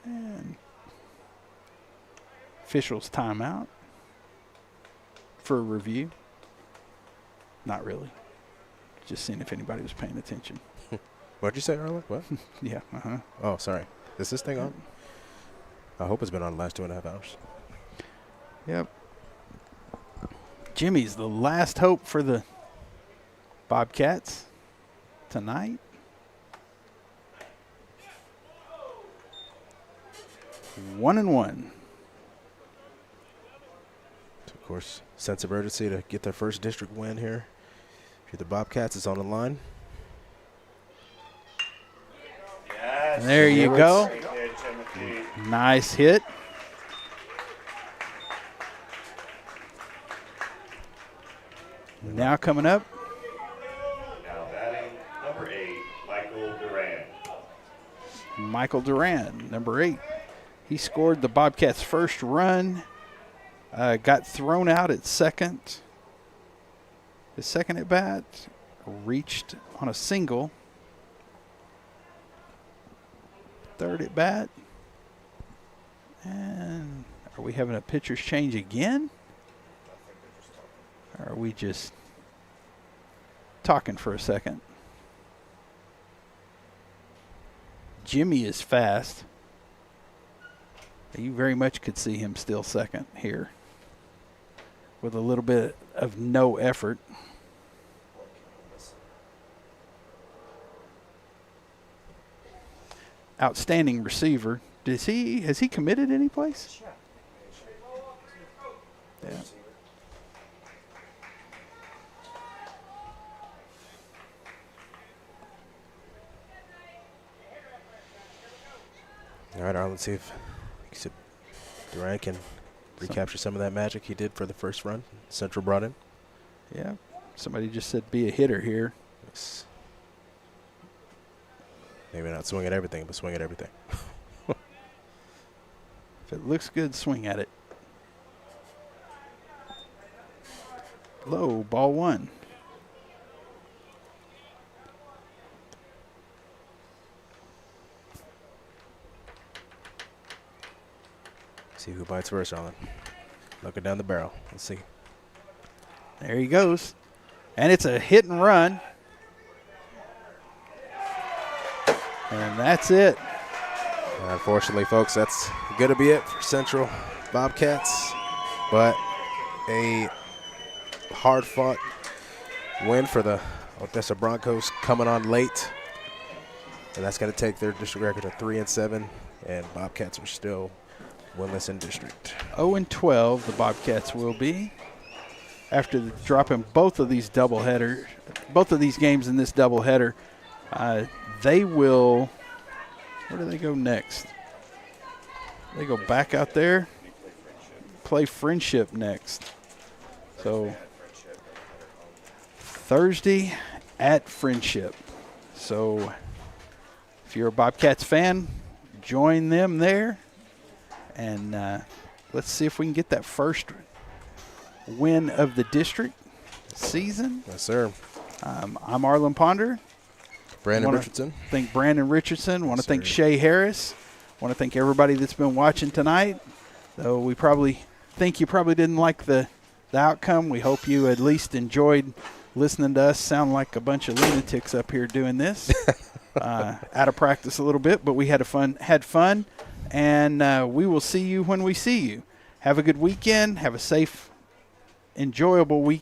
[SPEAKER 8] And officials timeout for a review. Not really. Just seeing if anybody was paying attention.
[SPEAKER 9] What'd you say, Arlen? What?
[SPEAKER 8] Yeah,
[SPEAKER 9] Oh, sorry. Is this thing on? I hope it's been on the last 2.5 hours.
[SPEAKER 8] Yep. Jimmy's the last hope for the Bobcats tonight. One and one.
[SPEAKER 9] Of course, sense of urgency to get their first district win here. If you're the Bobcats, it's on the line.
[SPEAKER 10] Yes.
[SPEAKER 8] There you go.
[SPEAKER 10] Great hit, Timothy.
[SPEAKER 8] Nice hit. Now coming up,
[SPEAKER 10] Now batting number 8, Michael
[SPEAKER 8] Michael Duran, number 8. He scored the Bobcats' first run, got thrown out at second. His second at bat, reached on a single. Third at bat. And are we having a pitcher's change again? Or are we just talking for a second? Jimmy is fast. You very much could see him still second here with a little bit of no effort. Outstanding receiver. Has he committed any place? Yeah.
[SPEAKER 9] All right, let's see if Duran can recapture some of that magic he did for the first run Central brought in.
[SPEAKER 8] Yeah, somebody just said be a hitter here.
[SPEAKER 9] Yes. Maybe not swing at everything, but swing at everything.
[SPEAKER 8] If it looks good, swing at it. Low, ball 1.
[SPEAKER 9] See who bites first, Arlen. Looking down the barrel. Let's see.
[SPEAKER 8] There he goes. And it's a hit and run. And that's it.
[SPEAKER 9] Unfortunately, folks, that's going to be it for Central Bobcats. But a hard-fought win for the Odessa Bronchos coming on late. And that's going to take their district record to 3-7. And Bobcats are still winless in district.
[SPEAKER 8] 0-12 the Bobcats will be after dropping both of these games in this doubleheader. They will, where do they go next? They go back out there, play Friendship next. So Thursday at Friendship. So if you're a Bobcats fan, join them there. And let's see if we can get that first win of the district season.
[SPEAKER 9] Yes, sir.
[SPEAKER 8] I'm Arlen Ponder.
[SPEAKER 9] Brandon Richardson.
[SPEAKER 8] Thank Brandon Richardson. Want to thank Shay Harris. Want to thank everybody that's been watching tonight. Though we probably think you probably didn't like the outcome. We hope you at least enjoyed listening to us sound like a bunch of lunatics up here doing this. Out of practice a little bit, but we had fun. And we will see you when we see you. Have a good weekend. Have a safe, enjoyable week.